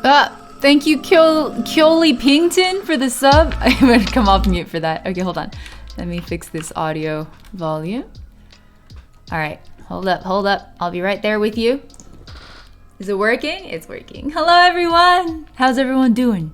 Thank you, Kyoli Pington, for the sub. I'm gonna come off mute for that. Okay, hold on. Let me fix this audio volume. All right, hold up. I'll be right there with you. Is it working? It's working. Hello, everyone. How's everyone doing?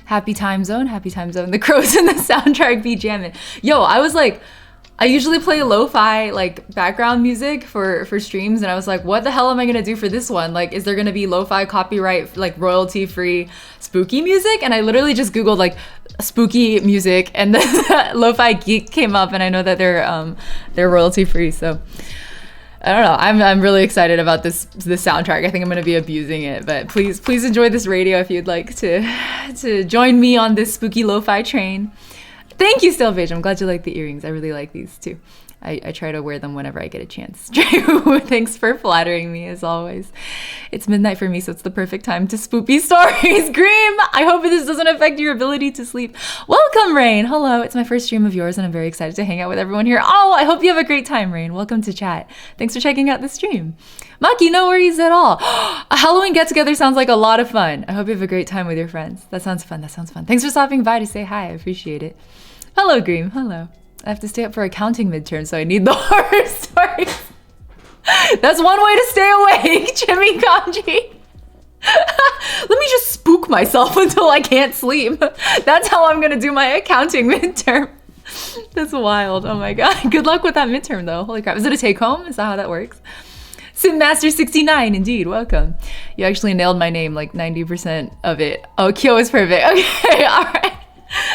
Happy time zone. The crows in the soundtrack be jamming. Yo, I usually play lo-fi like background music for streams, and I was like, what the hell am I gonna do for this one? Like, is there gonna be lo-fi copyright, like royalty-free spooky music? And I literally just Googled like spooky music, and then Lo-Fi Geek came up, and I know that they're royalty-free, so I don't know. I'm really excited about this soundtrack. I think I'm gonna be abusing it, but please enjoy this radio if you'd like to join me on this spooky lo-fi train. Thank you, Stilvage. I'm glad you like the earrings. I really like these too. I try to wear them whenever I get a chance. Thanks for flattering me, as always. It's midnight for me, so it's the perfect time to spoopy stories. Grim! I hope this doesn't affect your ability to sleep. Welcome, Rain! Hello, it's my first stream of yours, and I'm very excited to hang out with everyone here. Oh, I hope you have a great time, Rain. Welcome to chat. Thanks for checking out the stream. Maki, no worries at all. A Halloween get-together sounds like a lot of fun. I hope you have a great time with your friends. That sounds fun. Thanks for stopping by to say hi. I appreciate it. Hello, Greem. Hello. I have to stay up for accounting midterm, so I need the horror stories. That's one way to stay awake, Jimmy Kanji. Let me just spook myself until I can't sleep. That's how I'm gonna do my accounting midterm. That's wild. Oh my god. Good luck with that midterm, though. Holy crap. Is it a take-home? Is that how that works? Simmaster69, indeed. Welcome. You actually nailed my name, like 90% of it. Oh, Kyo is perfect. Okay, all right.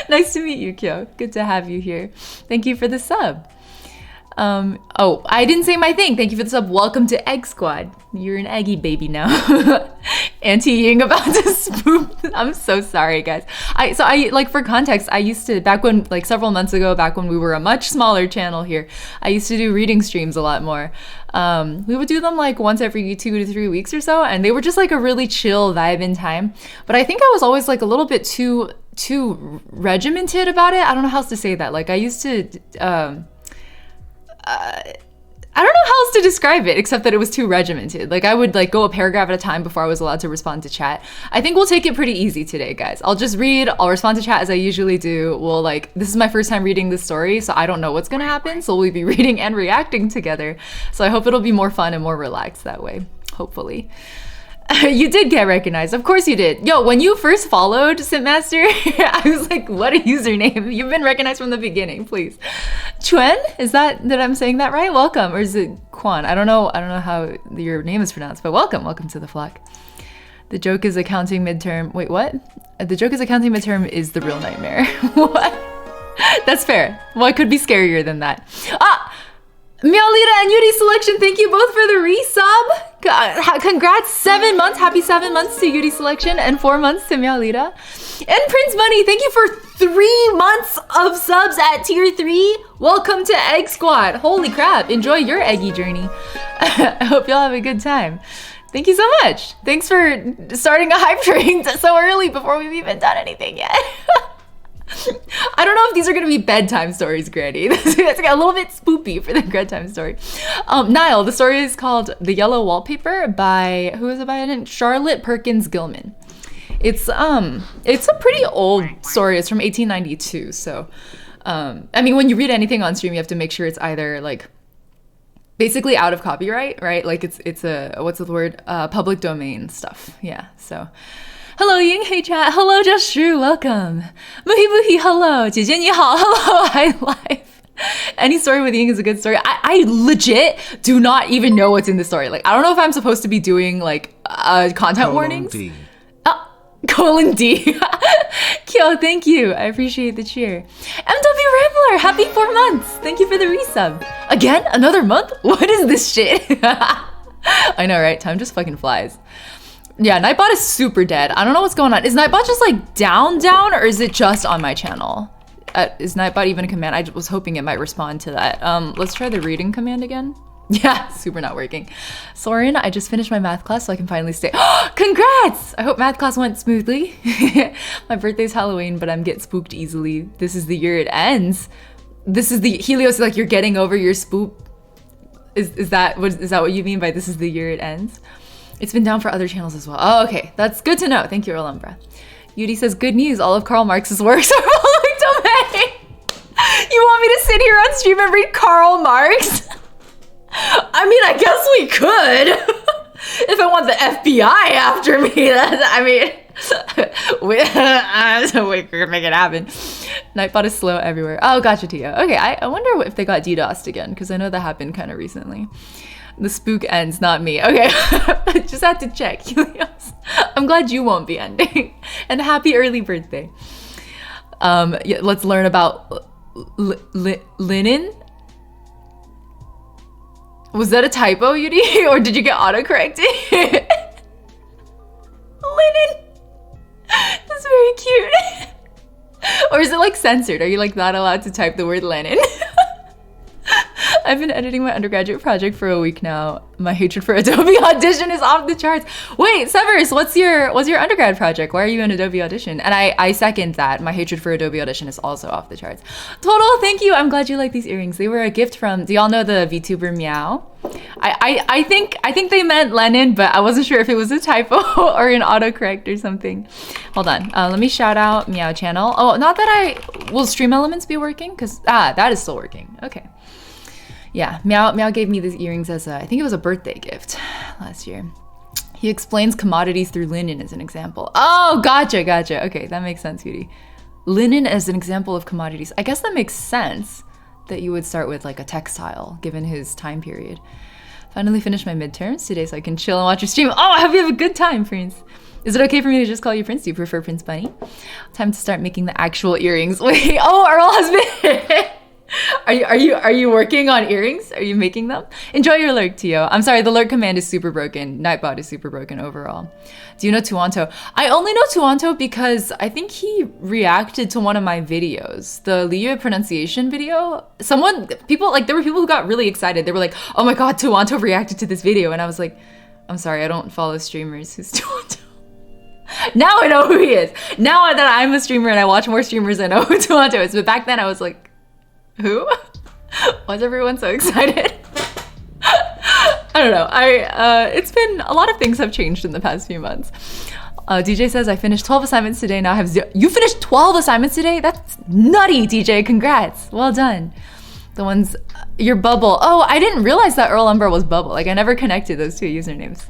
Nice to meet you, Kyo. Good to have you here. Thank you for the sub. Oh, I didn't say my thing. Thank you for the sub. Welcome to Egg Squad. You're an eggy baby now. Auntie Ying about to spook. I'm so sorry, guys. I like, for context, I used to, back when, like several months ago, back when we were a much smaller channel here, I used to do reading streams a lot more. We would do them like once every 2 to 3 weeks or so, and they were just like a really chill vibe in time. But I think I was always like a little bit too regimented about it. I don't know how else to say that. Like, I used to I don't know how else to describe it except that it was too regimented. Like, I would like go a paragraph at a time before I was allowed to respond to chat. I think we'll take it pretty easy today, guys. I'll just read, I'll respond to chat as I usually do. We'll like, this is my first time reading this story, so I don't know what's gonna happen, so we'll be reading and reacting together. So I hope it'll be more fun and more relaxed that way, hopefully. You did get recognized. Of course you did. Yo, when you first followed Sintmaster, I was like, what a username. You've been recognized from the beginning, please. Chuen? Is that I'm saying that right? Welcome. Or is it Quan? I don't know how your name is pronounced, but welcome. Welcome to the flock. The joke is accounting midterm. Wait, what? The joke is accounting midterm is the real nightmare. What? That's fair. What could be scarier than that? Ah! Meowlita and Yuri Selection, thank you both for the resub. Congrats, 7 months. Happy 7 months to Yuri Selection and 4 months to Meowlita. And Prince Money, thank you for 3 months of subs at tier 3. Welcome to Egg Squad. Holy crap, enjoy your eggy journey. I hope y'all have a good time. Thank you so much. Thanks for starting a hype train so early before we've even done anything yet. I don't know if these are going to be bedtime stories, Granny. That's a little bit spoopy for the bedtime story. Niall, the story is called The Yellow Wallpaper by, who is it by? Charlotte Perkins Gilman. It's a pretty old story. It's from 1892. So, I mean, when you read anything on stream, you have to make sure it's either like basically out of copyright, right? Like it's a, what's the word? Public domain stuff. Yeah. So. Hello, Ying. Hey, chat. Hello, Just Shrew. Welcome. Muhi Muhi. Hello. 姐姐你好. Hello, Hi Life. Any story with Ying is a good story. I legit do not even know what's in the story. Like, I don't know if I'm supposed to be doing like content warnings. D. Colon D. Kyo, thank you. I appreciate the cheer. MW Rambler, happy 4 months. Thank you for the resub. Again? Another month? What is this shit? I know, right? Time just fucking flies. Yeah, Nightbot is super dead. I don't know what's going on. Is Nightbot just like down, or is it just on my channel? Is Nightbot even a command? I was hoping it might respond to that. Let's try the reading command again. Yeah, super not working. Soren, I just finished my math class so I can finally stay. Congrats! I hope math class went smoothly. My birthday's Halloween, but I'm get spooked easily. This is the year it ends. This is the Helios, like you're getting over your spook. Is that what you mean by this is the year it ends? It's been down for other channels as well. Oh, okay. That's good to know. Thank you, Rolandbra. Yudi says, good news. All of Karl Marx's works are public domain. You want me to sit here on stream and read Karl Marx? I mean, I guess we could. If I want the FBI after me, we could make it happen. Nightbot is slow everywhere. Oh, gotcha, Tia. Okay, I wonder if they got DDoSed again, because I know that happened kind of recently. The spook ends, not me. Okay, just had to check. Helios. I'm glad you won't be ending. And happy early birthday. Yeah, let's learn about linen. Was that a typo, Yudi? Or did you get autocorrected? Linen. That's very cute. Or is it like censored? Are you like not allowed to type the word Lenin? I've been editing my undergraduate project for a week now. My hatred for Adobe Audition is off the charts. Wait, Severus, what's your undergrad project? Why are you in Adobe Audition? And I second that. My hatred for Adobe Audition is also off the charts. Total, thank you. I'm glad you like these earrings. They were a gift from, do y'all know the VTuber Meow? I think they meant Lenin, but I wasn't sure if it was a typo or an autocorrect or something. Hold on. Let me shout out Meow channel. Oh, not that will Stream Elements be working? Because, that is still working. Okay. Yeah, Meow gave me these earrings as I think it was a birthday gift last year. He explains commodities through linen as an example. Oh, gotcha. Okay, that makes sense, Cutie. Linen as an example of commodities. I guess that makes sense that you would start with like a textile, given his time period. Finally finished my midterms today so I can chill and watch your stream. Oh, I hope you have a good time, Prince. Is it okay for me to just call you Prince? Do you prefer Prince Bunny? Time to start making the actual earrings. Wait, oh, Earl has been... Are you working on earrings? Are you making them? Enjoy your lurk, Tio. I'm sorry, the lurk command is super broken. Nightbot is super broken overall. Do you know Tuanto? I only know Tuanto because I think he reacted to one of my videos, the Liu pronunciation video. There were people who got really excited. They were like, oh my god, Tuanto reacted to this video. And I was like, I'm sorry, I don't follow streamers. Who's Tuanto? Now I know who he is. Now that I'm a streamer and I watch more streamers, I know who Tuanto is. But back then I was like, who? Why is everyone so excited? I don't know. It's been, a lot of things have changed in the past few months. DJ says, I finished 12 assignments today, now I have 0. You finished 12 assignments today? That's nutty, DJ. Congrats. Well done. The ones, your bubble. Oh, I didn't realize that Earl Umber was bubble. Like, I never connected those two usernames.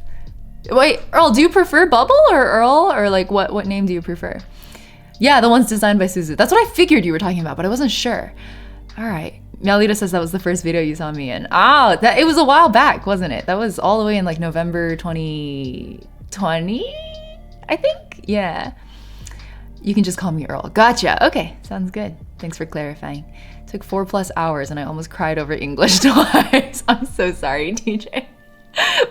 Wait, Earl, do you prefer bubble or Earl? Or like, what name do you prefer? Yeah, the ones designed by Suzu. That's what I figured you were talking about, but I wasn't sure. All right. Meowlita says that was the first video you saw me in. Oh, it was a while back, wasn't it? That was all the way in like November 2020, I think? Yeah. You can just call me Earl. Gotcha. Okay, sounds good. Thanks for clarifying. Took 4+ hours and I almost cried over English twice. I'm so sorry, DJ.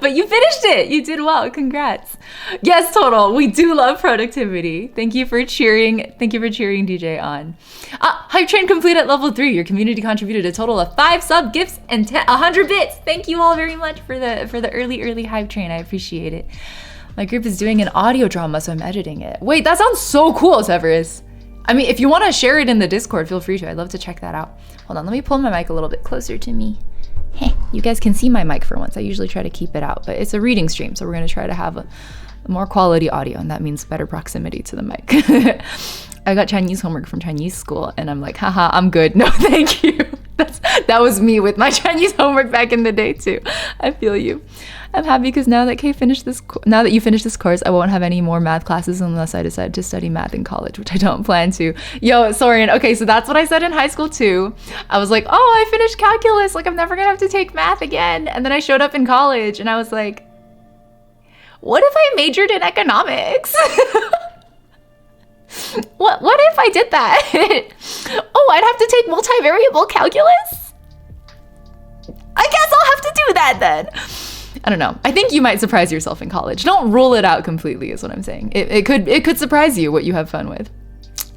But you finished it. You did well. Congrats. Yes, Total. We do love productivity. Thank you for cheering. Thank you for cheering DJ on. Hype train complete at level 3. Your community contributed a total of 5 sub gifts and 100 bits. Thank you all very much for the early hype train. I appreciate it. My group is doing an audio drama, so I'm editing it. Wait, that sounds so cool, Severus. I mean, if you want to share it in the Discord, feel free to. I'd love to check that out. Hold on, let me pull my mic a little bit closer to me. Hey, you guys can see my mic for once. I usually try to keep it out, but it's a reading stream, so we're going to try to have a more quality audio, and that means better proximity to the mic. I got Chinese homework from Chinese school, and I'm like, haha, I'm good. No, thank you. That was me with my Chinese homework back in the day, too. I feel you. I'm happy because now that you finished this course, I won't have any more math classes unless I decide to study math in college, which I don't plan to. Yo, Sorian, okay, so that's what I said in high school too. I was like, oh, I finished calculus, like I'm never gonna have to take math again. And then I showed up in college and I was like, what if I majored in economics? What if I did that? Oh, I'd have to take multivariable calculus? I guess I'll have to do that then. I don't know. I think you might surprise yourself in college. Don't rule it out completely is what I'm saying. It could surprise you what you have fun with.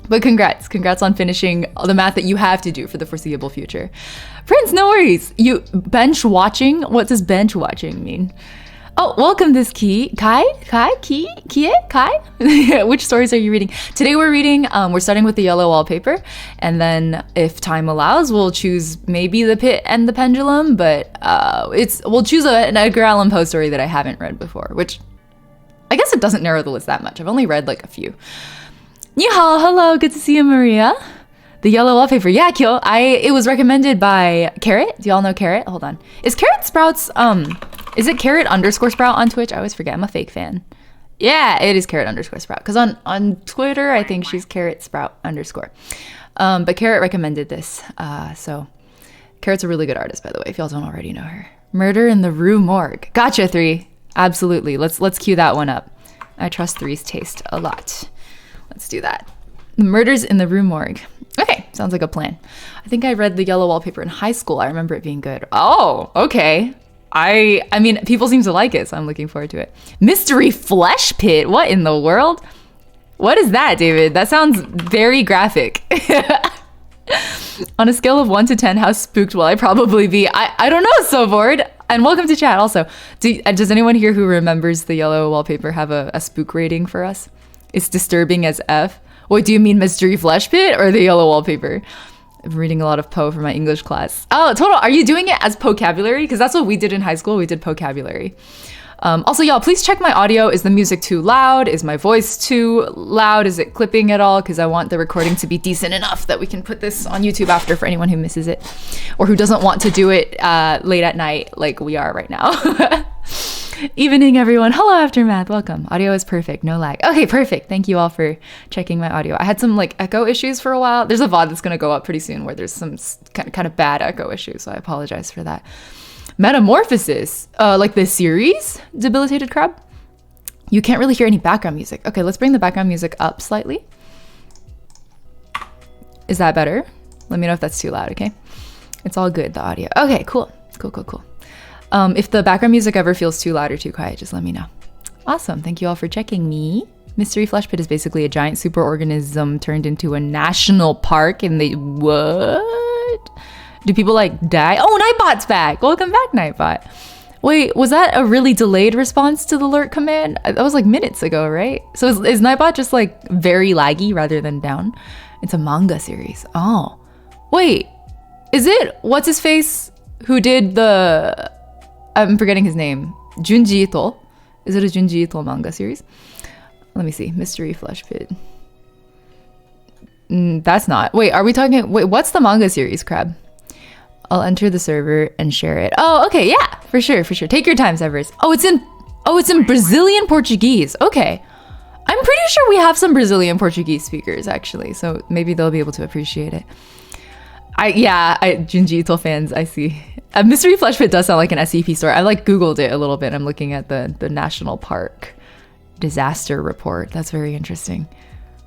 But congrats on finishing the math that you have to do for the foreseeable future. Prince, no worries. You bench watching? What does bench watching mean? Oh, welcome this Kai. Which stories are you reading? Today we're starting with the yellow wallpaper, and then if time allows, we'll choose maybe The Pit and the Pendulum, but we'll choose an Edgar Allan Poe story that I haven't read before, which guess it doesn't narrow the list that much. I've only read like a few. Ni hao, hello, good to see you, Maria. The yellow wallpaper, yeah, Kyo. It was recommended by Carrot. Do y'all know Carrot? Hold on. Is Carrot Sprouts, is it Carrot_Sprout on Twitch? I always forget, I'm a fake fan. Yeah, it is Carrot_Sprout. Because on Twitter, I think she's Carrot Sprout _. But Carrot recommended this. So Carrot's a really good artist, by the way, if y'all don't already know her. Murder in the Rue Morgue. Gotcha, 3. Absolutely. Let's cue that one up. I trust 3's taste a lot. Let's do that. Murders in the Rue Morgue. Okay, sounds like a plan. I think I read The Yellow Wallpaper in high school. I remember it being good. Oh, okay. I mean, people seem to like it, so I'm looking forward to it. Mystery Flesh Pit. What in the world? What is that, David? That sounds very graphic. On a scale of 1 to 10, how spooked will I probably be? I don't know, so bored. And welcome to chat also. Does anyone here who remembers The Yellow Wallpaper have a spook rating for us? It's disturbing as F. Wait, do you mean Mystery Flesh Pit or The Yellow Wallpaper? I'm reading a lot of Poe for my English class. Oh, total. Are you doing it as vocabulary? Because that's what we did in high school. We did vocabulary. Also, y'all, please check my audio. Is the music too loud? Is my voice too loud? Is it clipping at all? Because I want the recording to be decent enough that we can put this on YouTube after for anyone who misses it or who doesn't want to do it late at night like we are right now. Evening, everyone. Hello, Aftermath. Welcome. Audio is perfect. No lag. Okay, perfect. Thank you all for checking my audio. I had some like echo issues for a while. There's a VOD that's going to go up pretty soon where there's some kind of bad echo issues. So I apologize for that. Metamorphosis, like the series Debilitated Crab. You can't really hear any background music. Okay, let's bring the background music up slightly. Is that better? Let me know if that's too loud, okay? It's all good, the audio. Okay, cool. Cool. If the background music ever feels too loud or too quiet, just let me know. Awesome. Thank you all for checking me. Mystery Flesh Pit is basically a giant superorganism turned into a national park and they... What? Do people like die? Oh, Nightbot's back. Welcome back, Nightbot. Wait, was that a really delayed response to the alert command? That was like minutes ago, right? So is Nightbot just like very laggy rather than down? It's a manga series. Oh, wait, is it what's his face who did the... I'm forgetting his name. Junji Ito. Is it a Junji Ito manga series? Let me see. Mystery Flesh Pit. That's not. Wait, are we talking... Wait, what's the manga series, Crab? I'll enter the server and share it. Oh, okay, yeah, for sure. Take your time, Severus. Oh, it's in Brazilian Portuguese. Okay. I'm pretty sure we have some Brazilian Portuguese speakers, actually, so maybe they'll be able to appreciate it. Junji Ito fans, I see. Mystery Flesh Pit does sound like an SCP story. I like Googled it a little bit. I'm looking at the National Park disaster report. That's very interesting.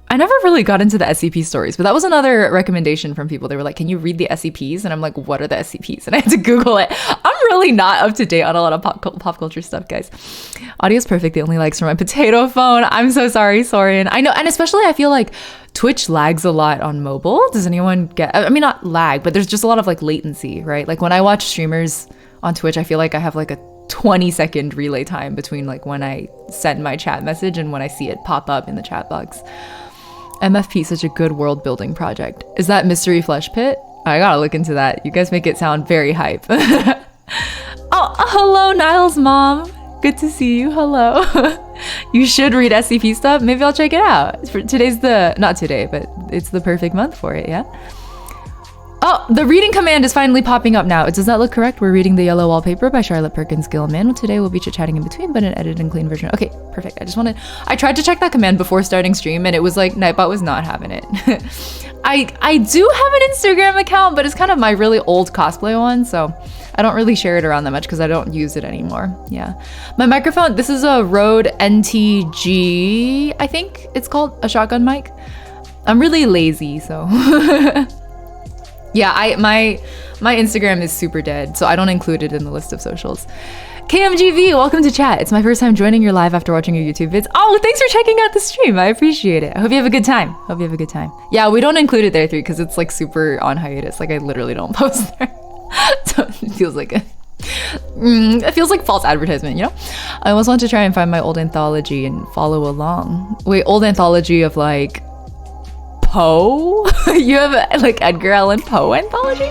I never really got into the SCP stories, but that was another recommendation from people. They were like, can you read the SCPs? And I'm like, what are the SCPs? And I had to Google it. I'm really not up to date on a lot of pop culture stuff, guys. Audio's perfect. The only lags from my potato phone. I'm so sorry, Soren. I know. And especially I feel like Twitch lags a lot on mobile. Does anyone get... I mean, not lag, but there's just a lot of like latency, right? Like when I watch streamers on Twitch, I feel like I have like a 20-second relay time between like when I send my chat message and when I see it pop up in the chat box. MFP is such a good world building project. Is that Mystery Flesh Pit? I gotta look into that. You guys make it sound very hype. Oh, hello, Niles' mom. Good to see you. Hello. You should read SCP stuff. Maybe I'll check it out. Today's not today, but it's the perfect month for it, yeah? Oh, the reading command is finally popping up now. Does that look correct? We're reading The Yellow Wallpaper by Charlotte Perkins Gilman. Today we'll be chit-chatting in between, but an edited and clean version. Okay, perfect. I tried to check that command before starting stream and it was like Nightbot was not having it. I do have an Instagram account, but it's kind of my really old cosplay one, so I don't really share it around that much because I don't use it anymore. Yeah. My microphone, this is a Rode NTG, I think it's called, a shotgun mic. I'm really lazy, so... Yeah, my Instagram is super dead, so I don't include it in the list of socials. KMGV, welcome to chat. It's my first time joining your live after watching your YouTube vids. Oh, thanks for checking out the stream. I appreciate it. I hope you have a good time. Yeah, we don't include it there, 3, because it's like super on hiatus. Like I literally don't post there. So it feels like it feels like false advertisement, you know? I always want to try and find my old anthology and follow along. Wait, old anthology of like Poe? You have like Edgar Allan Poe anthology?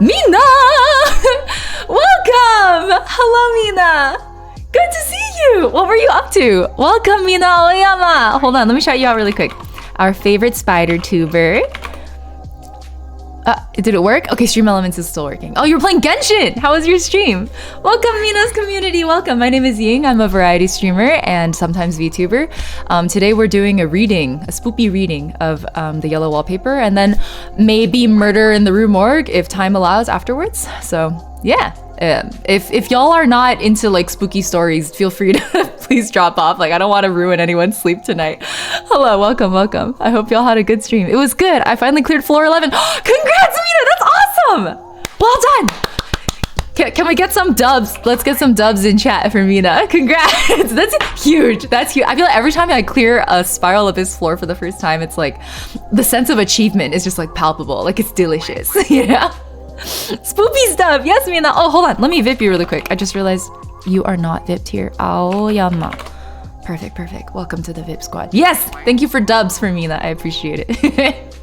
Mina! Welcome! Hello, Mina! Good to see you. What were you up to? Welcome, Mina Oyama. Hold on, let me shout you out really quick. Our favorite spider tuber. Did it work? Okay, Stream Elements is still working. Oh, you were playing Genshin. How was your stream? Welcome, Mina's community. Welcome. My name is Ying. I'm a variety streamer and sometimes VTuber. Today we're doing a reading, a spoopy reading of the Yellow Wallpaper, and then maybe Murder in the Rue Morgue if time allows afterwards. So yeah. If y'all are not into like spooky stories, feel free to please drop off. Like, I don't want to ruin anyone's sleep tonight. Hello, welcome. I hope y'all had a good stream. It was good. I finally cleared floor 11. Congrats, Mina, that's awesome. Well done. Can we get some dubs? Let's get some dubs in chat for Mina. Congrats. That's huge. That's huge. I feel like every time I clear a Spiral Abyss floor for the first time, it's like the sense of achievement is just like palpable. Like, it's delicious. Yeah. Spoopy stuff. Yes, Mina. Oh, hold on. Let me VIP you really quick. I just realized you are not VIP'd here. Aoyama. Perfect. Welcome to the VIP squad. Yes. Thank you for dubs for Mina. I appreciate it.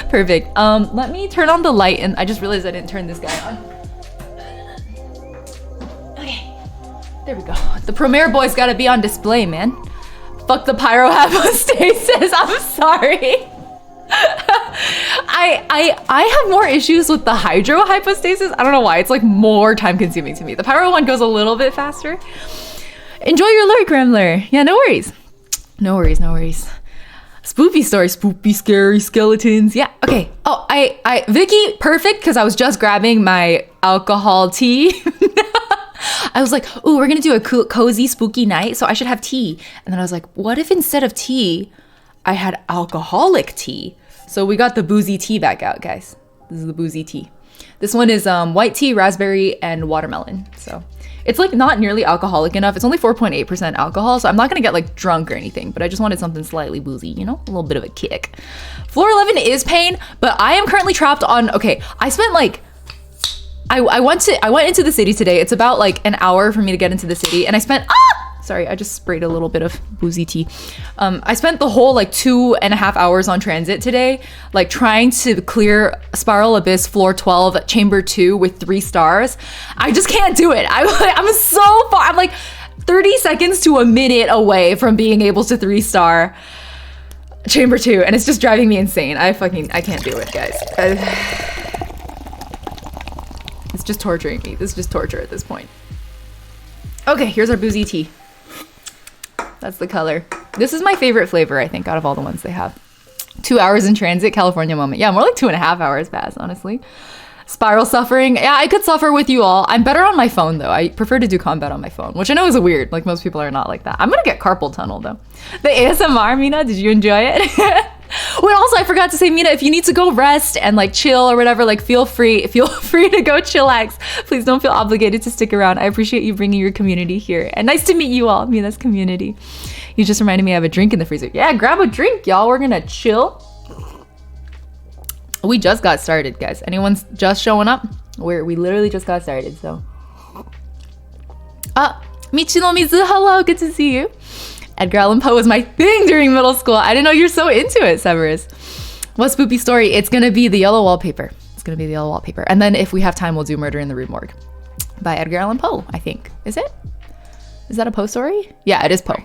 Perfect. Let me turn on the light, and I just realized I didn't turn this guy on. Okay. There we go. The Promare boy's gotta be on display, man. Fuck the pyro hypostasis. I'm sorry. I have more issues with the hydro hypostasis. I don't know why. It's like more time consuming to me. The pyro one goes a little bit faster. Enjoy your lurk, Rambler. Yeah, no worries. No worries. Spoopy story. Spoopy scary skeletons. Yeah, okay. Oh, Vicky, perfect, because I was just grabbing my alcohol tea. I was like, ooh, we're gonna do a cozy spooky night, so I should have tea. And then I was like, what if instead of tea, I had alcoholic tea? So we got the boozy tea back out, guys. This is the boozy tea. This one is white tea, raspberry, and watermelon. So it's like not nearly alcoholic enough. It's only 4.8% alcohol, so I'm not gonna get like drunk or anything, but I just wanted something slightly boozy, you know? A little bit of a kick. Floor 11 is pain, but I am currently trapped on, okay, I spent like, I went into the city today. It's about like an hour for me to get into the city, and I spent, sorry, I just sprayed a little bit of boozy tea. I spent the whole like 2.5 hours on transit today, like trying to clear Spiral Abyss floor 12 chamber 2 with 3 stars. I just can't do it. I'm so far. I'm like 30 seconds to a minute away from being able to 3-star chamber 2, and it's just driving me insane. I can't do it, guys. It's just torturing me. This is just torture at this point. Okay, here's our boozy tea. That's the color. This is my favorite flavor, I think, out of all the ones they have. 2 hours in transit, California moment. Yeah, more like 2.5 hours pass, honestly. Spiral suffering. Yeah, I could suffer with you all. I'm better on my phone, though. I prefer to do combat on my phone, which I know is weird. Like, most people are not like that. I'm gonna get carpal tunnel, though. The ASMR, Mina, did you enjoy it? Wait, also, I forgot to say, Mina, if you need to go rest and like chill or whatever, like feel free to go chillax. Please don't feel obligated to stick around. I appreciate you bringing your community here. And nice to meet you all, Mina's community. You just reminded me I have a drink in the freezer. Yeah, grab a drink, y'all. We're gonna chill. We just got started, guys. Anyone's just showing up? We literally just got started, so. Michinomizu, hello, good to see you. Edgar Allan Poe was my thing during middle school. I didn't know you're so into it, Severus. What spoopy story? It's gonna be the Yellow Wallpaper. It's gonna be the Yellow Wallpaper. And then if we have time, we'll do Murder in the Rue Morgue by Edgar Allan Poe, I think. Is it? Is that a Poe story? Yeah, it is Poe.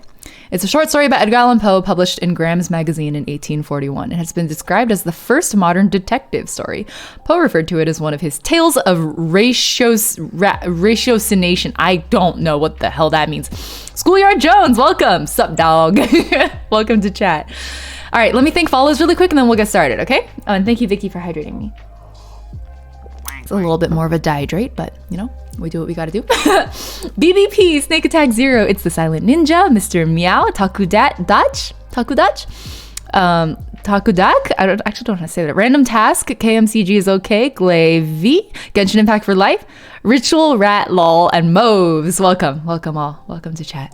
It's a short story by Edgar Allan Poe published in Graham's magazine in 1841. It has been described as the first modern detective story. Poe referred to it as one of his tales of ratiocination. I don't know what the hell that means. Schoolyard Jones, welcome. Sup, dog. Welcome to chat. All right, let me thank follows really quick and then we'll get started, okay? Oh, and thank you, Vicky, for hydrating me. It's a little bit more of a dehydrate, but you know, we do what we gotta do. BBP, Snake Attack 0, it's the Silent Ninja, Mr. Meow, Takudak, Takudak, I actually don't know how to say that. Random Task, KMCG is okay, Glavy, Genshin Impact for Life, Ritual, Rat, Lol, and Moves. Welcome all. Welcome to chat.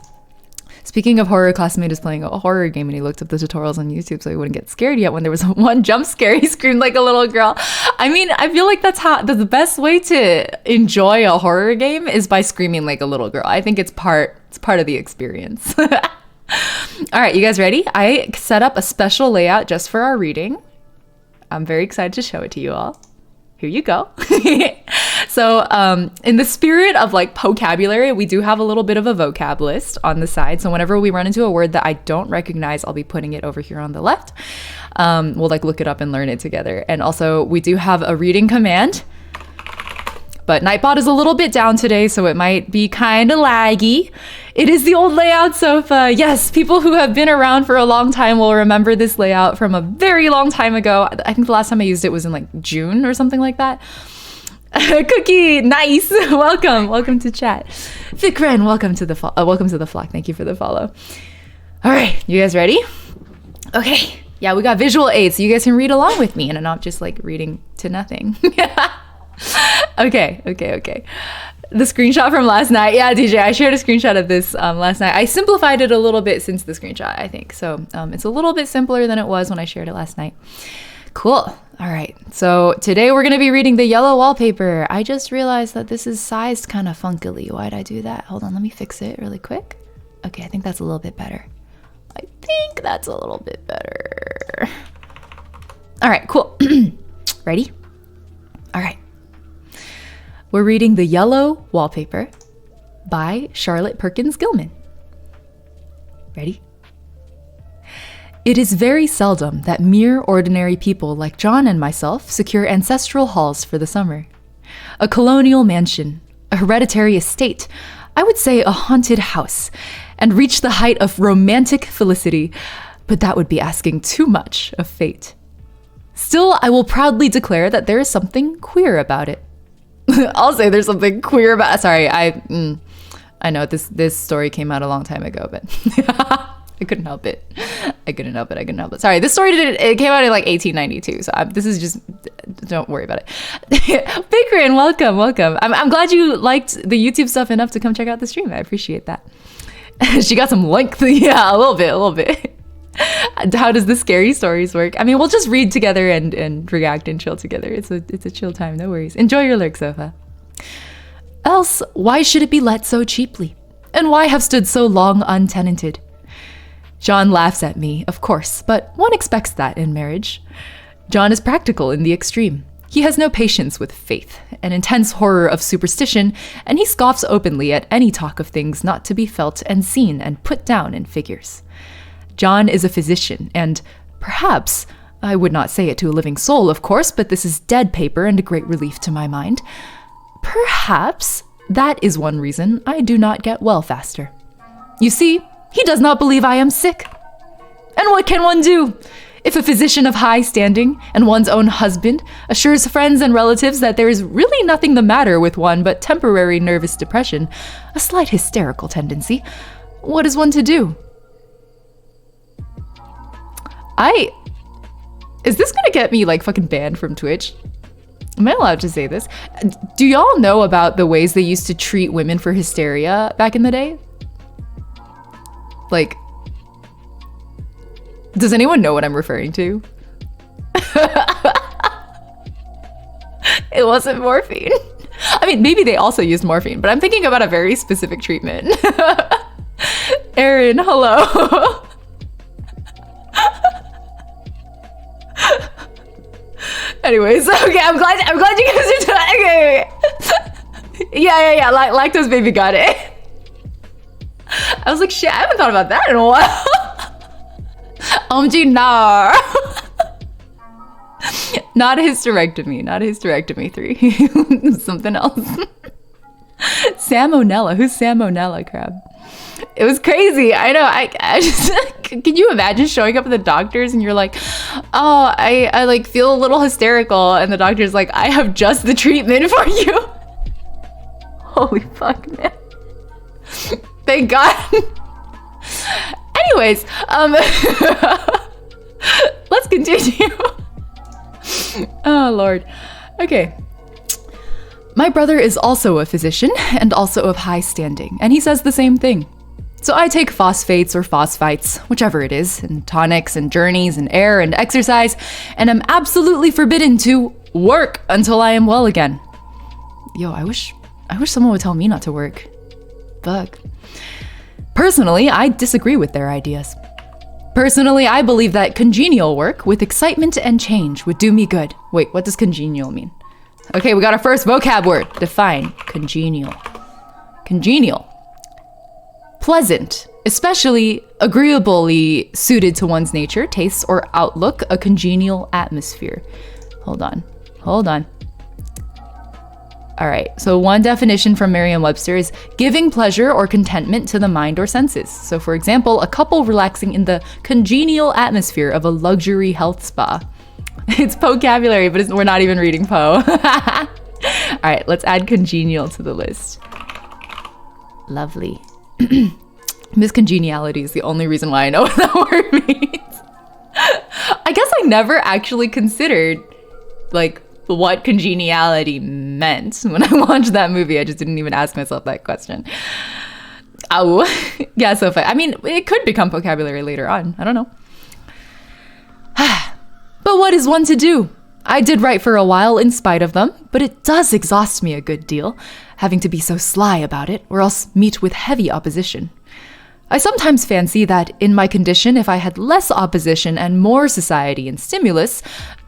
Speaking of horror, classmate is playing a horror game and he looked up the tutorials on YouTube so he wouldn't get scared yet. When there was one jump scare, he screamed like a little girl. I mean, I feel like that's the best way to enjoy a horror game is by screaming like a little girl. I think it's part of the experience. All right, you guys ready? I set up a special layout just for our reading. I'm very excited to show it to you all. Here you go. So in the spirit of like vocabulary, we do have a little bit of a vocab list on the side. So whenever we run into a word that I don't recognize, I'll be putting it over here on the left. We'll like look it up and learn it together. And also we do have a reading command. But Nightbot is a little bit down today, so it might be kind of laggy. It is the old layout sofa. Yes, people who have been around for a long time will remember this layout from a very long time ago. I think the last time I used it was in like June or something like that. Cookie, nice. Welcome to chat. Fikren, welcome to the flock. Thank you for the follow. All right, you guys ready? Okay. Yeah, we got visual aids, so you guys can read along with me, and I'm not just like reading to nothing. Okay. The screenshot from last night. Yeah, DJ, I shared a screenshot of this last night. I simplified it a little bit since the screenshot, I think. So it's a little bit simpler than it was when I shared it last night. Cool. All right. So today we're going to be reading the yellow wallpaper. I just realized that this is sized kind of funkily. Why'd I do that? Hold on, let me fix it really quick. Okay, I think that's a little bit better. All right, cool. Ready? All right. We're reading The Yellow Wallpaper by Charlotte Perkins Gilman. Ready? It is very seldom that mere ordinary people like John and myself secure ancestral halls for the summer. A colonial mansion, a hereditary estate, I would say a haunted house, and reach the height of romantic felicity, but that would be asking too much of fate. Still, I will proudly declare that there is something queer about it. I'll say there's something queer about. Sorry, I know this story came out a long time ago, but I couldn't help it. Sorry, this story it came out in like 1892. So this is just, don't worry about it. Fikrin, welcome. I'm glad you liked the YouTube stuff enough to come check out the stream. I appreciate that. She got some length. Yeah, a little bit. How does the scary stories work? I mean, we'll just read together and react and chill together. It's a chill time, no worries. Enjoy your lurk, Sofa. Else, why should it be let so cheaply? And why have stood so long untenanted? John laughs at me, of course, but one expects that in marriage. John is practical in the extreme. He has no patience with faith, an intense horror of superstition, and he scoffs openly at any talk of things not to be felt and seen and put down in figures. John is a physician, and perhaps, I would not say it to a living soul, of course, but this is dead paper and a great relief to my mind. Perhaps that is one reason I do not get well faster. You see, he does not believe I am sick. And what can one do? If a physician of high standing and one's own husband assures friends and relatives that there is really nothing the matter with one but temporary nervous depression, a slight hysterical tendency, what is one to do? Is this gonna get me like fucking banned from Twitch? Am I allowed to say this? Do y'all know about the ways they used to treat women for hysteria back in the day? Like, does anyone know what I'm referring to? It wasn't morphine. I mean, maybe they also used morphine, but I'm thinking about a very specific treatment. Erin, hello. Anyways, okay, I'm glad you guys are doing okay. Yeah, lactose baby got it. I was like, shit, I haven't thought about that in a while. OMG, nah. Not a hysterectomy 3. Something else. Salmonella. Who's Salmonella, crab? It was crazy. I know. I just can you imagine showing up at the doctor's and you're like, oh, I like feel a little hysterical, and the doctor's like, I have just the treatment for you. Holy fuck, man. Thank God. Anyways, let's continue. Oh Lord. Okay. My brother is also a physician and also of high standing, and he says the same thing. So I take phosphates or phosphites, whichever it is, and tonics and journeys and air and exercise, and am absolutely forbidden to work until I am well again. Yo, I wish someone would tell me not to work. Fuck. Personally, I disagree with their ideas. Personally, I believe that congenial work with excitement and change would do me good. Wait, what does congenial mean? Okay, we got our first vocab word. Define. Congenial. Congenial. Pleasant, especially agreeably suited to one's nature, tastes, or outlook, a congenial atmosphere. Hold on. All right, so one definition from Merriam-Webster is giving pleasure or contentment to the mind or senses. So for example, a couple relaxing in the congenial atmosphere of a luxury health spa. It's vocabulary, but we're not even reading Poe. All right, let's add congenial to the list. Lovely. Miscongeniality is the only reason why I know what that word means. I guess I never actually considered like what congeniality meant when I watched that movie. I just didn't even ask myself that question. Oh, yeah, so I mean, it could become vocabulary later on. I don't know. But what is one to do? I did write for a while in spite of them, but it does exhaust me a good deal, having to be so sly about it, or else meet with heavy opposition. I sometimes fancy that in my condition, if I had less opposition and more society and stimulus,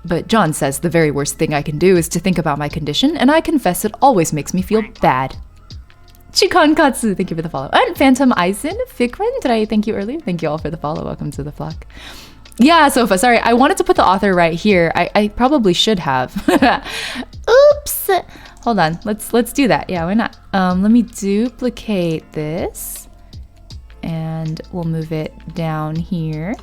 but John says the very worst thing I can do is to think about my condition, and I confess it always makes me feel bad. Chikon Katsu, thank you for the follow. And Phantom Eisen, Fikrin, did I thank you earlier? Thank you all for the follow. Welcome to the flock. Yeah, Sofa, sorry, I wanted to put the author right here. I probably should have. Oops. Hold on, let's do that. Yeah, why not? Let me duplicate this, and we'll move it down here.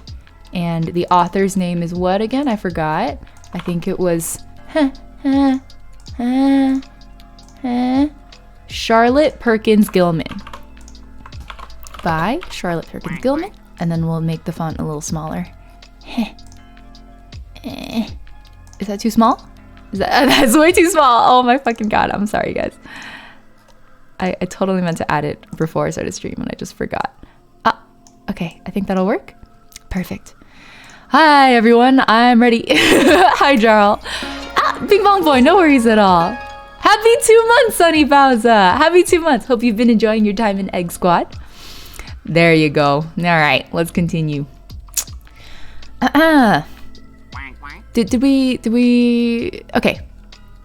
And the author's name is what again? I forgot. I think it was Charlotte Perkins Gilman. By Charlotte Perkins Gilman. And then we'll make the font a little smaller. Is that too small? That's way too small. Oh my fucking god. I'm sorry, guys. I totally meant to add it before I started stream and I just forgot. Okay, I think that'll work. Perfect. Hi everyone, I'm ready. Hi Jarl. Bing Bong Boy, no worries at all. Happy 2 months, Sunny Bowser. Happy 2 months. Hope you've been enjoying your time in Egg Squad. There you go. All right, let's continue. Did we? Okay.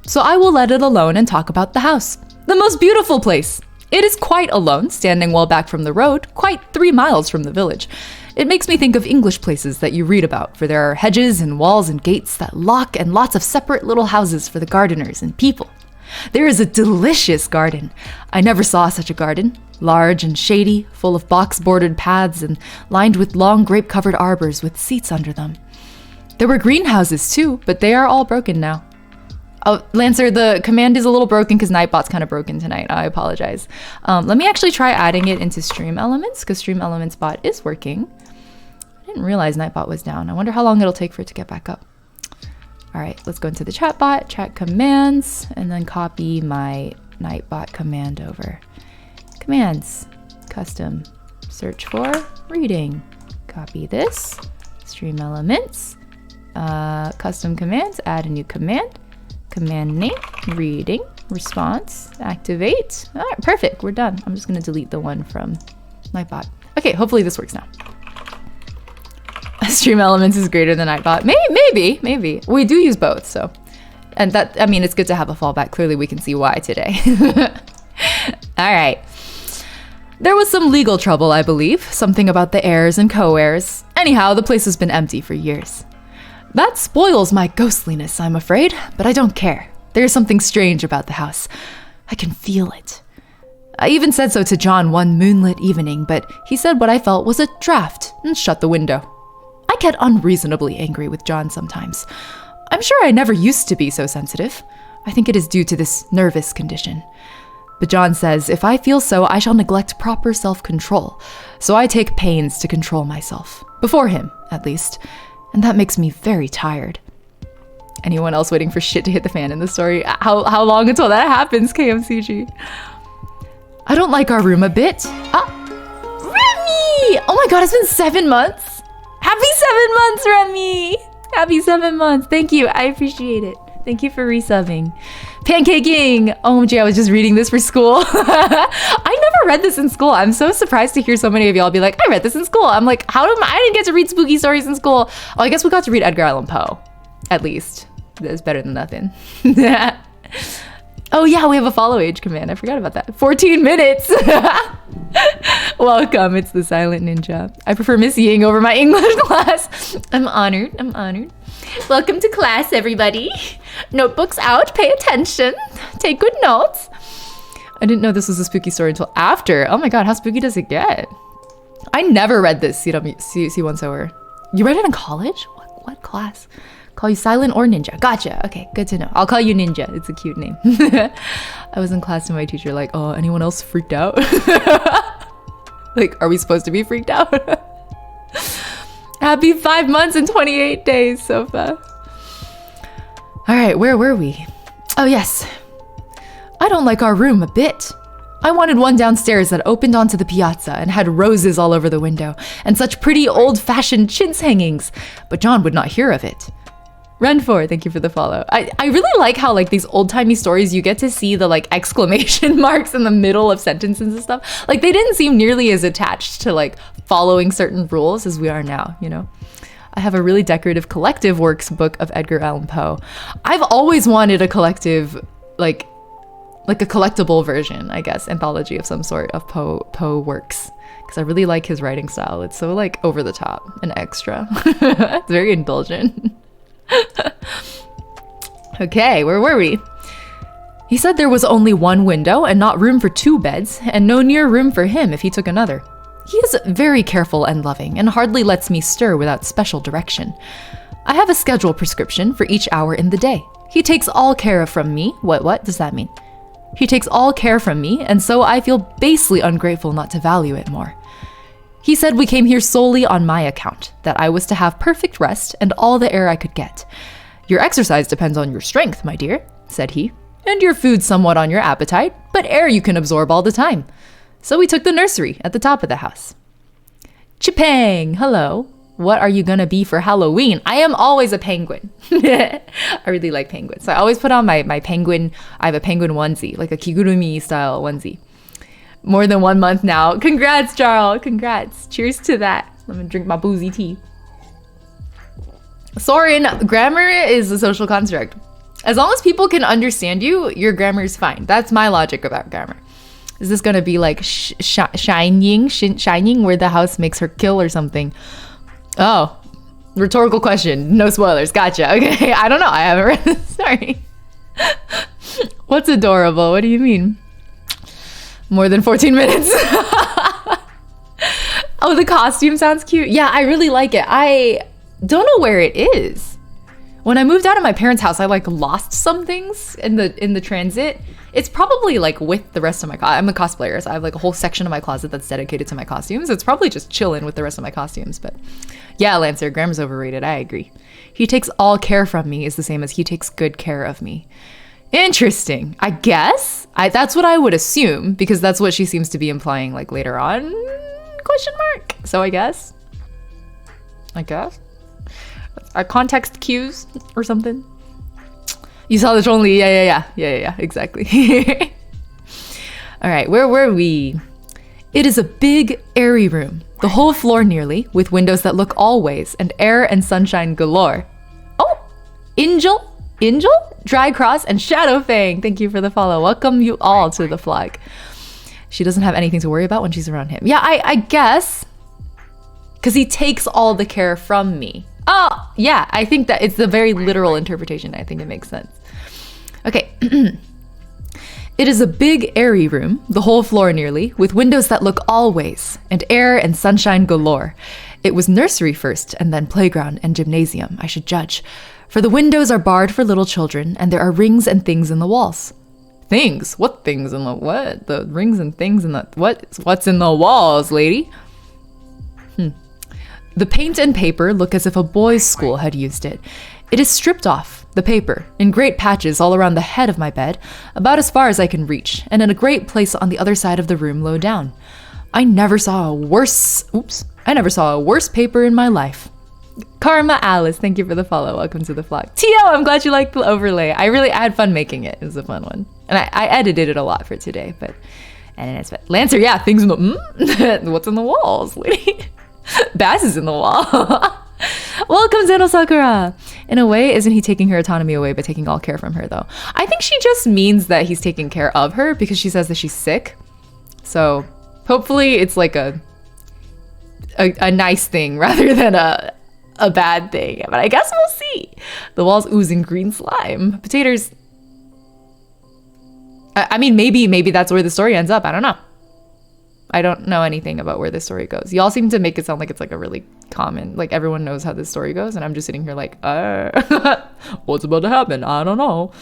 So I will let it alone and talk about the house. The most beautiful place. It is quite alone, standing well back from the road, quite 3 miles from the village. It makes me think of English places that you read about, for there are hedges and walls and gates that lock and lots of separate little houses for the gardeners and people. There is a delicious garden. I never saw such a garden. Large and shady, full of box-bordered paths and lined with long grape-covered arbors with seats under them. There were greenhouses too, but they are all broken now. Oh, Lancer, the command is a little broken because Nightbot's kind of broken tonight. I apologize. Let me actually try adding it into Stream Elements because Stream Elements bot is working. I didn't realize Nightbot was down. I wonder how long it'll take for it to get back up. All right, let's go into the chat bot, chat commands, and then copy my Nightbot command over. Commands, custom, search for, reading. Copy this, Stream Elements, custom commands, add a new command. Command name, reading, response, activate. All right, perfect, we're done. I'm just gonna delete the one from Nightbot. Okay, hopefully this works now. Stream Elements is greater than Nightbot. Maybe. We do use both, so. And that, I mean, it's good to have a fallback. Clearly we can see why today. All right. There was some legal trouble, I believe. Something about the heirs and co-heirs. Anyhow, the place has been empty for years. That spoils my ghostliness, I'm afraid, but I don't care. There's something strange about the house. I can feel it. I even said so to John one moonlit evening, but he said what I felt was a draft and shut the window. I get unreasonably angry with John sometimes. I'm sure I never used to be so sensitive. I think it is due to this nervous condition. But John says if I feel so, I shall neglect proper self-control. So I take pains to control myself. Before him, at least. And that makes me very tired. Anyone else waiting for shit to hit the fan in the story? How long until that happens, KMCG? I don't like our room a bit. Remy! Oh my god, it's been 7 months. Happy 7 months, Remy! Happy 7 months. Thank you. I appreciate it. Thank you for resubbing. Pancaking! OMG, I was just reading this for school. I never read this in school. I'm so surprised to hear so many of y'all be like, I read this in school. I'm like, I didn't get to read spooky stories in school. Oh, I guess we got to read Edgar Allan Poe. At least. That's better than nothing. Oh yeah, we have a follow age command. I forgot about that. 14 minutes. Welcome. It's the silent ninja. I prefer Miss Ying over my English class. I'm honored. I'm honored. Welcome to class, everybody. Notebooks out. Pay attention. Take good notes. I didn't know this was a spooky story until after. Oh my god, how spooky does it get? I never read this C1 Sower. You read it in college? What class? Call you Silent or Ninja. Gotcha. Okay, good to know. I'll call you Ninja. It's a cute name. I was in class and my teacher like, oh, anyone else freaked out? Like, are we supposed to be freaked out? Happy 5 months and 28 days, Sofa. All right, where were we? Oh, yes. I don't like our room a bit. I wanted one downstairs that opened onto the piazza and had roses all over the window and such pretty old-fashioned chintz hangings, but John would not hear of it. Run4, thank you for the follow. I really like how like these old-timey stories, you get to see the like exclamation marks in the middle of sentences and stuff. Like they didn't seem nearly as attached to like following certain rules as we are now, you know? I have a really decorative collective works book of Edgar Allan Poe. I've always wanted a collective, like a collectible version, I guess, anthology of some sort of Poe works. Because I really like his writing style. It's so like over the top and extra. It's very indulgent. Okay, where were we? He said there was only one window and not room for 2 beds, and no near room for him if he took another. He is very careful and loving, and hardly lets me stir without special direction. I have a schedule prescription for each hour in the day. He takes all care from me. What does that mean? He takes all care from me, and so I feel basely ungrateful not to value it more. He said we came here solely on my account, that I was to have perfect rest and all the air I could get. Your exercise depends on your strength, my dear, said he, and your food somewhat on your appetite, but air you can absorb all the time. So we took the nursery at the top of the house. Chipang, hello. What are you gonna be for Halloween? I am always a penguin. I really like penguins. So I always put on my penguin, I have a penguin onesie, like a kigurumi style onesie. More than 1 month now. Congrats, Jarl. Congrats. Cheers to that. Let me drink my boozy tea. Soren, grammar is a social construct. As long as people can understand you, your grammar is fine. That's my logic about grammar. Is this gonna be like shining, where the house makes her kill or something? Oh, rhetorical question. No spoilers. Gotcha. Okay. I don't know. I haven't read this. Sorry. What's adorable? What do you mean? More than 14 minutes. Oh, the costume sounds cute. Yeah, I really like it. I don't know where it is. When I moved out of my parents' house, I like lost some things in the transit. It's probably like with the rest of my I'm a cosplayer, so I have like a whole section of my closet that's dedicated to my costumes. It's probably just chilling with the rest of my costumes, but yeah, Lancer, grammar's overrated. I agree. He takes all care from me is the same as he takes good care of me. Interesting. I guess. That's what I would assume, because that's what she seems to be implying like later on, question mark. So I guess. Are context cues or something? You saw this only, yeah, exactly. All right, where were we? It is a big, airy room, the whole floor nearly, with windows that look all ways, and air and sunshine galore. Oh, Angel, Dry Cross, and Shadowfang, thank you for the follow. Welcome you all to the flag. She doesn't have anything to worry about when she's around him. Yeah, I guess, because he takes all the care from me. Oh, yeah, I think that it's the very literal interpretation. I think it makes sense. Okay. It is a big, airy room, the whole floor nearly, with windows that look all ways, and air and sunshine galore. It was nursery first, and then playground and gymnasium, I should judge. For the windows are barred for little children, and there are rings and things in the walls. Things? What things in the what? The rings and things in the what's in the walls, lady? The paint and paper look as if a boys' school had used it. It is stripped off, the paper, in great patches all around the head of my bed, about as far as I can reach, and in a great place on the other side of the room low down. I never saw a worse paper in my life. Karma Alice, thank you for the follow. Welcome to the vlog. Tio, I'm glad you liked the overlay. I had fun making it. It was a fun one. And I edited it a lot for today, but Lancer, yeah, things in the what's in the walls, lady? Bass is in the wall. Welcome, Zeno Sakura. In a way, isn't he taking her autonomy away by taking all care from her, though? I think she just means that he's taking care of her because she says that she's sick. So hopefully it's like a nice thing rather than a bad thing. But I guess we'll see. The wall's oozing green slime. Potatoes. I mean, maybe that's where the story ends up. I don't know. I don't know anything about where this story goes. Y'all seem to make it sound like it's like a really common, like everyone knows how this story goes. And I'm just sitting here like, what's about to happen? I don't know.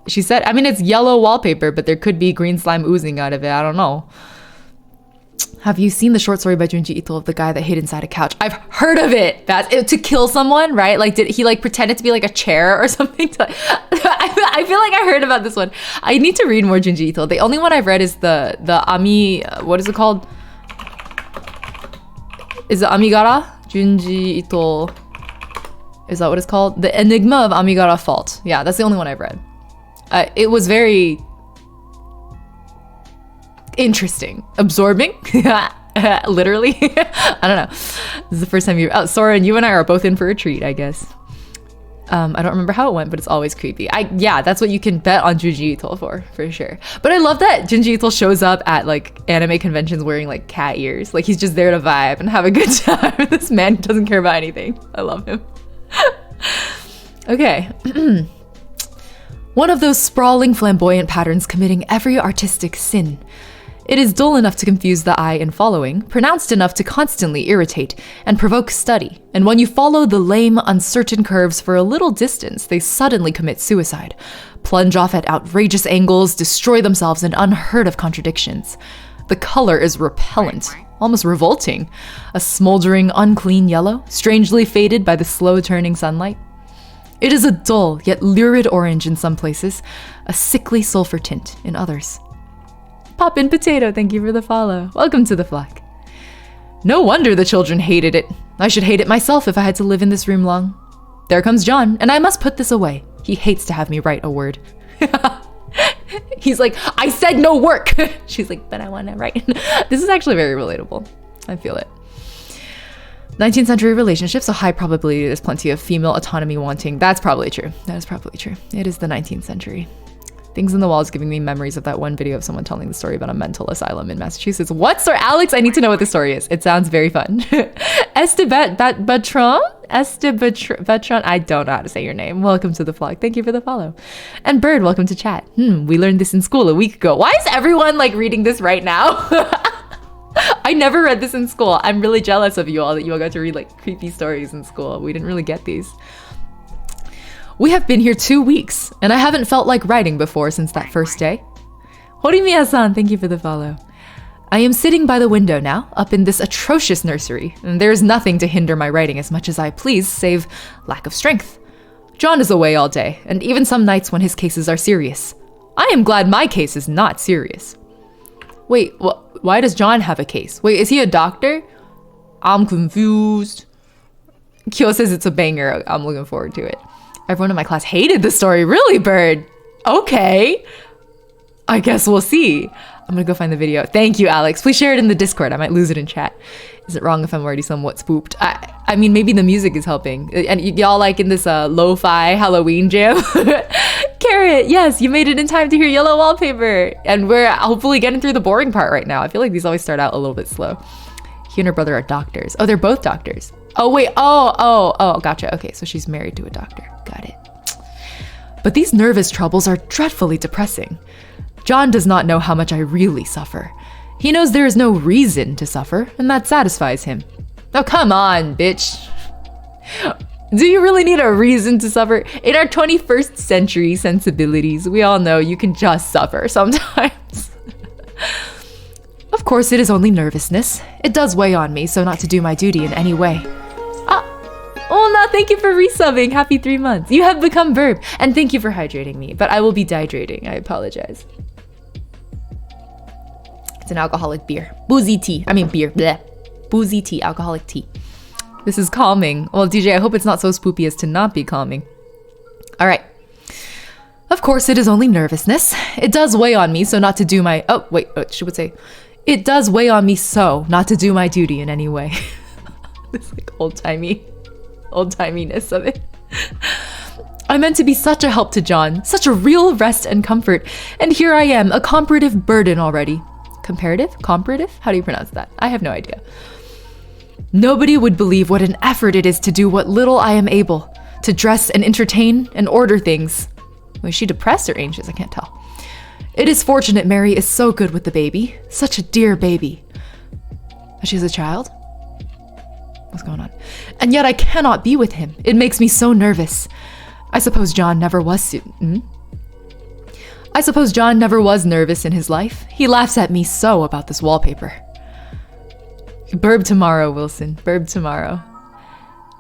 She said, I mean, it's yellow wallpaper, but there could be green slime oozing out of it. I don't know. Have you seen the short story by Junji Ito of the guy that hid inside a couch? I've heard of it. That's it, to kill someone, right? Like, did he like pretended to be like a chair or something? I feel like I heard about this one. I need to read more Junji Ito. The only one I've read is the Ami. What is it called? Is it Amigara? Junji Ito. Is that what it's called? The Enigma of Amigara Fault. Yeah, that's the only one I've read. It was very interesting, absorbing, literally. I don't know. This is the first time Sora and you and I are both in for a treat, I guess. I don't remember how it went, but it's always creepy. Yeah, that's what you can bet on Junji Ito for sure. But I love that Junji Ito shows up at like anime conventions wearing like cat ears. Like he's just there to vibe and have a good time. This man doesn't care about anything. I love him. Okay. One of those sprawling, flamboyant patterns committing every artistic sin. It is dull enough to confuse the eye in following, pronounced enough to constantly irritate and provoke study. And when you follow the lame, uncertain curves for a little distance, they suddenly commit suicide, plunge off at outrageous angles, destroy themselves in unheard of contradictions. The color is repellent, almost revolting. A smoldering, unclean yellow, strangely faded by the slow-turning sunlight. It is a dull, yet lurid orange in some places, a sickly sulfur tint in others. Poppin' Potato, thank you for the follow. Welcome to the flock. No wonder the children hated it. I should hate it myself if I had to live in this room long. There comes John, and I must put this away. He hates to have me write a word. He's like, I said no work. She's like, but I want to write. This is actually very relatable. I feel it. 19th century relationships, a high probability there's plenty of female autonomy wanting. That's probably true. That is probably true. It is the 19th century. Things in the Wall is giving me memories of that one video of someone telling the story about a mental asylum in Massachusetts. What story? Alex, I need to know what the story is. It sounds very fun. Estebatron? I don't know how to say your name. Welcome to the vlog. Thank you for the follow. And Bird, welcome to chat. We learned this in school a week ago. Why is everyone like reading this right now? I never read this in school. I'm really jealous of you all that you all got to read like creepy stories in school. We didn't really get these. We have been here 2 weeks, and I haven't felt like writing before since that first day. Horimiya-san, thank you for the follow. I am sitting by the window now, up in this atrocious nursery, and there is nothing to hinder my writing as much as I please, save lack of strength. John is away all day, and even some nights when his cases are serious. I am glad my case is not serious. Wait, why does John have a case? Wait, is he a doctor? I'm confused. Kyo says it's a banger. I'm looking forward to it. Everyone in my class hated the story. Really, Bird? Okay. I guess we'll see. I'm gonna go find the video. Thank you, Alex. Please share it in the Discord. I might lose it in chat. Is it wrong if I'm already somewhat spooked? I mean, maybe the music is helping. And y'all like in this lo-fi Halloween jam? Carrot, yes, you made it in time to hear Yellow Wallpaper. And we're hopefully getting through the boring part right now. I feel like these always start out a little bit slow. He and her brother are doctors. Oh, they're both doctors. Oh, wait. Oh, gotcha. Okay, so she's married to a doctor. Got it. But these nervous troubles are dreadfully depressing. John does not know how much I really suffer. He knows there is no reason to suffer, and that satisfies him. Oh, come on, bitch. Do you really need a reason to suffer? In our 21st century sensibilities, we all know you can just suffer sometimes. Of course, it is only nervousness. It does weigh on me, so not to do my duty in any way. Oh, no, thank you for resubbing. Happy 3 months. You have become Verb, and thank you for hydrating me, but I will be dehydrating. I apologize. It's an alcoholic beer. Boozy tea. I mean beer. Bleh. Boozy tea. Alcoholic tea. This is calming. Well, DJ, I hope it's not so spoopy as to not be calming. All right. Of course, it is only nervousness. It does weigh on me, so not to do my... Oh, wait. She would say... It does weigh on me so not to do my duty in any way. This like old-timiness of it. I meant to be such a help to John, such a real rest and comfort, and here I am, a comparative burden already. Comparative? Comparative? How do you pronounce that? I have no idea. Nobody would believe what an effort it is to do what little I am able, to dress and entertain and order things. Was she depressed or anxious? I can't tell. It is fortunate Mary is so good with the baby, such a dear baby. She's a child? What's going on? And yet I cannot be with him. It makes me so nervous. I suppose John never was I suppose John never was nervous in his life. He laughs at me so about this wallpaper. Burb tomorrow, Wilson. Burb tomorrow.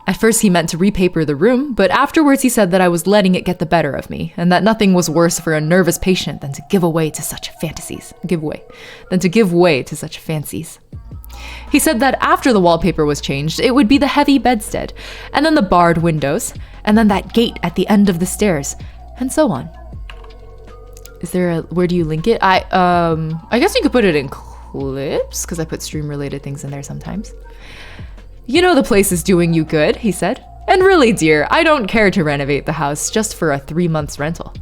At first he meant to repaper the room, but afterwards he said that I was letting it get the better of me, and that nothing was worse for a nervous patient than to give way to such fancies. He said that after the wallpaper was changed, it would be the heavy bedstead, and then the barred windows, and then that gate at the end of the stairs, and so on. Is there where do you link it? I guess you could put it in clips, because I put stream-related things in there sometimes. You know the place is doing you good, he said. And really, dear, I don't care to renovate the house just for a 3 months rental.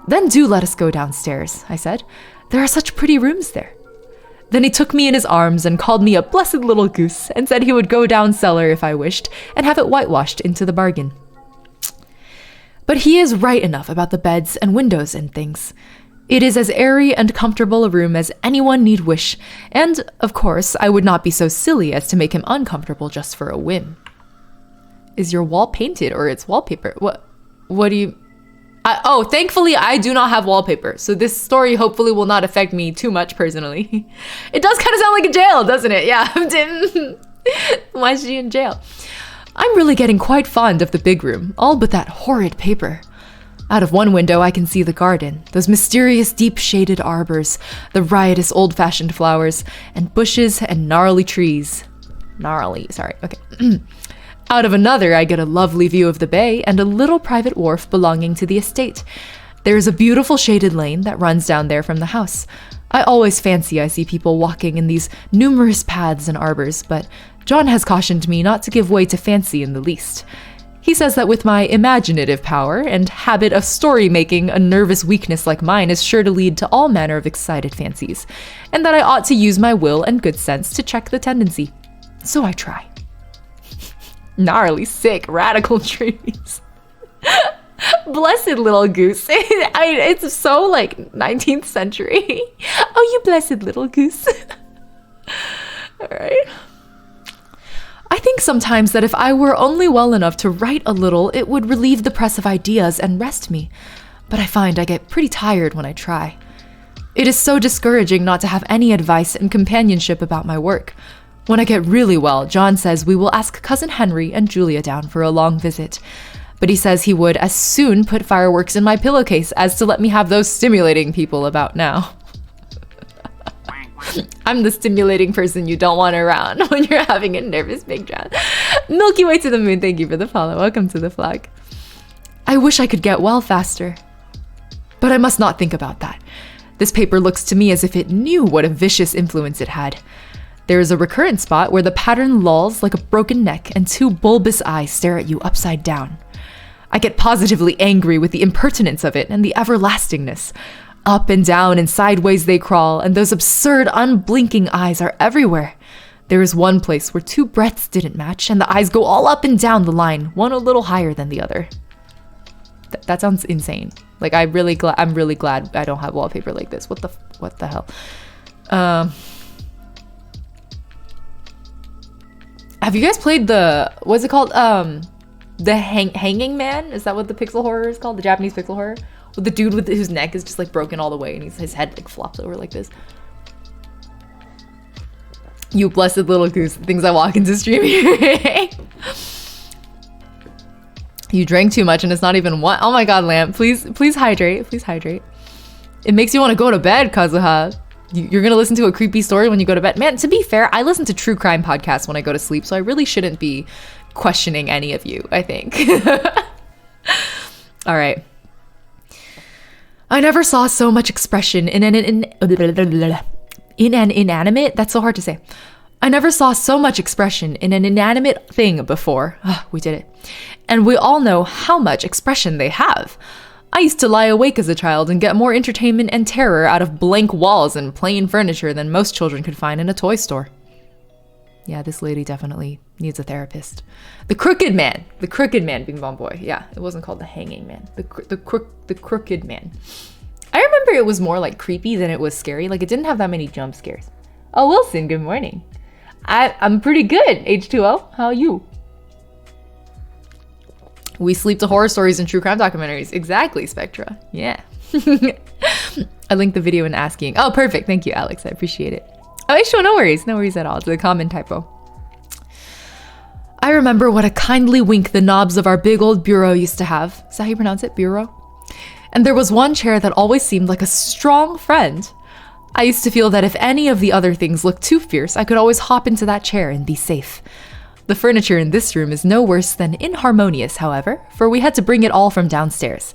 Then do let us go downstairs, I said. There are such pretty rooms there. Then he took me in his arms and called me a blessed little goose and said he would go down cellar if I wished and have it whitewashed into the bargain. But he is right enough about the beds and windows and things. It is as airy and comfortable a room as anyone need wish, and, of course, I would not be so silly as to make him uncomfortable just for a whim. Is your wall painted or it's wallpaper? What do you... thankfully I do not have wallpaper, so this story hopefully will not affect me too much personally. It does kind of sound like a jail, doesn't it? Yeah. Why is she in jail? I'm really getting quite fond of the big room, all but that horrid paper. Out of one window I can see the garden, those mysterious deep-shaded arbors, the riotous old-fashioned flowers, and bushes and gnarly trees. Out of another I get a lovely view of the bay and a little private wharf belonging to the estate. There is a beautiful shaded lane that runs down there from the house. I always fancy I see people walking in these numerous paths and arbors, but John has cautioned me not to give way to fancy in the least. He says that with my imaginative power and habit of story-making, a nervous weakness like mine is sure to lead to all manner of excited fancies, and that I ought to use my will and good sense to check the tendency. So I try. Gnarly, sick, radical trees. Blessed little goose. It's so, 19th century. Oh, you blessed little goose. All right. I think sometimes that if I were only well enough to write a little, it would relieve the press of ideas and rest me. But I find I get pretty tired when I try. It is so discouraging not to have any advice and companionship about my work. When I get really well, John says we will ask Cousin Henry and Julia down for a long visit. But he says he would as soon put fireworks in my pillowcase as to let me have those stimulating people about now. I'm the stimulating person you don't want around when you're having a nervous breakdown. Milky Way to the Moon, thank you for the follow. Welcome to the flag. I wish I could get well faster. But I must not think about that. This paper looks to me as if it knew what a vicious influence it had. There is a recurrent spot where the pattern lolls like a broken neck and two bulbous eyes stare at you upside down. I get positively angry with the impertinence of it and the everlastingness. Up and down and sideways they crawl, and those absurd, unblinking eyes are everywhere. There is one place where two breadths didn't match, and the eyes go all up and down the line, one a little higher than the other. That sounds insane. I'm really glad I don't have wallpaper like this. What the hell? Have you guys played what's it called? The Hanging Man? Is that what the pixel horror is called? The Japanese pixel horror? With the dude whose neck is just broken all the way and his head flops over like this. You blessed little goose, the things I walk into stream here. You drank too much and it's not even one. Oh my god, Lamp, please hydrate. Please hydrate. It makes you want to go to bed, Kazuha. You're gonna listen to a creepy story when you go to bed. Man, to be fair, I listen to true crime podcasts when I go to sleep, so I really shouldn't be questioning any of you, I think. All right. I never saw so much expression in an inanimate, that's so hard to say, I never saw so much expression in an inanimate thing before. We did it. And we all know how much expression they have. I used to lie awake as a child and get more entertainment and terror out of blank walls and plain furniture than most children could find in a toy store. Yeah, this lady definitely needs a therapist. The Crooked Man, Bing Bong Boy. Yeah, it wasn't called the Hanging Man. The Crooked Man. I remember it was more like creepy than it was scary. Like it didn't have that many jump scares. Oh, Wilson, good morning. I'm pretty good, H2O. How are you? We sleep to horror stories and true crime documentaries. Exactly, Spectra. Yeah. I linked the video in asking. Oh, perfect. Thank you, Alex. I appreciate it. Oh, sure. No worries. No worries at all. It's a common typo. I remember what a kindly wink the knobs of our big old bureau used to have. Is that how you pronounce it? Bureau? And there was one chair that always seemed like a strong friend. I used to feel that if any of the other things looked too fierce, I could always hop into that chair and be safe. The furniture in this room is no worse than inharmonious, however, for we had to bring it all from downstairs.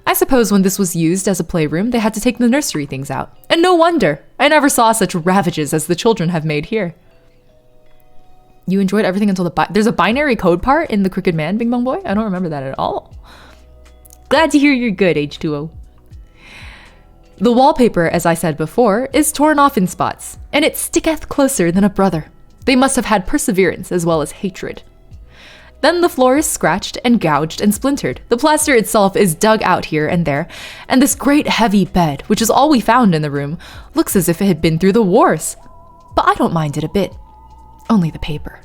I suppose when this was used as a playroom, they had to take the nursery things out. And no wonder! I never saw such ravages as the children have made here. You enjoyed everything until there's a binary code part in The Crooked Man, Bing Bong Boy? I don't remember that at all. Glad to hear you're good, H2O. The wallpaper, as I said before, is torn off in spots, and it sticketh closer than a brother. They must have had perseverance as well as hatred. Then the floor is scratched and gouged and splintered. The plaster itself is dug out here and there, and this great heavy bed, which is all we found in the room, looks as if it had been through the wars. But I don't mind it a bit. Only the paper.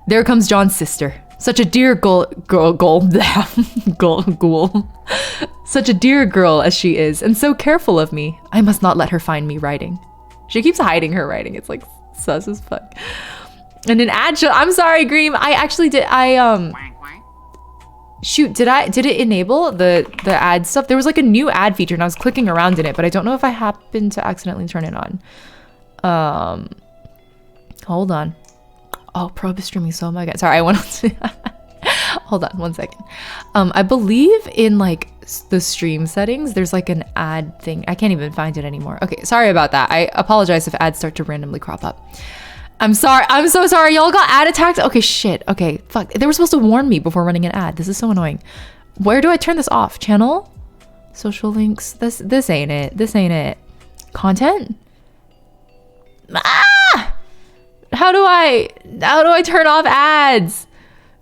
There comes John's sister. Such a dear ghoul. Such a dear girl as she is, and so careful of me. I must not let her find me writing. She keeps hiding her writing. It's like sus as fuck. And an ad show. I'm sorry, Greem. I actually did. Shoot, did it enable the ad stuff? There was like a new ad feature and I was clicking around in it, but I don't know if I happened to accidentally turn it on. Hold on. Oh, Probe is streaming, so oh my god. Sorry, I went on to hold on 1 second. I believe in like the stream settings, there's like an ad thing. I can't even find it anymore. Okay, sorry about that. I apologize if ads start to randomly crop up. I'm sorry. I'm so sorry. Y'all got ad attacks? Okay, shit. Okay, fuck. They were supposed to warn me before running an ad. This is so annoying. Where do I turn this off? Channel? Social links? This ain't it. This ain't it. Content? Ah! How do I turn off ads?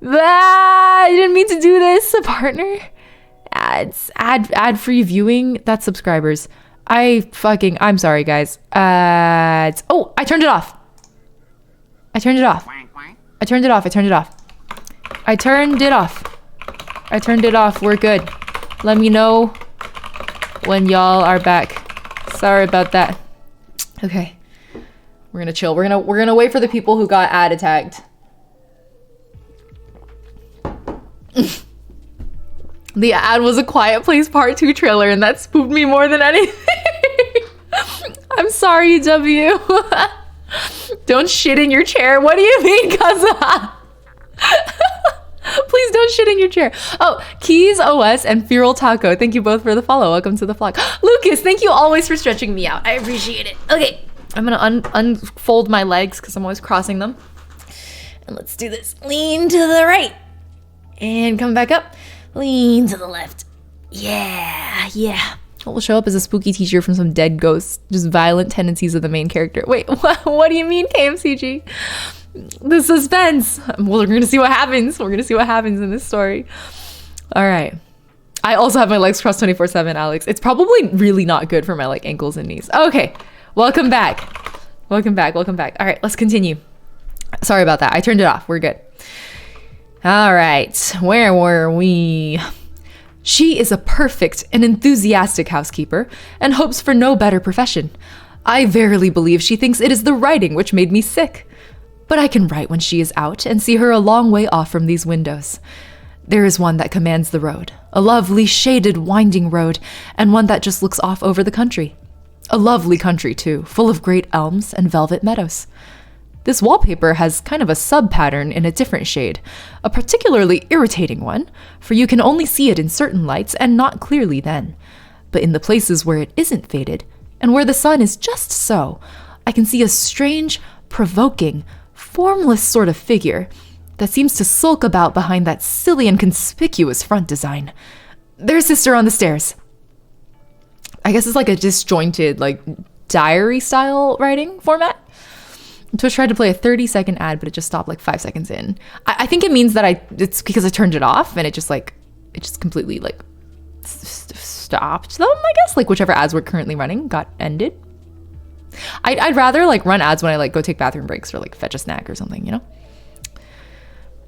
Ah, I didn't mean to do this. A partner? Ads. Ad-free viewing? That's subscribers. I'm sorry, guys. Ads. Oh, I turned it off. I turned it off. We're good. Let me know when y'all are back. Sorry about that. Okay. We're gonna chill. We're gonna wait for the people who got ad attacked. The ad was a Quiet Place Part 2 trailer, and that spooked me more than anything. I'm sorry, W. Don't shit in your chair. What do you mean, Kaza? Please don't shit in your chair. Oh, Keys OS and Feral Taco, thank you both for the follow. Welcome to the vlog. Lucas, thank you always for stretching me out. I appreciate it. Okay, I'm gonna unfold my legs because I'm always crossing them. And let's do this. Lean to the right. And come back up. Lean to the left. Yeah. What will show up as a spooky teacher from some dead ghost? Just violent tendencies of the main character. Wait, what do you mean, KMCG? The suspense. Well, we're gonna see what happens. We're gonna see what happens in this story. All right. I also have my legs crossed 24/7, Alex. It's probably really not good for my like ankles and knees. Okay. Welcome back. All right, let's continue. Sorry about that. I turned it off. We're good. All right. Where were we? She is a perfect and enthusiastic housekeeper and hopes for no better profession. I verily believe she thinks it is the writing which made me sick. But I can write when she is out and see her a long way off from these windows. There is one that commands the road, a lovely shaded winding road, and one that just looks off over the country. A lovely country too, full of great elms and velvet meadows. This wallpaper has kind of a sub-pattern in a different shade, a particularly irritating one, for you can only see it in certain lights and not clearly then. But in the places where it isn't faded, and where the sun is just so, I can see a strange, provoking, formless sort of figure that seems to sulk about behind that silly and conspicuous front design. There's Sister on the stairs. I guess it's like a disjointed, like, diary-style writing format. Twitch tried to play a 30-second ad, but it just stopped like 5 seconds in. I think it means that it's because I turned it off and it just completely like stopped them, I guess. Like whichever ads were currently running got ended. I'd rather like run ads when I like go take bathroom breaks or like fetch a snack or something, you know?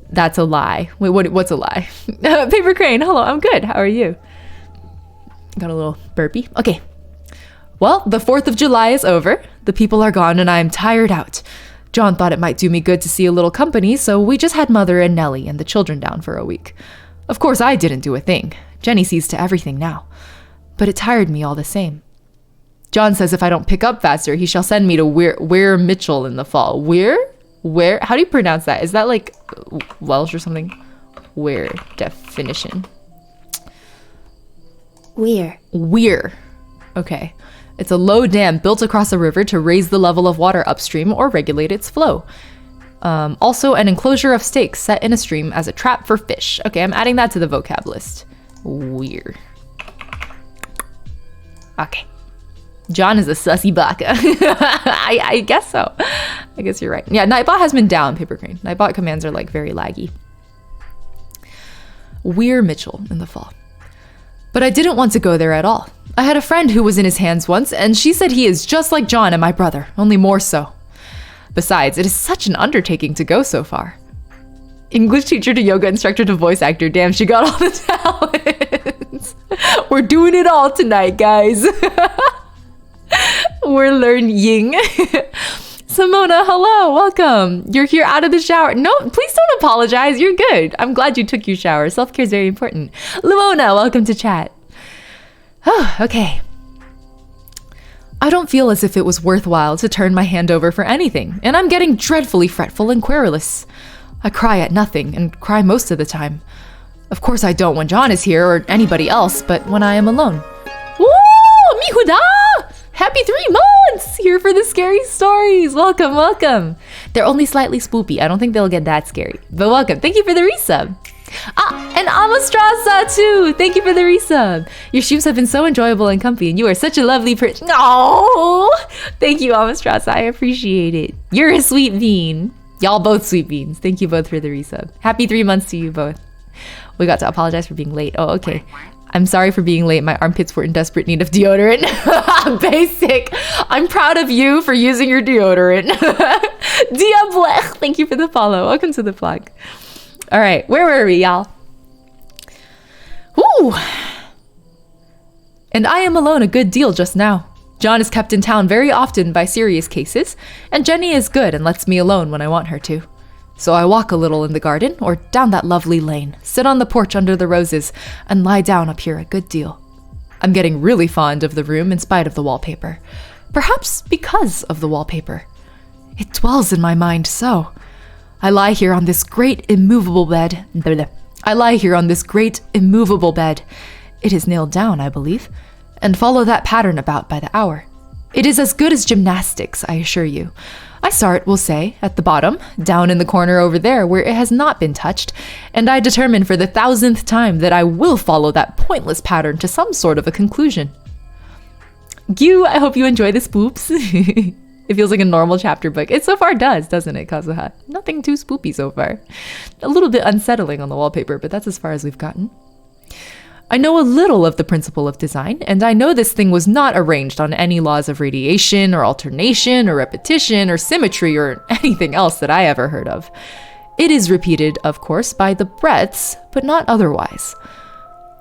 That's a lie. Wait, what's a lie? Paper Crane, hello, I'm good. How are you? Got a little burpee. Okay. Well, the 4th of July is over. The people are gone and I am tired out. John thought it might do me good to see a little company, so we just had Mother and Nellie and the children down for a week. Of course, I didn't do a thing. Jenny sees to everything now. But it tired me all the same. John says if I don't pick up faster, he shall send me to Weir Mitchell in the fall. Where? How do you pronounce that? Is that like Welsh or something? Where? Definition. Weir. Okay. It's a low dam built across a river to raise the level of water upstream or regulate its flow. Also, an enclosure of stakes set in a stream as a trap for fish. Okay, I'm adding that to the vocab list. Weir. Okay. John is a sussy baka. I guess so. I guess you're right. Yeah, Nightbot has been down, Paper Crane. Nightbot commands are like very laggy. Weir Mitchell in the fall. But I didn't want to go there at all. I had a friend who was in his hands once, and she said he is just like John and my brother, only more so. Besides, it is such an undertaking to go so far. English teacher to yoga instructor to voice actor. Damn, she got all the talents. We're doing it all tonight, guys. We're learning. Simona, hello, welcome. You're here out of the shower. No, please don't apologize. You're good. I'm glad you took your shower. Self-care is very important. Limona, welcome to chat. Oh, okay. I don't feel as if it was worthwhile to turn my hand over for anything, and I'm getting dreadfully fretful and querulous. I cry at nothing, and cry most of the time. Of course I don't when John is here or anybody else, but when I am alone. Woo! Mihuda! Happy 3 months! Here for the scary stories. Welcome, welcome. They're only slightly spoopy. I don't think they'll get that scary, but welcome. Thank you for the resub. Ah, and Amastrasa too! Thank you for the resub. Your shoes have been so enjoyable and comfy, and you are such a lovely person. Oh, thank you, Amastrasa. I appreciate it. You're a sweet bean. Y'all both sweet beans. Thank you both for the resub. Happy 3 months to you both. We got to apologize for being late. Oh, okay. I'm sorry for being late. My armpits were in desperate need of deodorant. Basic. I'm proud of you for using your deodorant. Diable. Thank you for the follow. Welcome to the vlog. All right, where were we, y'all? Ooh. And I am alone a good deal just now. John is kept in town very often by serious cases, and Jenny is good and lets me alone when I want her to. So I walk a little in the garden or down that lovely lane, sit on the porch under the roses, and lie down up here a good deal. I'm getting really fond of the room in spite of the wallpaper. Perhaps because of the wallpaper. It dwells in my mind so. I lie here on this great immovable bed. I lie here on this great immovable bed. It is nailed down, I believe, and follow that pattern about by the hour. It is as good as gymnastics, I assure you. I start, we'll say, at the bottom, down in the corner over there where it has not been touched, and I determine for the 1000th time that I will follow that pointless pattern to some sort of a conclusion. Gyu, I hope you enjoy the spoops. It feels like a normal chapter book. It so far does, doesn't it, Kazuha? Nothing too spoopy so far. A little bit unsettling on the wallpaper, but that's as far as we've gotten. I know a little of the principle of design, and I know this thing was not arranged on any laws of radiation or alternation or repetition or symmetry or anything else that I ever heard of. It is repeated, of course, by the breaths, but not otherwise.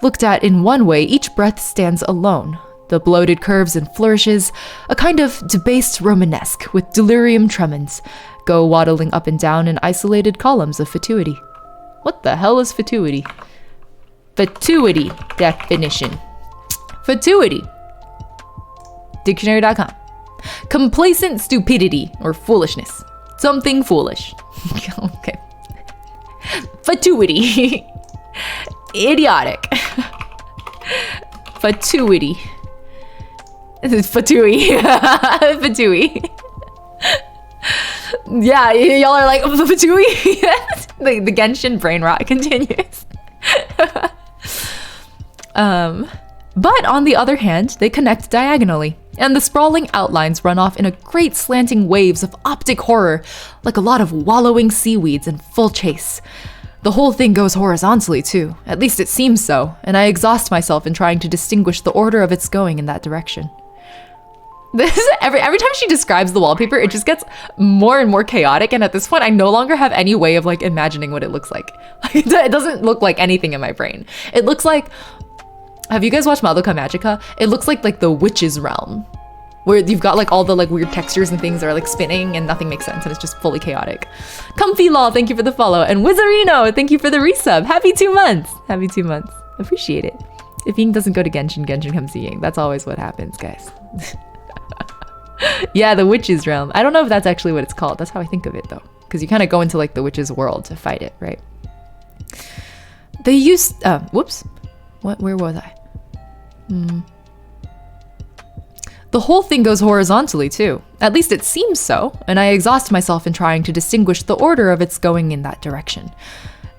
Looked at in one way, each breath stands alone. The bloated curves and flourishes, a kind of debased Romanesque with delirium tremens, go waddling up and down in isolated columns of fatuity. What the hell is fatuity? Fatuity definition. Fatuity. Dictionary.com. Complacent stupidity or foolishness. Something foolish. Okay. Fatuity. Idiotic. Fatuity. Fatui. Fatui. Yeah, y'all are like, Fatui? The Genshin brain rot continues. But on the other hand, they connect diagonally, and the sprawling outlines run off in a great slanting waves of optic horror, like a lot of wallowing seaweeds in full chase. The whole thing goes horizontally too, at least it seems so, and I exhaust myself in trying to distinguish the order of its going in that direction. Every time she describes the wallpaper, it just gets more and more chaotic, and at this point I no longer have any way of like imagining what it looks like. It doesn't look like anything in my brain. It looks like, have you guys watched Madoka Magica? It looks like the witch's realm, where you've got like all the like weird textures and things that are like spinning and nothing makes sense and it's just fully chaotic. Comfy Law, thank you for the follow, and Wizarino, thank you for the resub. Happy 2 months. Happy 2 months. Appreciate it. If Ying doesn't go to Genshin, Genshin comes to Ying. That's always what happens, guys. Yeah, the witch's realm. I don't know if that's actually what it's called. That's how I think of it though, because you kind of go into like the witch's world to fight it, right? They used whoops, where was I? The whole thing goes horizontally too, at least it seems so, and I exhaust myself in trying to distinguish the order of its going in that direction.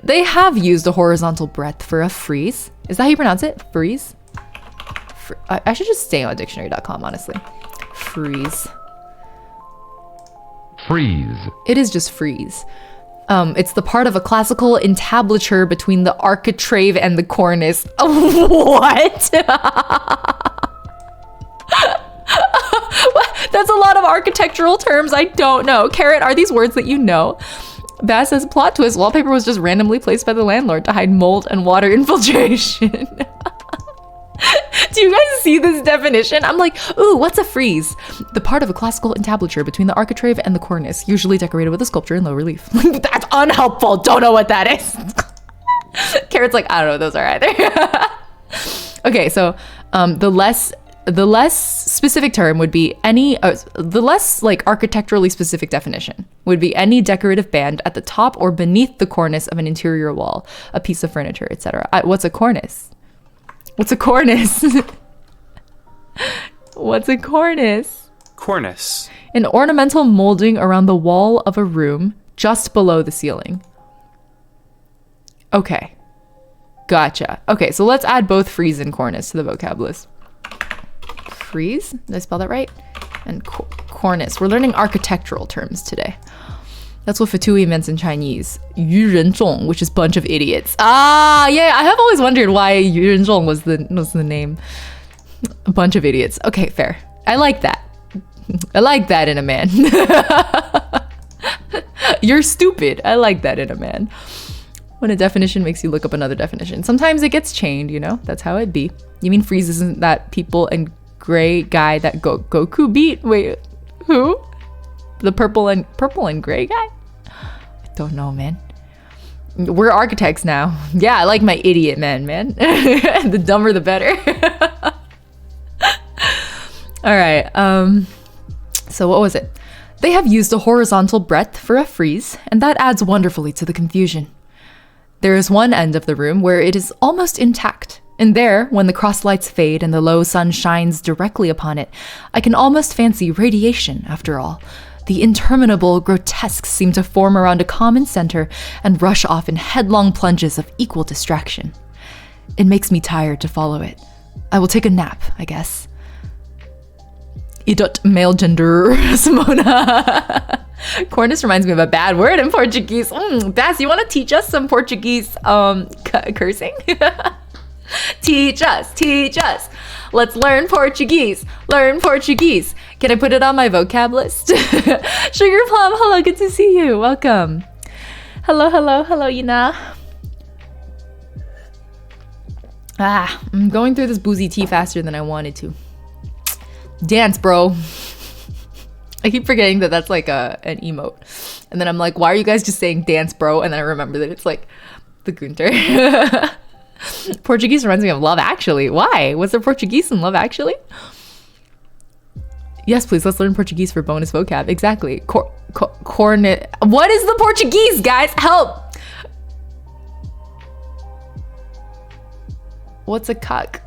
They have used a horizontal breadth for a frieze. Is that how you pronounce it? Frieze? I should just stay on dictionary.com, honestly. Frieze. Frieze. It is just frieze. It's the part of a classical entablature between the architrave and the cornice. What? That's a lot of architectural terms I don't know. Carrot, are these words that you know? Bass says, plot twist, wallpaper was just randomly placed by the landlord to hide mold and water infiltration. Do you guys see this definition? I'm like, ooh, what's a frieze? The part of a classical entablature between the architrave and the cornice, usually decorated with a sculpture in low relief. That's unhelpful. Don't know what that is. Carrot's like, I don't know what those are either. Okay, so the less specific term would be any, the less like architecturally specific definition would be any decorative band at the top or beneath the cornice of an interior wall, a piece of furniture, etc. What's a cornice? What's a cornice? What's a cornice? Cornice. An ornamental molding around the wall of a room just below the ceiling. Okay. Gotcha. Okay, so let's add both frieze and cornice to the vocab list. Frieze? Did I spell that right? And cornice. We're learning architectural terms today. That's what Fatui means in Chinese. 愚人众, which is bunch of idiots. Ah, yeah, I have always wondered why 愚人众 was the name. A bunch of idiots. Okay, fair. I like that. I like that in a man. You're stupid. I like that in a man. When a definition makes you look up another definition. Sometimes it gets chained, you know? That's how it be. You mean Freeze isn't that people and gray guy that Goku beat? Wait, who? The purple and gray guy? I don't know, man. We're architects now. Yeah, I like my idiot men, man. The dumber the better. All right. So what was it? They have used a horizontal breadth for a frieze, and that adds wonderfully to the confusion. There is one end of the room where it is almost intact. And there, when the cross lights fade and the low sun shines directly upon it, I can almost fancy radiation, after all. The interminable grotesques seem to form around a common center and rush off in headlong plunges of equal distraction. It makes me tired to follow it. I will take a nap, I guess. Idot male gender, Simona. Cornice reminds me of a bad word in Portuguese. Bass, you want to teach us some Portuguese cursing? Teach us. Let's learn Portuguese. Can I put it on my vocab list? Sugar Plum, hello, good to see you. Welcome. Hello, Ina. I'm going through this boozy tea faster than I wanted to. Dance, bro. I keep forgetting that that's like an emote. And then I'm like, why are you guys just saying dance, bro? And then I remember that it's like the Gunter. Portuguese reminds me of Love Actually. Why? Was there Portuguese in Love Actually? Yes, please, let's learn Portuguese for bonus vocab. Exactly. Cornet. What is the Portuguese, guys? Help! What's a cuck?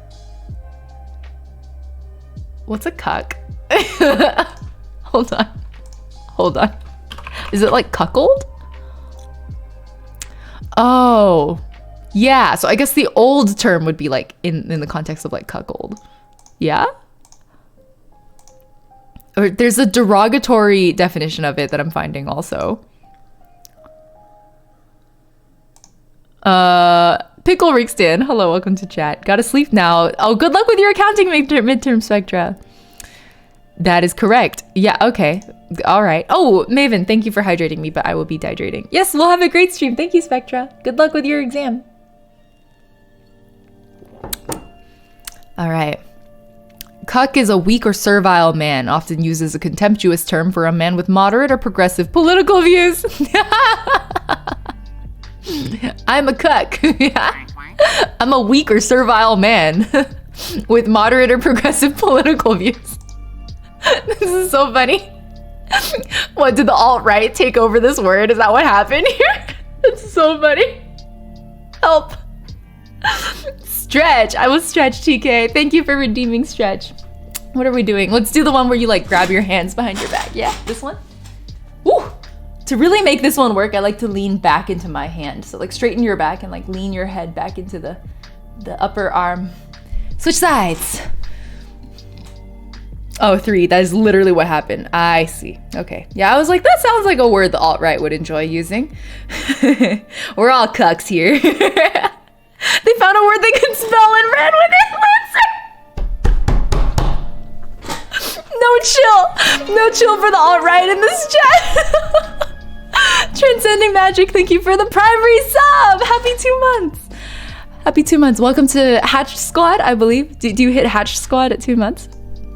Hold on. Is it like cuckold? Oh, yeah. So I guess the old term would be like in the context of like cuckold. Yeah? Or there's a derogatory definition of it that I'm finding also. Pickle Rickstan, hello, welcome to chat. Gotta sleep now. Oh, good luck with your accounting midterm, Spectra. That is correct. Yeah, okay. All right. Oh, Maven, thank you for hydrating me, but I will be dehydrating. Yes, we'll have a great stream. Thank you, Spectra. Good luck with your exam. All right. Cuck is a weak or servile man, often used as a contemptuous term for a man with moderate or progressive political views. I'm a cuck. I'm a weak or servile man with moderate or progressive political views. This is so funny. What, did the alt-right take over this word? Is that what happened here? That's so funny. Help. Stretch. I was Stretch, TK. Thank you for redeeming Stretch. What are we doing? Let's do the one where you like grab your hands behind your back. Yeah, this one. Woo! To really make this one work, I like to lean back into my hand. So like straighten your back and like lean your head back into the upper arm. Switch sides. Oh, 3. That is literally what happened. I see. Okay. Yeah, I was like, that sounds like a word the alt-right would enjoy using. We're all cucks here. They found a word they could spell and ran with it. No chill. No chill for the alt-right in this chat. Transcending Magic, thank you for the primary sub. Happy 2 months. Happy 2 months. Welcome to Hatch Squad, I believe. Do you hit Hatch Squad at 2 months?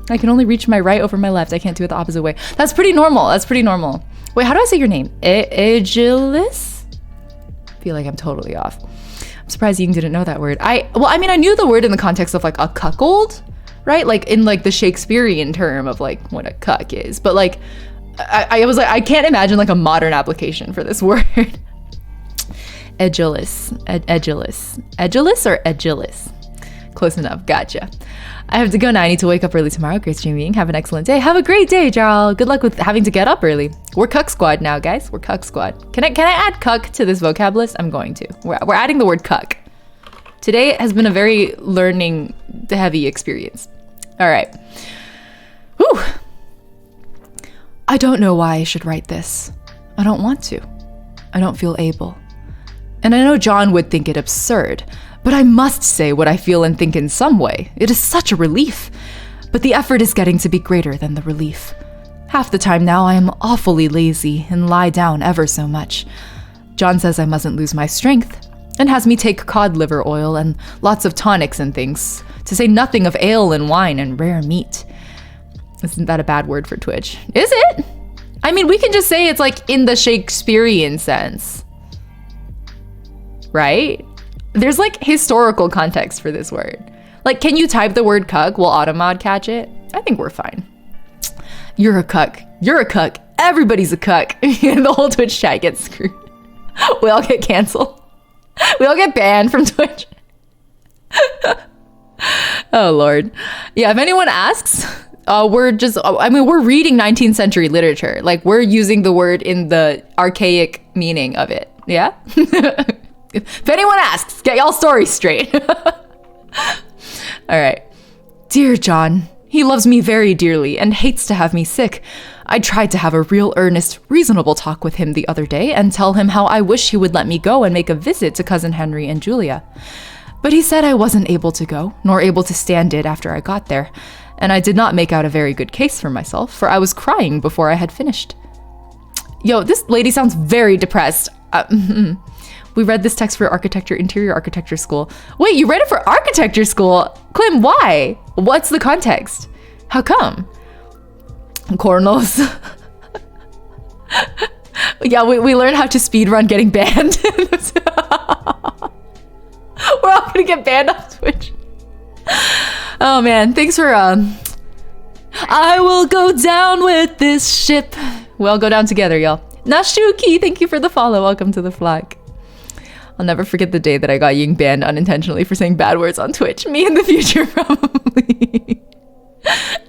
I can only reach my right over my left. I can't do it the opposite way. That's pretty normal. That's pretty normal. Wait, how do I say your name? Aegilis? I feel like I'm totally off. I'm surprised Ying didn't know that word. I mean, I knew the word in the context of like a cuckold, right? Like in like the Shakespearean term of like what a cuck is. But like, I was like, I can't imagine like a modern application for this word. Aegilis. Aegilis or Aegilis? Close enough. Gotcha. I have to go now. I need to wake up early tomorrow. Great streaming. Have an excellent day. Have a great day, Jarl. Good luck with having to get up early. We're Cuck Squad now, guys. We're Cuck Squad. Can I add cuck to this vocab list? I'm going to. We're adding the word cuck. Today has been a very learning heavy experience. All right. Whew. I don't know why I should write this. I don't want to. I don't feel able. And I know John would think it absurd, but I must say what I feel and think in some way. It is such a relief. But the effort is getting to be greater than the relief. Half the time now I am awfully lazy and lie down ever so much. John says I mustn't lose my strength and has me take cod liver oil and lots of tonics and things, to say nothing of ale and wine and rare meat. Isn't that a bad word for Twitch? Is it? I mean, we can just say it's like in the Shakespearean sense. Right? There's like historical context for this word. Like, can you type the word cuck? Will Automod catch it? I think we're fine. You're a cuck. You're a cuck. Everybody's a cuck. The whole Twitch chat gets screwed. We all get canceled. We all get banned from Twitch. Oh, Lord. Yeah, if anyone asks, we're reading 19th century literature. Like, we're using the word in the archaic meaning of it. Yeah? If anyone asks, get y'all stories straight. All right. Dear John, he loves me very dearly and hates to have me sick. I tried to have a real earnest, reasonable talk with him the other day and tell him how I wish he would let me go and make a visit to Cousin Henry and Julia. But he said I wasn't able to go, nor able to stand it after I got there. And I did not make out a very good case for myself, for I was crying before I had finished. Yo, this lady sounds very depressed. We read this text for interior architecture school. Wait, you read it for architecture school? Clem, why? What's the context? How come? Cornels. Yeah, we learned how to speedrun getting banned. We're all gonna get banned off Twitch. Oh man, thanks for I will go down with this ship. We'll go down together, y'all. Nashuki, thank you for the follow. Welcome to the flock. I'll never forget the day that I got Ying banned unintentionally for saying bad words on Twitch. Me in the future, probably.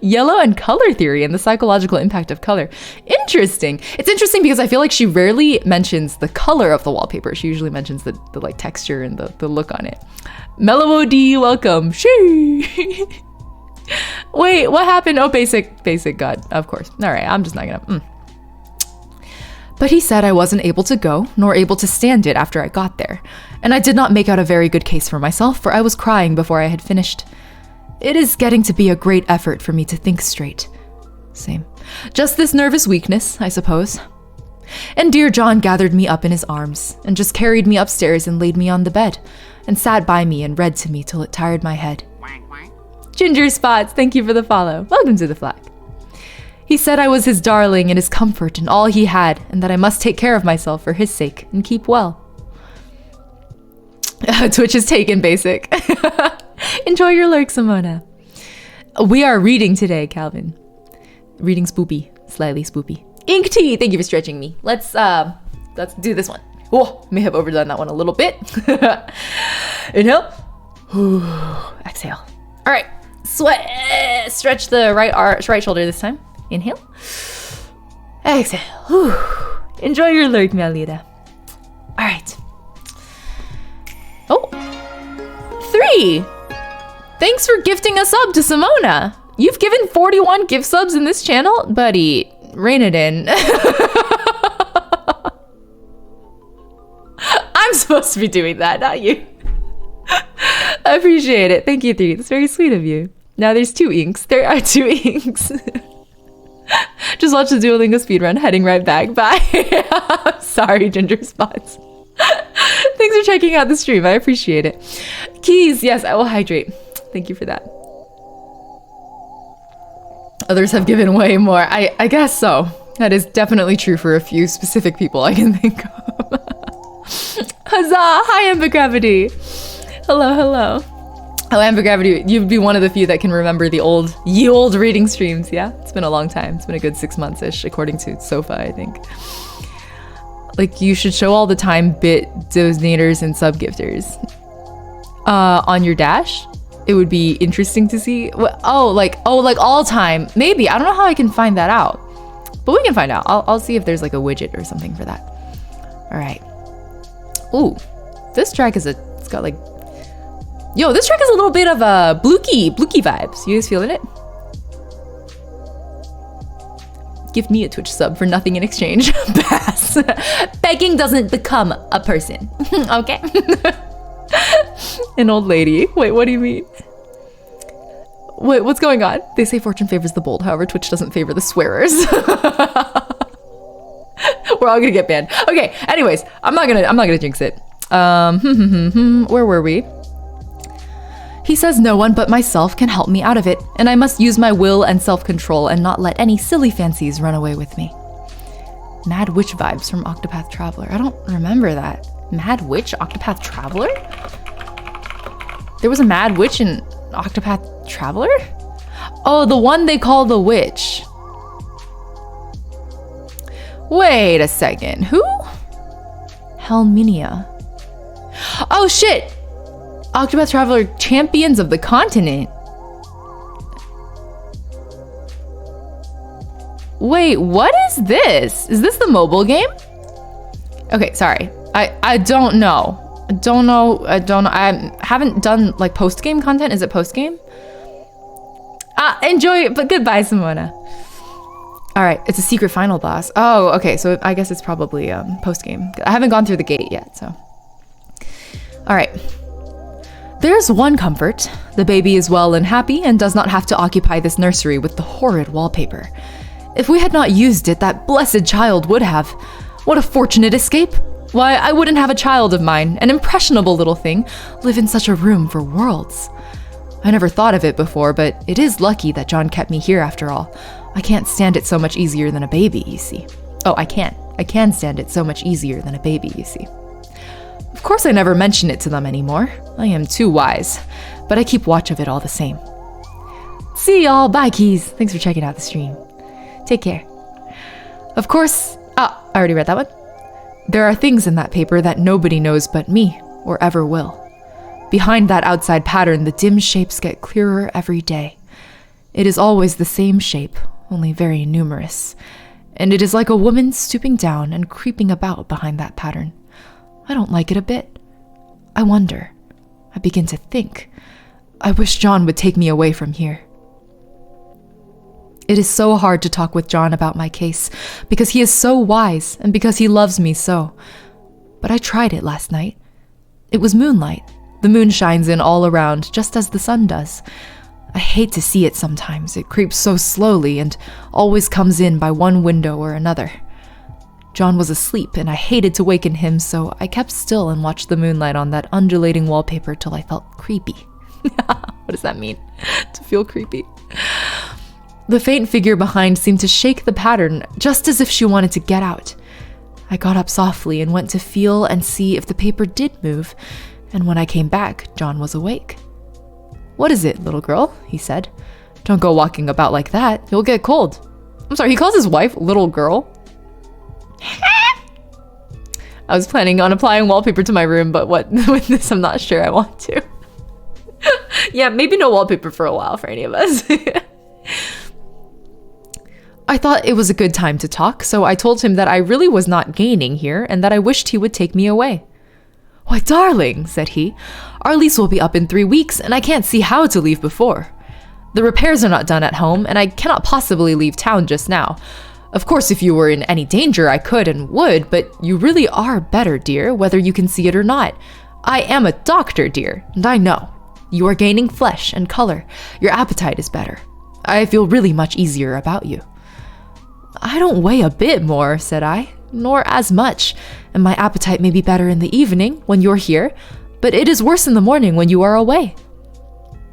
Yellow and color theory and the psychological impact of color. Interesting. It's interesting because I feel like she rarely mentions the color of the wallpaper. She usually mentions the like texture and the look on it. Mellow D, welcome. She. Wait, what happened? Oh, basic God, of course. All right, I'm just not gonna. But he said I wasn't able to go, nor able to stand it after I got there. And I did not make out a very good case for myself, for I was crying before I had finished. It is getting to be a great effort for me to think straight. Same. Just this nervous weakness, I suppose. And dear John gathered me up in his arms, and just carried me upstairs and laid me on the bed, and sat by me and read to me till it tired my head. Ginger Spots, thank you for the follow. Welcome to the flag. He said I was his darling and his comfort and all he had, and that I must take care of myself for his sake and keep well. Twitch is taken, basic. Enjoy your lurk, Simona. We are reading today, Calvin. Reading spoopy, slightly spoopy. Ink tea, thank you for stretching me. Let's do this one. Oh, may have overdone that one a little bit. Inhale. Exhale. All right, sweat. Stretch the right shoulder this time. Inhale. Exhale. Enjoy your lurk, Melita. All right. Oh, 3. Thanks for gifting a sub to Simona. You've given 41 gift subs in this channel? Buddy, rein it in. I'm supposed to be doing that, not you. I appreciate it. Thank you, 3. That's very sweet of you. Now there's 2 inks. There are 2 inks. Just watch the Duolingo speedrun. Heading right back. Bye. Sorry, Ginger Spots. Thanks for checking out the stream. I appreciate it. Keys. Yes, I will hydrate. Thank you for that. Others have given way more. I guess so. That is definitely true for a few specific people I can think of. Huzzah! Hi, Ambigravity. Hello, hello. Hello, Ambigravity. You'd be one of the few that can remember the old reading streams, yeah? It's been a long time. It's been a good 6 months-ish, according to Sofa, I think. Like, you should show all the time bit donators and sub-gifters. On your dash, it would be interesting to see. Like all time. Maybe. I don't know how I can find that out. But we can find out. I'll see if there's like a widget or something for that. All right. Ooh, this track is it's got like, yo, this track is a little bit of a Blookie vibes. You guys feeling it? Give me a Twitch sub for nothing in exchange. Pass. Begging doesn't become a person. Okay. An old lady. Wait, what do you mean? Wait, what's going on? They say fortune favors the bold. However, Twitch doesn't favor the swearers. We're all gonna get banned. Okay. Anyways, I'm not gonna jinx it. Where were we? He says no one but myself can help me out of it, and I must use my will and self-control and not let any silly fancies run away with me. Mad Witch vibes from Octopath Traveler. I don't remember that. Mad Witch? Octopath Traveler? There was a Mad Witch in Octopath Traveler? Oh, the one they call the witch. Wait a second. Who? Helminia. Oh, shit! Octopath Traveler Champions of the Continent. Wait, what is this? Is this the mobile game? Okay, sorry. I don't know. I haven't done like post-game content. Is it post-game? Enjoy it, but goodbye, Simona. All right, it's a secret final boss. Oh, okay, so I guess it's probably post-game. I haven't gone through the gate yet, so. All right. There's one comfort. The baby is well and happy and does not have to occupy this nursery with the horrid wallpaper. If we had not used it, that blessed child would have. What a fortunate escape. Why, I wouldn't have a child of mine, an impressionable little thing, live in such a room for worlds. I never thought of it before, but it is lucky that John kept me here after all. I can't stand it so much easier than a baby, you see. Oh, I can. I can stand it so much easier than a baby, you see. Of course I never mention it to them anymore. I am too wise, but I keep watch of it all the same. See y'all. Bye, Keys. Thanks for checking out the stream. Take care. Of course, I already read that one. There are things in that paper that nobody knows but me, or ever will. Behind that outside pattern, the dim shapes get clearer every day. It is always the same shape, only very numerous. And it is like a woman stooping down and creeping about behind that pattern. I don't like it a bit. I wonder. I begin to think. I wish John would take me away from here. It is so hard to talk with John about my case, because he is so wise and because he loves me so. But I tried it last night. It was moonlight. The moon shines in all around, just as the sun does. I hate to see it sometimes. It creeps so slowly and always comes in by one window or another. John was asleep, and I hated to waken him, so I kept still and watched the moonlight on that undulating wallpaper till I felt creepy. What does that mean? To feel creepy. The faint figure behind seemed to shake the pattern, just as if she wanted to get out. I got up softly and went to feel and see if the paper did move, and when I came back, John was awake. "What is it, little girl?" he said. "Don't go walking about like that. You'll get cold." I'm sorry, he calls his wife little girl? I was planning on applying wallpaper to my room, but with this, I'm not sure I want to. Yeah, maybe no wallpaper for a while for any of us. I thought it was a good time to talk, so I told him that I really was not gaining here and that I wished he would take me away. "Why, darling," said he, "our lease will be up in 3 weeks, and I can't see how to leave before. The repairs are not done at home, and I cannot possibly leave town just now. Of course, if you were in any danger, I could and would, but you really are better, dear, whether you can see it or not. I am a doctor, dear, and I know. You are gaining flesh and color. Your appetite is better. I feel really much easier about you." "I don't weigh a bit more," said I, "nor as much, and my appetite may be better in the evening when you're here, but it is worse in the morning when you are away."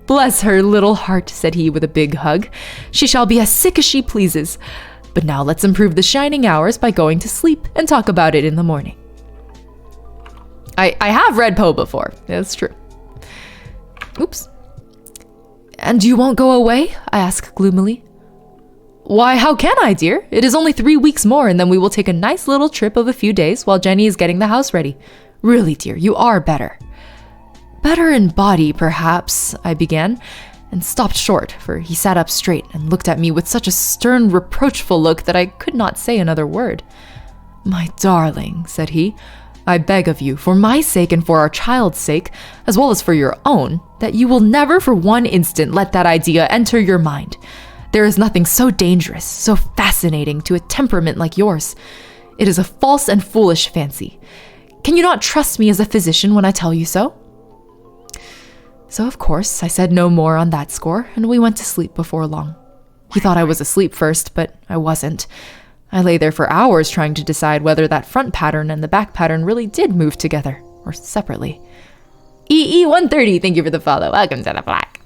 "Bless her little heart," said he with a big hug. "She shall be as sick as she pleases. But now let's improve the shining hours by going to sleep and talk about it in the morning." I have read Poe before. That's true. Oops. "And you won't go away?" I asked gloomily. "Why, how can I, dear? It is only 3 weeks more, and then we will take a nice little trip of a few days while Jenny is getting the house ready. Really, dear, you are better." "Better in body, perhaps," I began, and stopped short, for he sat up straight and looked at me with such a stern, reproachful look that I could not say another word. "My darling," said he, "I beg of you, for my sake and for our child's sake, as well as for your own, that you will never for one instant let that idea enter your mind. There is nothing so dangerous, so fascinating to a temperament like yours. It is a false and foolish fancy. Can you not trust me as a physician when I tell you so?" So, of course, I said no more on that score, and we went to sleep before long. He thought I was asleep first, but I wasn't. I lay there for hours trying to decide whether that front pattern and the back pattern really did move together, or separately. EE130, thank you for the follow. Welcome to the Black.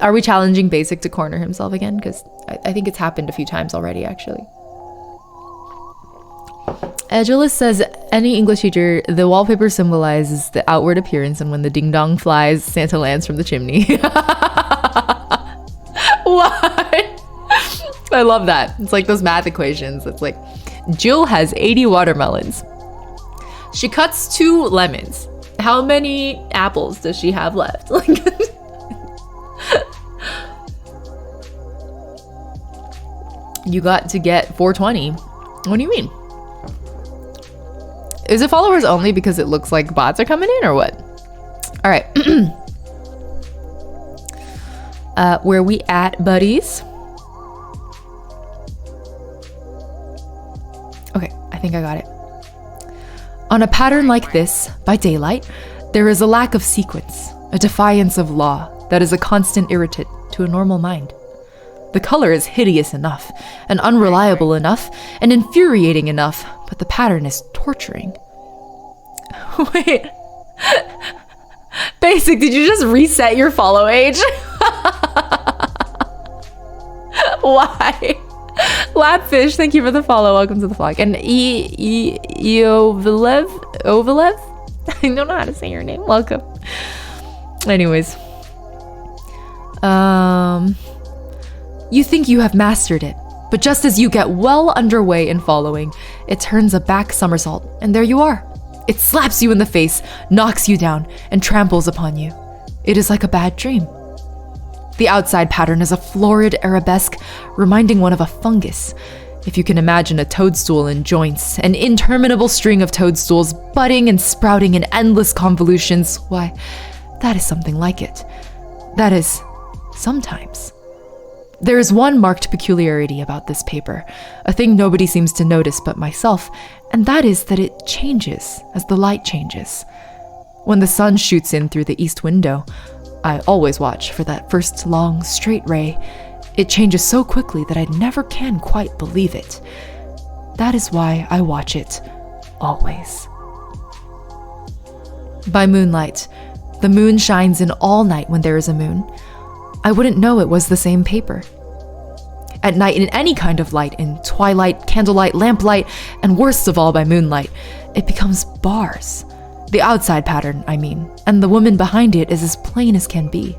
Are we challenging Basic to corner himself again? Because I think it's happened a few times already, actually. Edulus says, "Any English teacher, the wallpaper symbolizes the outward appearance, and when the ding-dong flies, Santa lands from the chimney." Why? I love that. It's like those math equations. It's like, Jill has 80 watermelons. She cuts 2 lemons. How many apples does she have left? Like, you got to get 420. What do you mean? Is it followers only because it looks like bots are coming in or what? All right. Where we at, buddies? Okay, I think I got it. On a pattern like this, by daylight, there is a lack of sequence, a defiance of law that is a constant irritant to a normal mind. The color is hideous enough, and unreliable enough, and infuriating enough, but the pattern is torturing. Wait. Basic, did you just reset your follow age? Why? Lapfish, thank you for the follow. Welcome to the vlog. And Ovelev? I don't know how to say your name. Welcome. Anyways. You think you have mastered it, but just as you get well underway in following, it turns a back somersault, and there you are. It slaps you in the face, knocks you down, and tramples upon you. It is like a bad dream. The outside pattern is a florid arabesque reminding one of a fungus. If you can imagine a toadstool in joints, an interminable string of toadstools budding and sprouting in endless convolutions, why, that is something like it. That is, sometimes. There is one marked peculiarity about this paper, a thing nobody seems to notice but myself, and that is that it changes as the light changes. When the sun shoots in through the east window, I always watch for that first long, straight ray. It changes so quickly that I never can quite believe it. That is why I watch it always. By moonlight, the moon shines in all night when there is a moon. I wouldn't know it was the same paper. At night, in any kind of light, in twilight, candlelight, lamplight, and worst of all by moonlight, it becomes bars. The outside pattern, I mean, and the woman behind it is as plain as can be.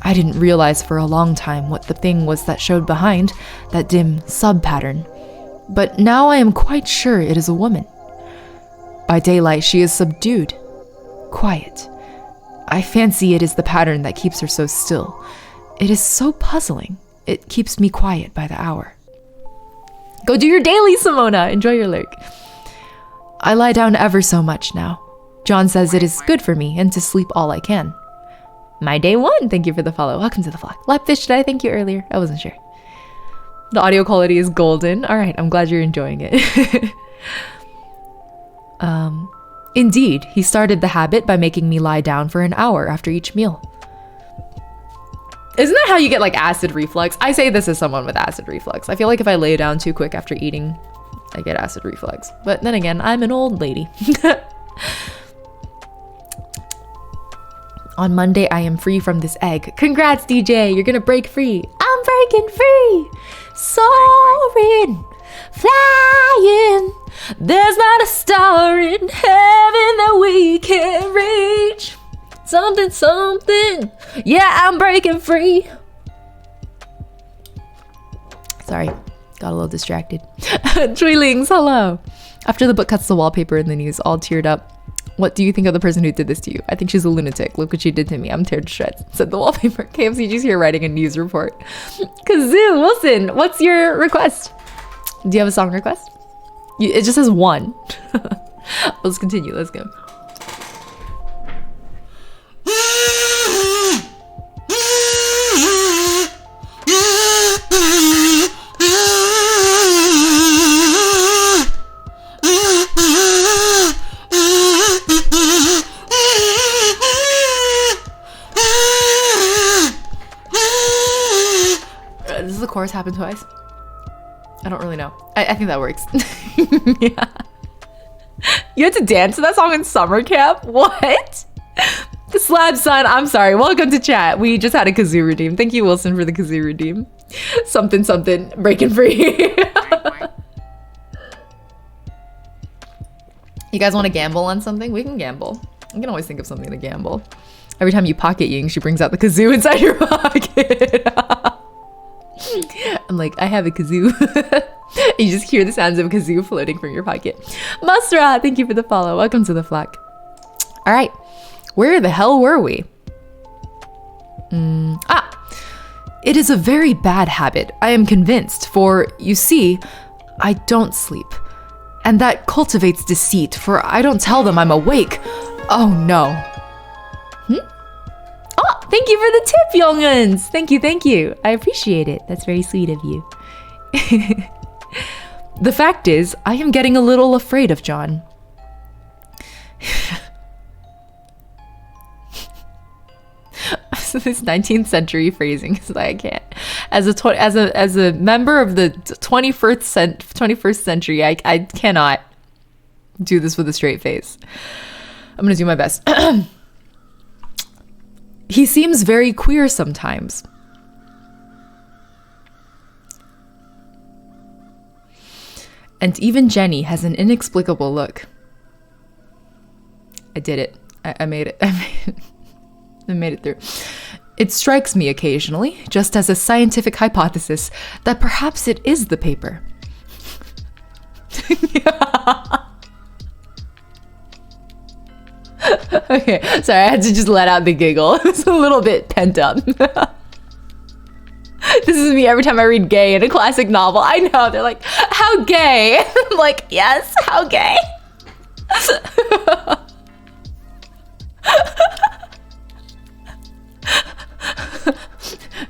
I didn't realize for a long time what the thing was that showed behind, that dim sub-pattern. But now I am quite sure it is a woman. By daylight, she is subdued, quiet. I fancy it is the pattern that keeps her so still. It is so puzzling. It keeps me quiet by the hour. Go do your daily, Simona. Enjoy your lurk. I lie down ever so much now. John says it is good for me and to sleep all I can. My day one. Thank you for the follow. Welcome to the vlog. Lapfish, did I thank you earlier? I wasn't sure. The audio quality is golden. All right, I'm glad you're enjoying it. Indeed, he started the habit by making me lie down for an hour after each meal. Isn't that how you get like acid reflux? I say this as someone with acid reflux. I feel like if I lay down too quick after eating, I get acid reflux. But then again, I'm an old lady. On Monday, I am free from this egg. Congrats, DJ. You're gonna break free. I'm breaking free. Soaring, flying. There's not a star in heaven that we can't reach. Something, something. Yeah, I'm breaking free. Sorry, got a little distracted. Tweelings, hello. After the book cuts the wallpaper in the news, all teared up. What do you think of the person who did this to you? I think she's a lunatic. Look what she did to me. I'm teared to shreds. Said the wallpaper. KFCG's here writing a news report. Kazoo Wilson, what's your request? Do you have a song request? It just says one. Let's continue. Let's go. Does the chorus happen twice? I don't really know. I think that works. Yeah. You had to dance to that song in summer camp? What? The slab son, I'm sorry. Welcome to chat. We just had a kazoo redeem. Thank you, Wilson, for the kazoo redeem. Something, something, breaking free. You guys want to gamble on something? We can gamble. We can always think of something to gamble. Every time you pocket ying, she brings out the kazoo inside your pocket. I'm like, I have a kazoo. You just hear the sounds of a kazoo floating from your pocket. Masra, thank you for the follow. Welcome to the flock. All right, where the hell were we? It is a very bad habit, I am convinced, for, you see, I don't sleep. And that cultivates deceit, for I don't tell them I'm awake. Oh no. Oh, thank you for the tip, younguns. Thank you, thank you. I appreciate it. That's very sweet of you. The fact is, I am getting a little afraid of John. So this 19th century phrasing is like, I can't. As a member of the 21st century, I cannot do this with a straight face. I'm gonna do my best. He seems very queer sometimes. And even Jenny has an inexplicable look. I did it. I made it. I made it through. It strikes me occasionally, just as a scientific hypothesis, that perhaps it is the paper. Okay, sorry, I had to just let out the giggle. It's a little bit pent up. This is me every time I read gay in a classic novel. I know, they're like, how gay? I'm like, yes, how gay?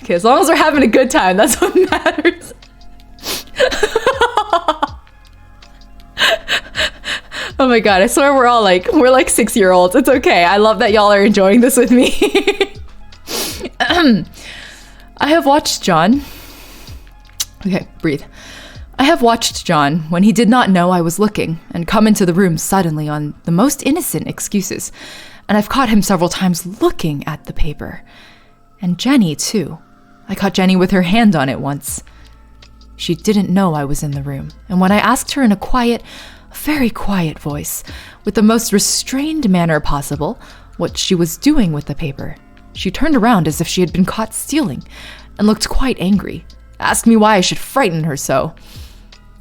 Okay, as long as we're having a good time, that's what matters. Oh my god, I swear we're like 6-year-olds. It's okay. I love that y'all are enjoying this with me. I have watched John. Okay, breathe. I have watched John when he did not know I was looking and come into the room suddenly on the most innocent excuses. And I've caught him several times looking at the paper. And Jenny, too. I caught Jenny with her hand on it once. She didn't know I was in the room. And when I asked her in a quiet, very quiet voice, with the most restrained manner possible, what she was doing with the paper, she turned around as if she had been caught stealing and looked quite angry, asked me why I should frighten her so.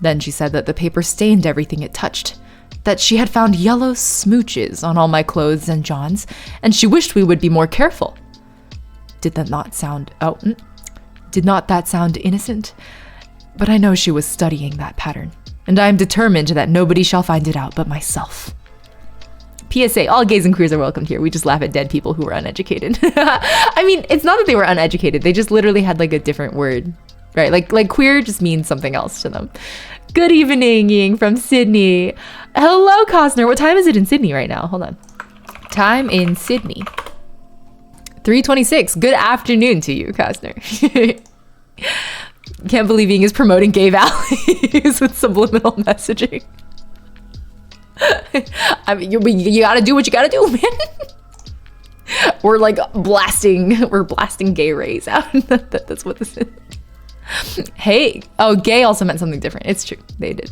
Then she said that the paper stained everything it touched, that she had found yellow smooches on all my clothes and John's, and she wished we would be more careful. Did not that sound innocent? But I know she was studying that pattern, and I am determined that nobody shall find it out but myself. PSA, all gays and queers are welcomed here. We just laugh at dead people who were uneducated. I mean, it's not that they were uneducated. They just literally had like a different word, right? Like queer just means something else to them. Good evening, Ying from Sydney. Hello, Costner. What time is it in Sydney right now? Hold on. Time in Sydney. 3:26. Good afternoon to you, Costner. Can't believe Ying is promoting gay values with subliminal messaging. I mean, you gotta do what you gotta do, man. We're blasting gay rays out. That's what this is. Hey, oh, gay also meant something different. It's true, they did.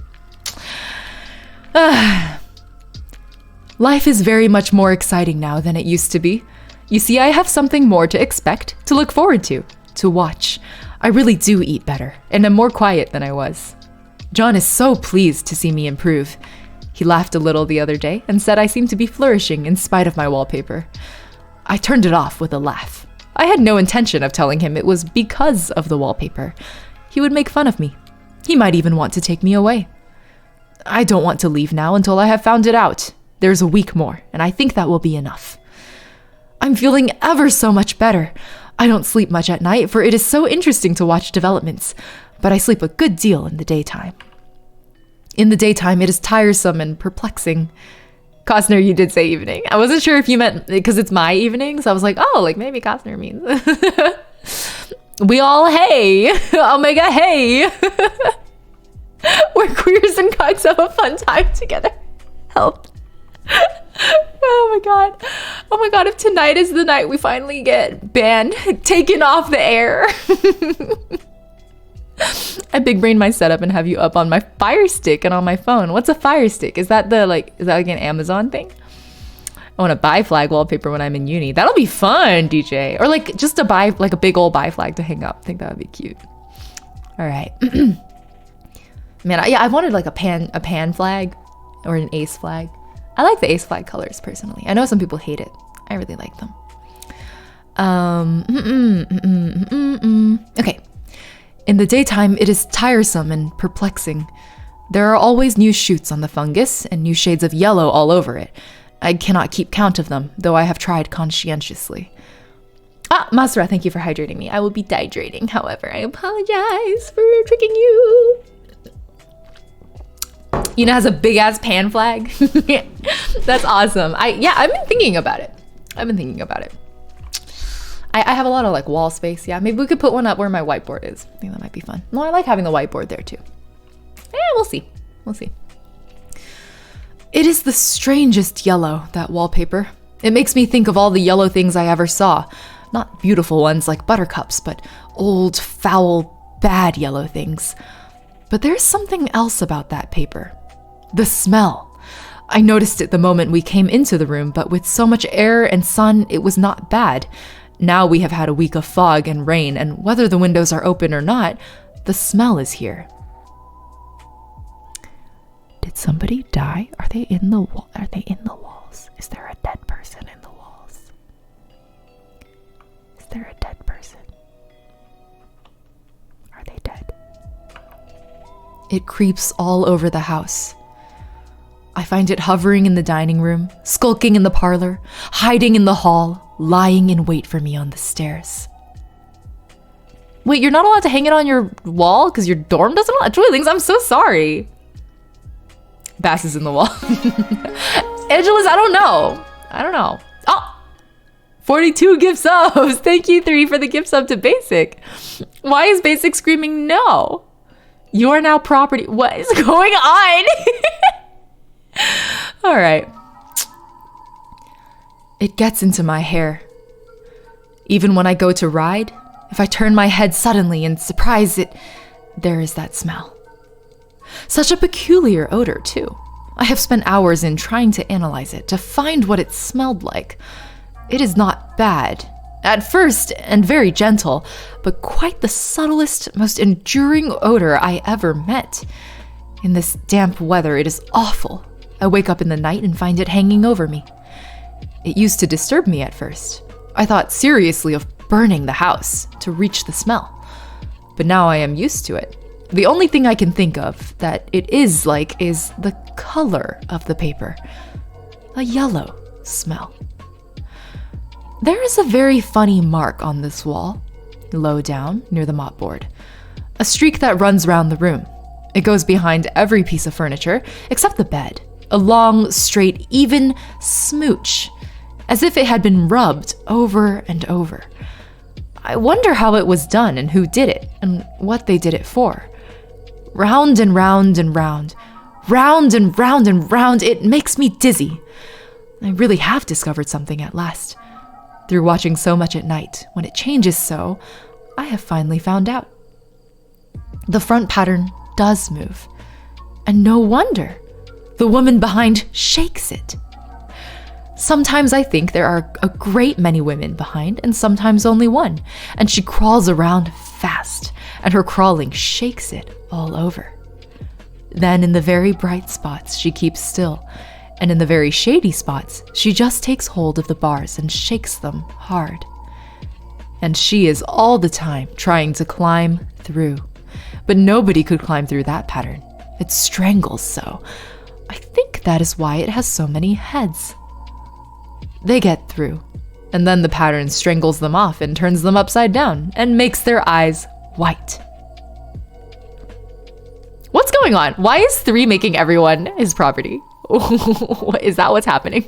Life is very much more exciting now than it used to be. You see, I have something more to expect, to look forward to watch. I really do eat better, and am more quiet than I was. John is so pleased to see me improve. He laughed a little the other day and said I seemed to be flourishing in spite of my wallpaper. I turned it off with a laugh. I had no intention of telling him it was because of the wallpaper. He would make fun of me. He might even want to take me away. I don't want to leave now until I have found it out. There's a week more, and I think that will be enough. I'm feeling ever so much better. I don't sleep much at night, for it is so interesting to watch developments, but I sleep a good deal in the daytime. In the daytime, it is tiresome and perplexing. Costner, you did say evening. I wasn't sure if you meant because it's my evening, so I was like, oh, like maybe Costner means. We all hey. Omega hey. We're queers and cucks have a fun time together. Help. Oh my god, if tonight is the night we finally get banned, taken off the air. I big brain my setup and have you up on my Fire Stick and on my phone. What's a Fire Stick? Is that like an Amazon thing? I want to buy flag wallpaper when I'm in uni. That'll be fun, DJ. Or like just to buy like a big old buy flag to hang up. I think that would be cute. All right. Man, I wanted like a pan flag or an ace flag. I like the ace flag colors personally. I know some people hate it. I really like them. Okay. In the daytime, it is tiresome and perplexing. There are always new shoots on the fungus and new shades of yellow all over it. I cannot keep count of them, though I have tried conscientiously. Masra, thank you for hydrating me. I will be dehydrating, however. I apologize for tricking you. Yuna has a big ass pan flag. That's awesome. I've been thinking about it. I have a lot of like wall space. Yeah, maybe we could put one up where my whiteboard is. I think that might be fun. No, I like having the whiteboard there too. We'll see. It is the strangest yellow, that wallpaper. It makes me think of all the yellow things I ever saw. Not beautiful ones like buttercups, but old, foul, bad yellow things. But there's something else about that paper. The smell. I noticed it the moment we came into the room, but with so much air and sun, it was not bad. Now we have had a week of fog and rain, and whether the windows are open or not, the smell is here. Did somebody die? Are they in the walls? Is there a dead person in the walls? Is there a dead person? It creeps all over the house. I find it hovering in the dining room, skulking in the parlor, hiding in the hall, lying in wait for me on the stairs. Wait, you're not allowed to hang it on your wall because your dorm doesn't allow Twilings? I'm so sorry. Bass is in the wall. Angelus, I don't know. Oh, 42 gift subs. Thank you, 3, for the gift sub to Basic. Why is Basic screaming no? You are now property. What is going on? All right. It gets into my hair. Even when I go to ride, if I turn my head suddenly and surprise it, there is that smell. Such a peculiar odor, too. I have spent hours in trying to analyze it, to find what it smelled like. It is not bad, at first, and very gentle, but quite the subtlest, most enduring odor I ever met. In this damp weather, it is awful. I wake up in the night and find it hanging over me. It used to disturb me at first. I thought seriously of burning the house to reach the smell. But now I am used to it. The only thing I can think of that it is like is the color of the paper. A yellow smell. There is a very funny mark on this wall, low down near the mopboard. A streak that runs round the room. It goes behind every piece of furniture except the bed. A long, straight, even smooch, as if it had been rubbed over and over. I wonder how it was done and who did it and what they did it for. Round and round and round. Round and round and round. It makes me dizzy. I really have discovered something at last. Through watching so much at night, when it changes so, I have finally found out. The front pattern does move. And no wonder. The woman behind shakes it. Sometimes I think there are a great many women behind, and sometimes only one. And she crawls around fast, and her crawling shakes it all over. Then in the very bright spots, she keeps still. And in the very shady spots, she just takes hold of the bars and shakes them hard. And she is all the time trying to climb through. But nobody could climb through that pattern. It strangles so. I think that is why it has so many heads. They get through, and then the pattern strangles them off and turns them upside down and makes their eyes white. What's going on? Why is 3 making everyone his property? Is that what's happening?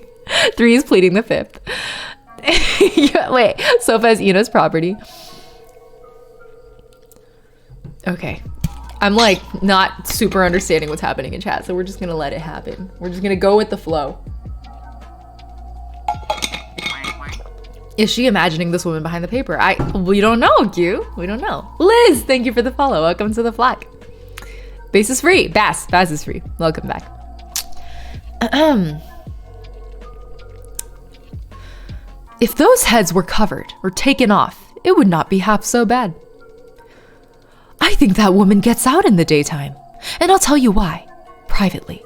3 is pleading the 5th. Yeah, wait, Sofa is Ina's property. Okay. I'm like not super understanding what's happening in chat, so we're just gonna let it happen. We're just gonna go with the flow. Is she imagining this woman behind the paper? We don't know, Q. We don't know. Liz, thank you for the follow. Welcome to the flag. Base is free. Bass is free. Welcome back. If those heads were covered or taken off, it would not be half so bad. I think that woman gets out in the daytime, and I'll tell you why, privately.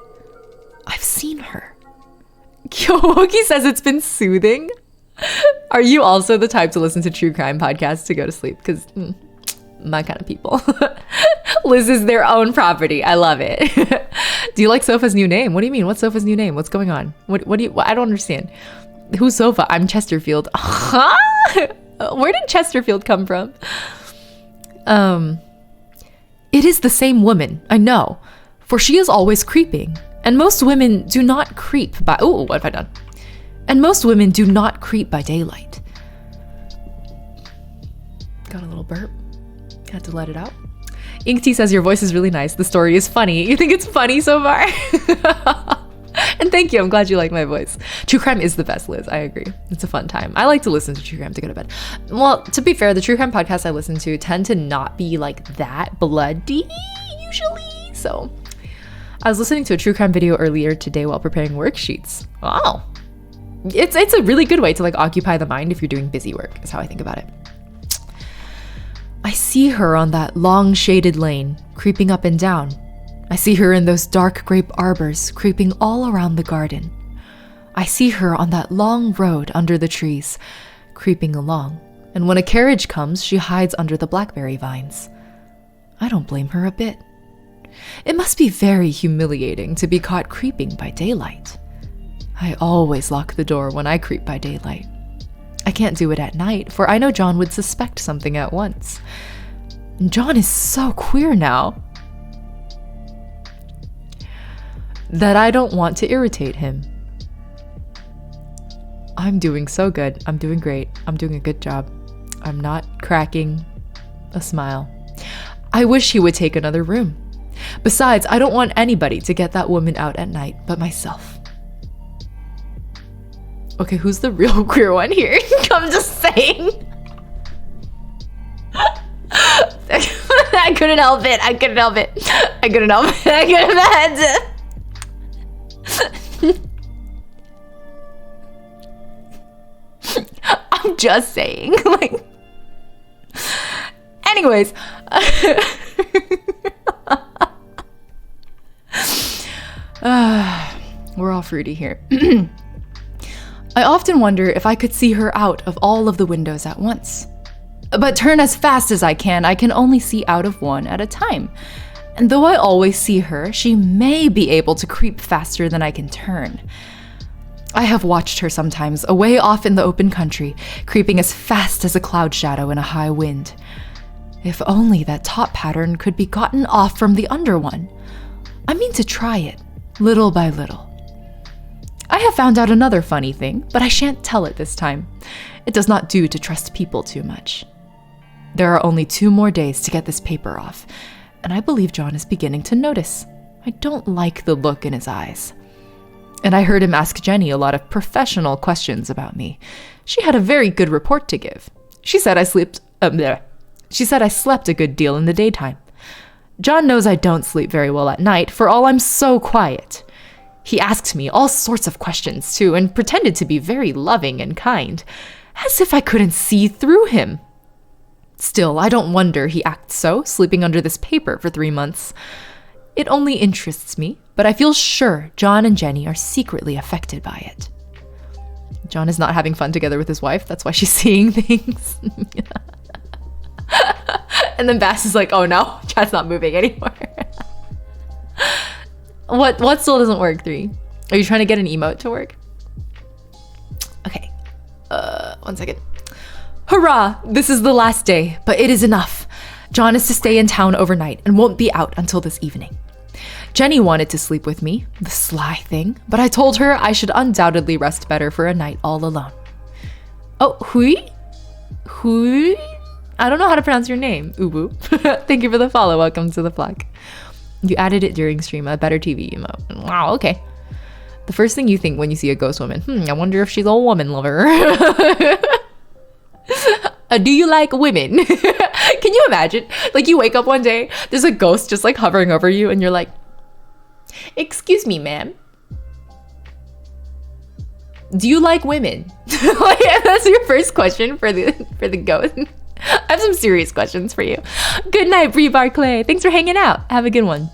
I've seen her. Kyowoki says it's been soothing. Are you also the type to listen to true crime podcasts to go to sleep? Because my kind of people. Liz is their own property. I love it. Do you like Sofa's new name? What do you mean? What's Sofa's new name? What's going on? What do you? I don't understand. Who's Sofa? I'm Chesterfield. Huh? Where did Chesterfield come from? It is the same woman, I know, for she is always creeping, and most women do not creep by. Oh, what have I done? And most women do not creep by daylight. Got a little burp. Had to let it out. Ink T says your voice is really nice. The story is funny. You think it's funny so far? And thank you. I'm glad you like my voice. True crime is the best, Liz. I agree. It's a fun time. I like to listen to true crime to go to bed. Well, to be fair, the true crime podcasts I listen to tend to not be like that bloody usually. So I was listening to a true crime video earlier today while preparing worksheets. Wow. It's a really good way to like occupy the mind if you're doing busy work, is how I think about it. I see her on that long shaded lane, creeping up and down. I see her in those dark grape arbors, creeping all around the garden. I see her on that long road under the trees, creeping along. And when a carriage comes, she hides under the blackberry vines. I don't blame her a bit. It must be very humiliating to be caught creeping by daylight. I always lock the door when I creep by daylight. I can't do it at night, for I know John would suspect something at once. John is so queer now that I don't want to irritate him. I'm doing so good. I'm doing great. I'm doing a good job. I'm not cracking a smile. I wish he would take another room. Besides, I don't want anybody to get that woman out at night but myself. Okay, who's the real queer one here? I'm just saying. I couldn't help it. I couldn't help it. I couldn't help it. I couldn't help it. I'm just saying. Like, anyways. We're all fruity here. I often wonder if I could see her out of all of the windows at once. But turn as fast as I can only see out of one at a time. And though I always see her, she may be able to creep faster than I can turn. I have watched her sometimes, away off in the open country, creeping as fast as a cloud shadow in a high wind. If only that top pattern could be gotten off from the under one. I mean to try it, little by little. I have found out another funny thing, but I shan't tell it this time. It does not do to trust people too much. There are only 2 more days to get this paper off, and I believe John is beginning to notice. I don't like the look in his eyes. And I heard him ask Jenny a lot of professional questions about me. She had a very good report to give. She said I slept a good deal in the daytime. John knows I don't sleep very well at night, for all I'm so quiet. He asked me all sorts of questions, too, and pretended to be very loving and kind, as if I couldn't see through him. Still, I don't wonder he acts so, sleeping under this paper for 3 months. It only interests me, but I feel sure John and Jenny are secretly affected by it. John is not having fun together with his wife, that's why she's seeing things. And then Bass is like, oh no, chat's not moving anymore. What still doesn't work, 3? Are you trying to get an emote to work? Okay. 1 second. Hurrah! This is the last day, but it is enough. John is to stay in town overnight and won't be out until this evening. Jenny wanted to sleep with me, the sly thing, but I told her I should undoubtedly rest better for a night all alone. Oh, Hui? Hui? I don't know how to pronounce your name, Ubu. Thank you for the follow. Welcome to the vlog. You added it during stream, a better TV emote. Wow, okay. The first thing you think when you see a ghost woman, I wonder if she's a woman lover. Do you like women? Can you imagine? Like, you wake up one day, there's a ghost just like hovering over you, and you're like, excuse me, ma'am. Do you like women? Like, that's your first question for the ghost. I have some serious questions for you. Good night, Brie Barclay. Thanks for hanging out. Have a good one.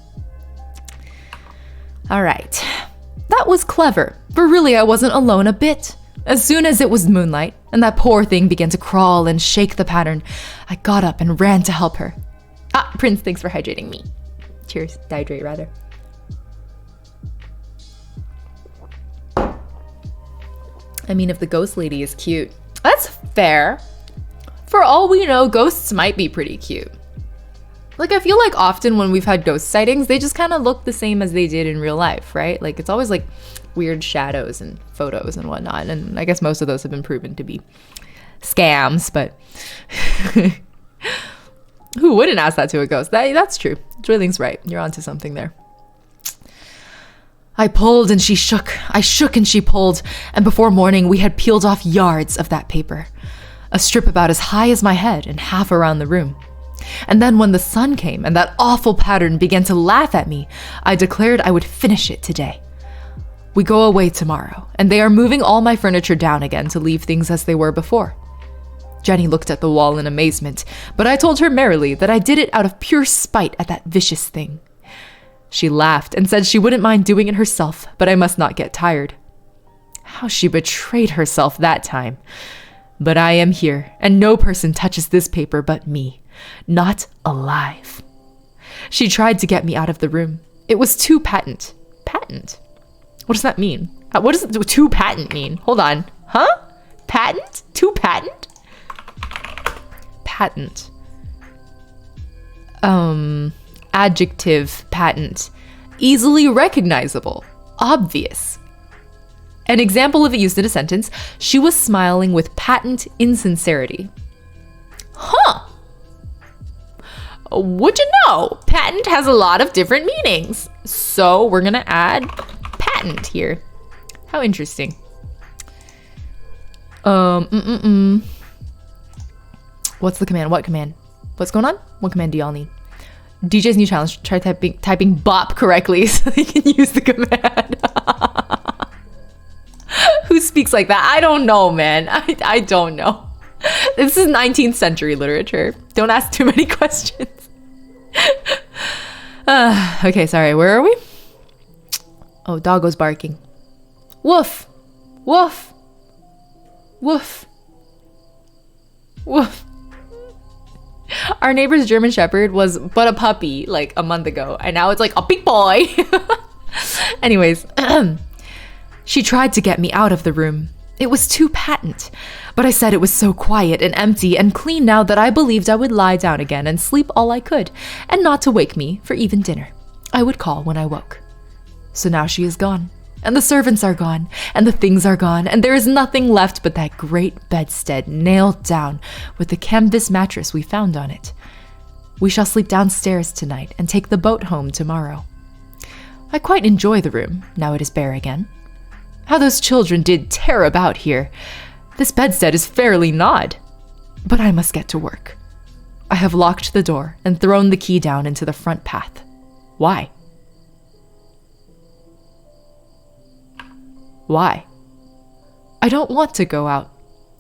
All right. That was clever, but really I wasn't alone a bit. As soon as it was moonlight and that poor thing began to crawl and shake the pattern, I got up and ran to help her. Ah, Prince, thanks for hydrating me. Cheers. Dehydrate, rather. I mean, if the ghost lady is cute, that's fair. For all we know, ghosts might be pretty cute. Like, I feel like often when we've had ghost sightings, they just kind of look the same as they did in real life, right? Like, it's always like weird shadows and photos and whatnot. And I guess most of those have been proven to be scams, but who wouldn't ask that to a ghost? That's true. Drilling's right. You're onto something there. I pulled and she shook. I shook and she pulled. And before morning, we had peeled off yards of that paper. A strip about as high as my head and half around the room. And then when the sun came and that awful pattern began to laugh at me, I declared I would finish it today. We go away tomorrow, and they are moving all my furniture down again to leave things as they were before. Jenny looked at the wall in amazement, but I told her merrily that I did it out of pure spite at that vicious thing. She laughed and said she wouldn't mind doing it herself, but I must not get tired. How she betrayed herself that time. But I am here, and no person touches this paper but me. Not alive. She tried to get me out of the room. It was too patent. Patent? What does that mean? What does too patent mean? Hold on. Huh? Patent? Too patent? Patent. Adjective patent. Easily recognizable. Obvious. An example of it used in a sentence: she was smiling with patent insincerity. Huh. Would you know? Patent has a lot of different meanings. So we're gonna add patent here. How interesting. What's the command? What command? What's going on? What command do y'all need? DJ's new challenge: try typing bop correctly so you can use the command. Who speaks like that? I don't know, man. I don't know. This is 19th century literature. Don't ask too many questions. Okay, sorry. Where are we? Oh, doggo's barking. Woof. Woof. Woof. Woof. Our neighbor's German Shepherd was but a puppy like a month ago, and now it's like a big boy. Anyways, she tried to get me out of the room. It was too patent, but I said it was so quiet and empty and clean now that I believed I would lie down again and sleep all I could, and not to wake me for even dinner. I would call when I woke. So now she is gone, and the servants are gone, and the things are gone, and there is nothing left but that great bedstead nailed down with the canvas mattress we found on it. We shall sleep downstairs tonight and take the boat home tomorrow. I quite enjoy the room, now it is bare again. How those children did tear about here. This bedstead is fairly gnawed. But I must get to work. I have locked the door and thrown the key down into the front path. Why? Why? I don't want to go out,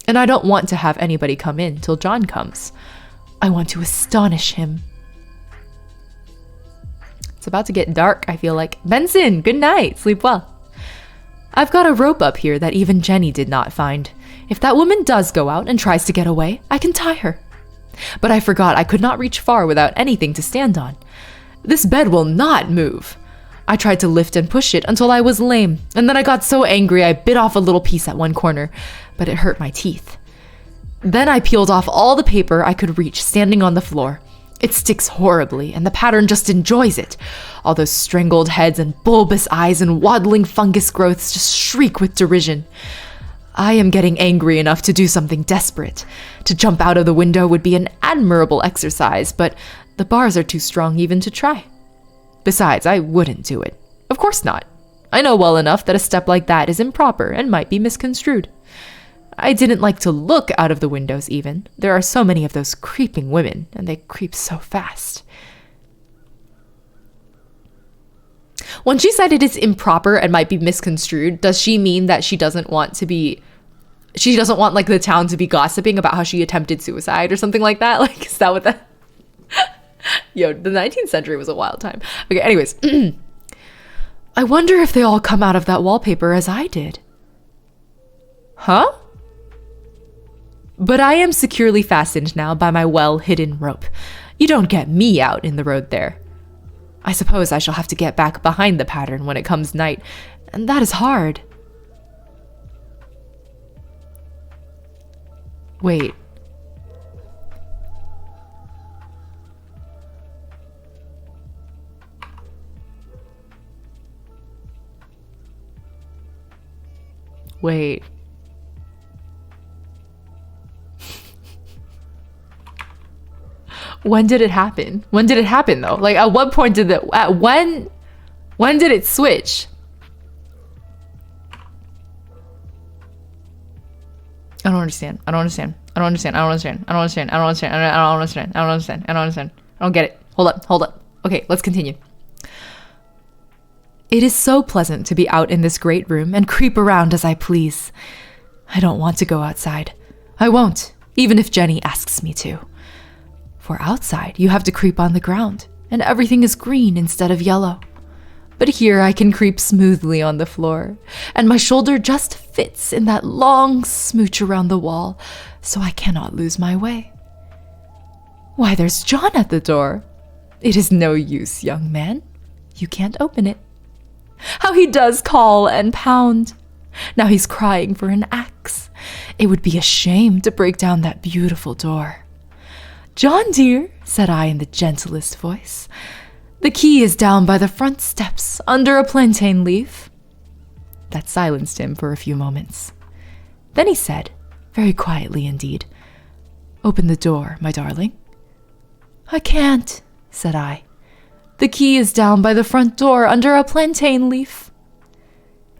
and I don't want to have anybody come in till John comes. I want to astonish him. It's about to get dark, I feel like. Benson, good night. Sleep well. I've got a rope up here that even Jenny did not find. If that woman does go out and tries to get away, I can tie her. But I forgot I could not reach far without anything to stand on. This bed will not move. I tried to lift and push it until I was lame, and then I got so angry I bit off a little piece at one corner, but it hurt my teeth. Then I peeled off all the paper I could reach standing on the floor. It sticks horribly, and the pattern just enjoys it. All those strangled heads and bulbous eyes and waddling fungus growths just shriek with derision. I am getting angry enough to do something desperate. To jump out of the window would be an admirable exercise, but the bars are too strong even to try. Besides, I wouldn't do it. Of course not. I know well enough that a step like that is improper and might be misconstrued. I didn't like to look out of the windows even. There are so many of those creeping women, and they creep so fast. When she said it is improper and might be misconstrued, does she mean that she doesn't want like the town to be gossiping about how she attempted suicide or something like that? Like, is that what that? Yo, the 19th century was a wild time. Okay, anyways. I wonder if they all come out of that wallpaper as I did. Huh? But I am securely fastened now by my well-hidden rope. You don't get me out in the road there. I suppose I shall have to get back behind the pattern when it comes night, and that is hard. Wait. Wait. When did it happen? When did it happen though? Like at what point did when did it switch? I don't understand. I don't understand. I don't understand. I don't understand. I don't understand. I don't understand. I don't understand. I don't understand. I don't understand. I don't get it. Hold up. Hold up. Okay, let's continue. It is so pleasant to be out in this great room and creep around as I please. I don't want to go outside. I won't, even if Jenny asks me to. For outside, you have to creep on the ground, and everything is green instead of yellow. But here I can creep smoothly on the floor, and my shoulder just fits in that long smooch around the wall, so I cannot lose my way. Why, there's John at the door. It is no use, young man. You can't open it. How he does call and pound. Now he's crying for an axe. It would be a shame to break down that beautiful door. John dear, said I in the gentlest voice, the key is down by the front steps under a plantain leaf. That silenced him for a few moments. Then he said, very quietly indeed, open the door, my darling. I can't, said I. The key is down by the front door under a plantain leaf.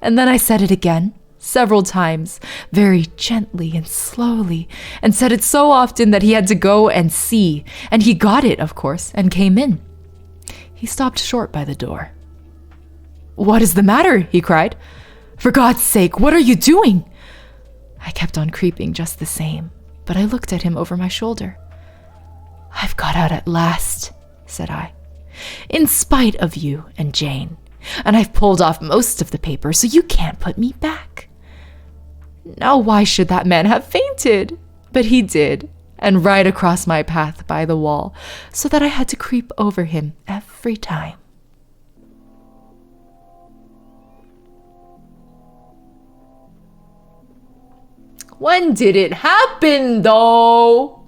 And then I said it again, several times, very gently and slowly, and said it so often that he had to go and see, and he got it, of course, and came in. He stopped short by the door. What is the matter? He cried. For God's sake, what are you doing? I kept on creeping just the same, but I looked at him over my shoulder. I've got out at last, said I, in spite of you and Jane, and I've pulled off most of the paper, so you can't put me back. Now why should that man have fainted? But he did, and right across my path by the wall, so that I had to creep over him every time. When did it happen, though?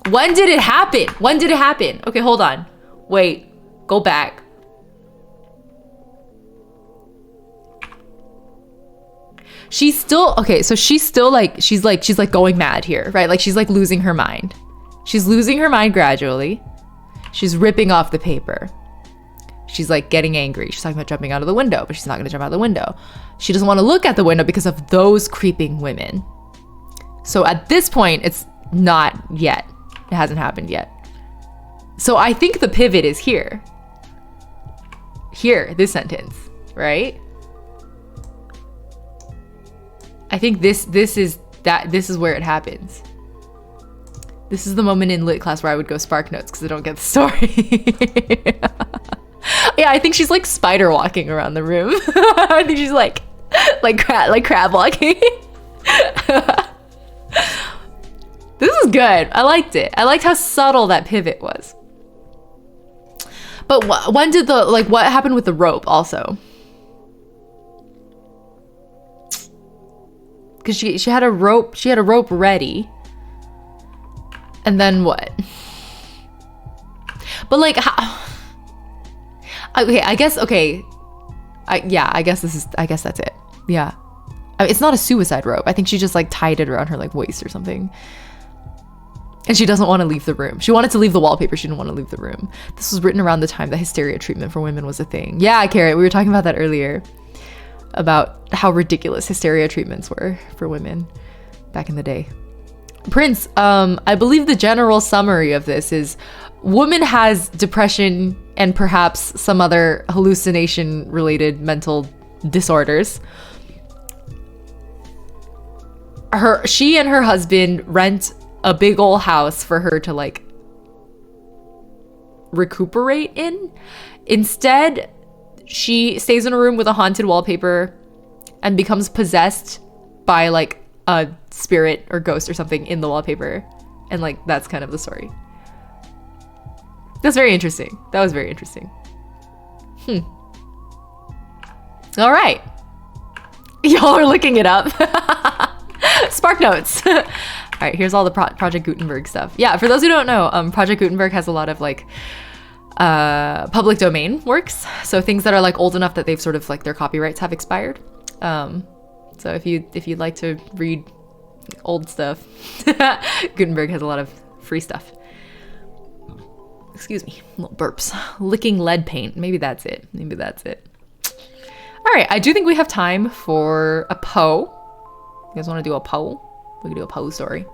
When did it happen? When did it happen? Okay, hold on. Wait, go back. She's still, okay, so she's still like, she's like going mad here, right? Like she's like losing her mind. She's losing her mind gradually. She's ripping off the paper. She's like getting angry. She's talking about jumping out of the window, but she's not gonna jump out of the window. She doesn't want to look at the window because of those creeping women. So at this point, it's not yet. It hasn't happened yet. So I think the pivot is here. Here, this sentence, right? I think this is where it happens. This is the moment in lit class where I would go spark notes because I don't get the story. Yeah, I think she's like spider walking around the room. I think she's like crab walking. This is good. I liked it. I liked how subtle that pivot was. But when did what happened with the rope also? Because she had a rope ready. And then what? But like, okay, I guess that's it. Yeah. I mean, it's not a suicide rope. I think she just like tied it around her like waist or something. And she doesn't want to leave the room. She wanted to leave the wallpaper. She didn't want to leave the room. This was written around the time that hysteria treatment for women was a thing. Yeah, Carrot, we were talking about that earlier. About how ridiculous hysteria treatments were for women back in the day. Prince, I believe the general summary of this is woman has depression and perhaps some other hallucination-related mental disorders. She and her husband rent a big old house for her to like recuperate in. Instead, she stays in a room with a haunted wallpaper and becomes possessed by like a spirit or ghost or something in the wallpaper. And like, that's kind of the story. That's very interesting. That was very interesting. All right. Y'all are looking it up. Spark notes. All right, here's all the Project Gutenberg stuff. Yeah, for those who don't know, Project Gutenberg has a lot of like public domain works. So things that are like old enough that they've sort of like their copyrights have expired. So if you'd like to read old stuff, Gutenberg has a lot of free stuff. Excuse me, little burps. Licking lead paint. Maybe that's it. All right, I do think we have time for a Poe. You guys want to do a Poe? We can do a Poe story.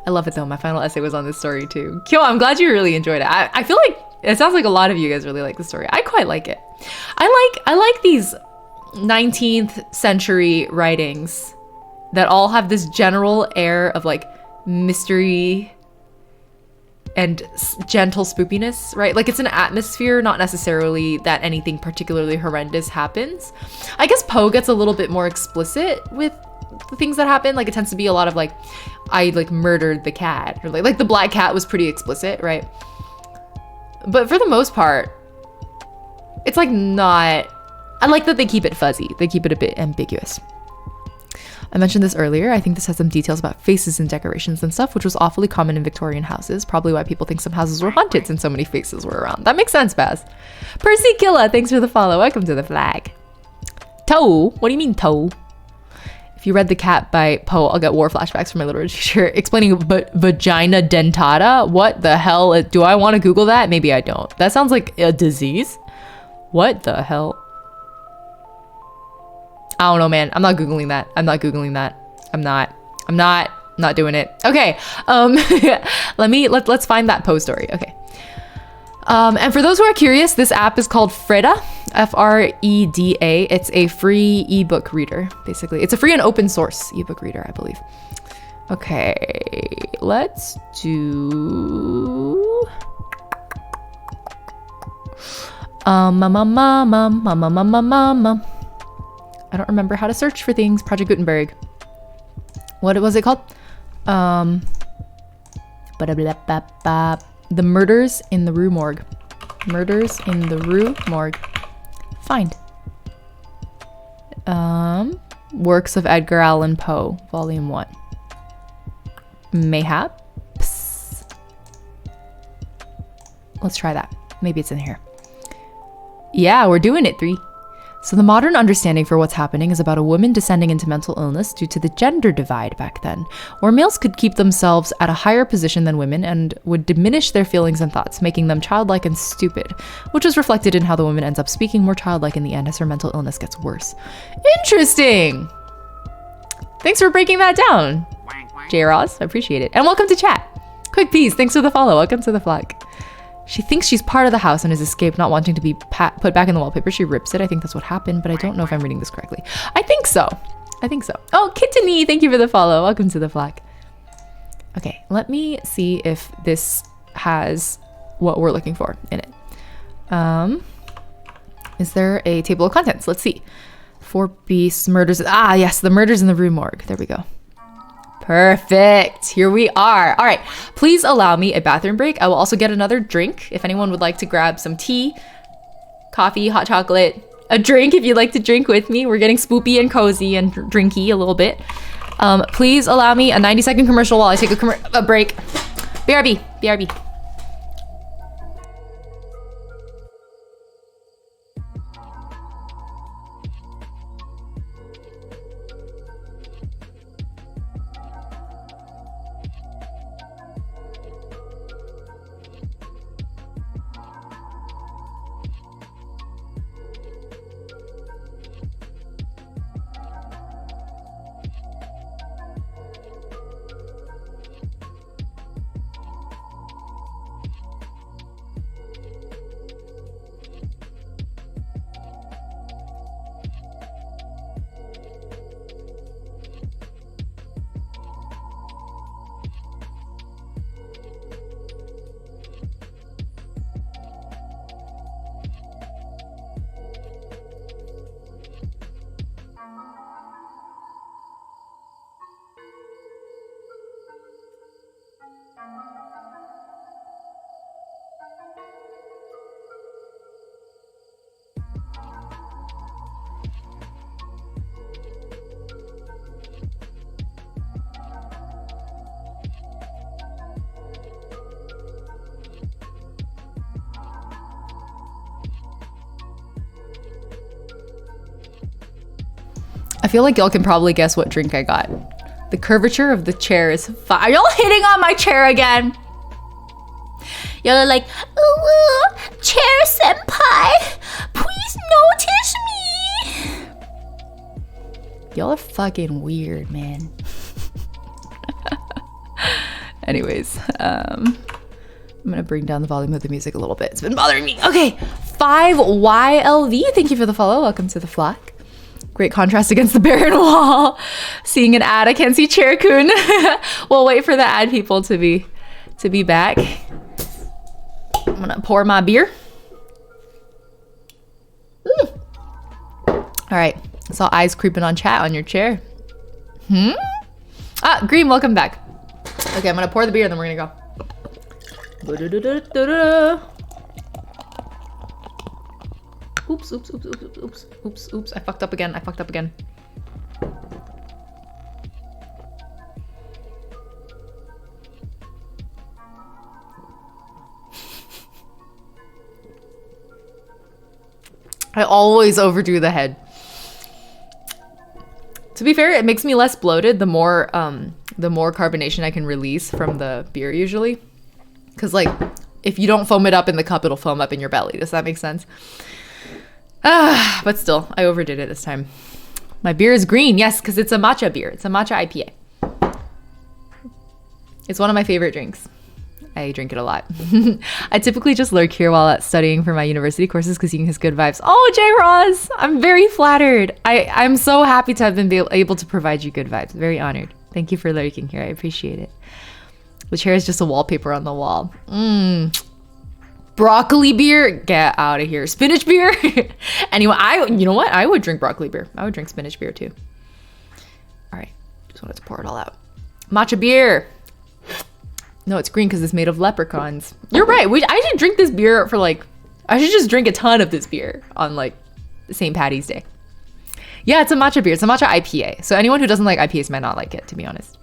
I love it though. My final essay was on this story too. Kyo, I'm glad you really enjoyed it. I feel like it sounds like a lot of you guys really like the story. I quite like it. I like these 19th century writings that all have this general air of like mystery and gentle spoopiness, right? Like it's an atmosphere, not necessarily that anything particularly horrendous happens. I guess Poe gets a little bit more explicit with the things that happen. Like it tends to be a lot of like, I like murdered the cat, or like the black cat was pretty explicit, right? But for the most part, it's like not, I like that they keep it fuzzy. They keep it a bit ambiguous. I mentioned this earlier. I think this has some details about faces and decorations and stuff, which was awfully common in Victorian houses. Probably why people think some houses were haunted since so many faces were around. That makes sense, Baz. Percy Killa, thanks for the follow. Welcome to the flag. Toe? What do you mean toe? If you read The Cat by Poe, I'll get war flashbacks from my literature teacher explaining vagina dentata. What the hell? Do I want to Google that? Maybe I don't. That sounds like a disease. What the hell? I don't know, man. I'm not Googling that. I'm not doing it. Okay. Let's find that Poe story. Okay. And for those who are curious, this app is called Freda, Freda. It's a free ebook reader, basically. It's a free and open source ebook reader, I believe. Okay, let's do I don't remember how to search for things. Project Gutenberg. What was it called? The Murders in the Rue Morgue. Murders in the Rue Morgue. Find. Works of Edgar Allan Poe, Volume 1. Mayhaps. Let's try that. Maybe it's in here. Yeah, we're doing it, 3. So the modern understanding for what's happening is about a woman descending into mental illness due to the gender divide back then, where males could keep themselves at a higher position than women and would diminish their feelings and thoughts, making them childlike and stupid, which is reflected in how the woman ends up speaking more childlike in the end as her mental illness gets worse. Interesting! Thanks for breaking that down, J. Ross. I appreciate it. And welcome to chat. Quick Peas, thanks for the follow. Welcome to the flag. She thinks she's part of the house and has escaped, not wanting to be put back in the wallpaper. She rips it. I think that's what happened, but I don't know if I'm reading this correctly. I think so. Oh, Kittany, thank you for the follow. Welcome to the flag. Okay, let me see if this has what we're looking for in it. Is there a table of contents? Let's see. 4 beasts, murders. Ah, yes, the murders in the Rue Morgue. There we go. Perfect. Here we are. All right. Please allow me a bathroom break. I will also get another drink if anyone would like to grab some tea, coffee, hot chocolate, a drink if you'd like to drink with me. We're getting spoopy and cozy and drinky a little bit. Please allow me a 90-second commercial while I take a break. BRB. I feel like y'all can probably guess what drink I got. The curvature of the chair is fire. Are y'all hitting on my chair again? Y'all are like, ooh, chair senpai, please notice me. Y'all are fucking weird, man. Anyways, I'm gonna bring down the volume of the music a little bit. It's been bothering me. Okay, 5YLV, thank you for the follow. Welcome to the flock. Great contrast against the barren wall. Seeing an ad, I can't see Chair-kun. We'll wait for the ad people to be back. I'm gonna pour my beer. All right, I saw eyes creeping on chat on your chair. Ah, Green, welcome back. Okay, I'm gonna pour the beer and then we're gonna go. Oops, oops, oops, oops, oops, oops, oops. I fucked up again. I fucked up again. I always overdo the head. To be fair, it makes me less bloated the more carbonation I can release from the beer usually. Because like, if you don't foam it up in the cup, it'll foam up in your belly. Does that make sense? But still, I overdid it this time. My beer is green. Yes, because it's a matcha beer. It's a matcha IPA. It's one of my favorite drinks. I drink it a lot. I typically just lurk here while studying for my university courses because Ying has good vibes. Oh, J. Ross, I'm very flattered. I'm so happy to have been able to provide you good vibes. Very honored. Thank you for lurking here. I appreciate it. The chair is just a wallpaper on the wall. Broccoli beer? Get out of here. Spinach beer? Anyway, you know what? I would drink broccoli beer. I would drink spinach beer too. All right. Just wanted to pour it all out. Matcha beer. No, it's green because it's made of leprechauns. You're right. I should drink this beer for like... I should just drink a ton of this beer on like St. Patty's Day. Yeah, it's a matcha beer. It's a matcha IPA. So anyone who doesn't like IPAs might not like it, to be honest.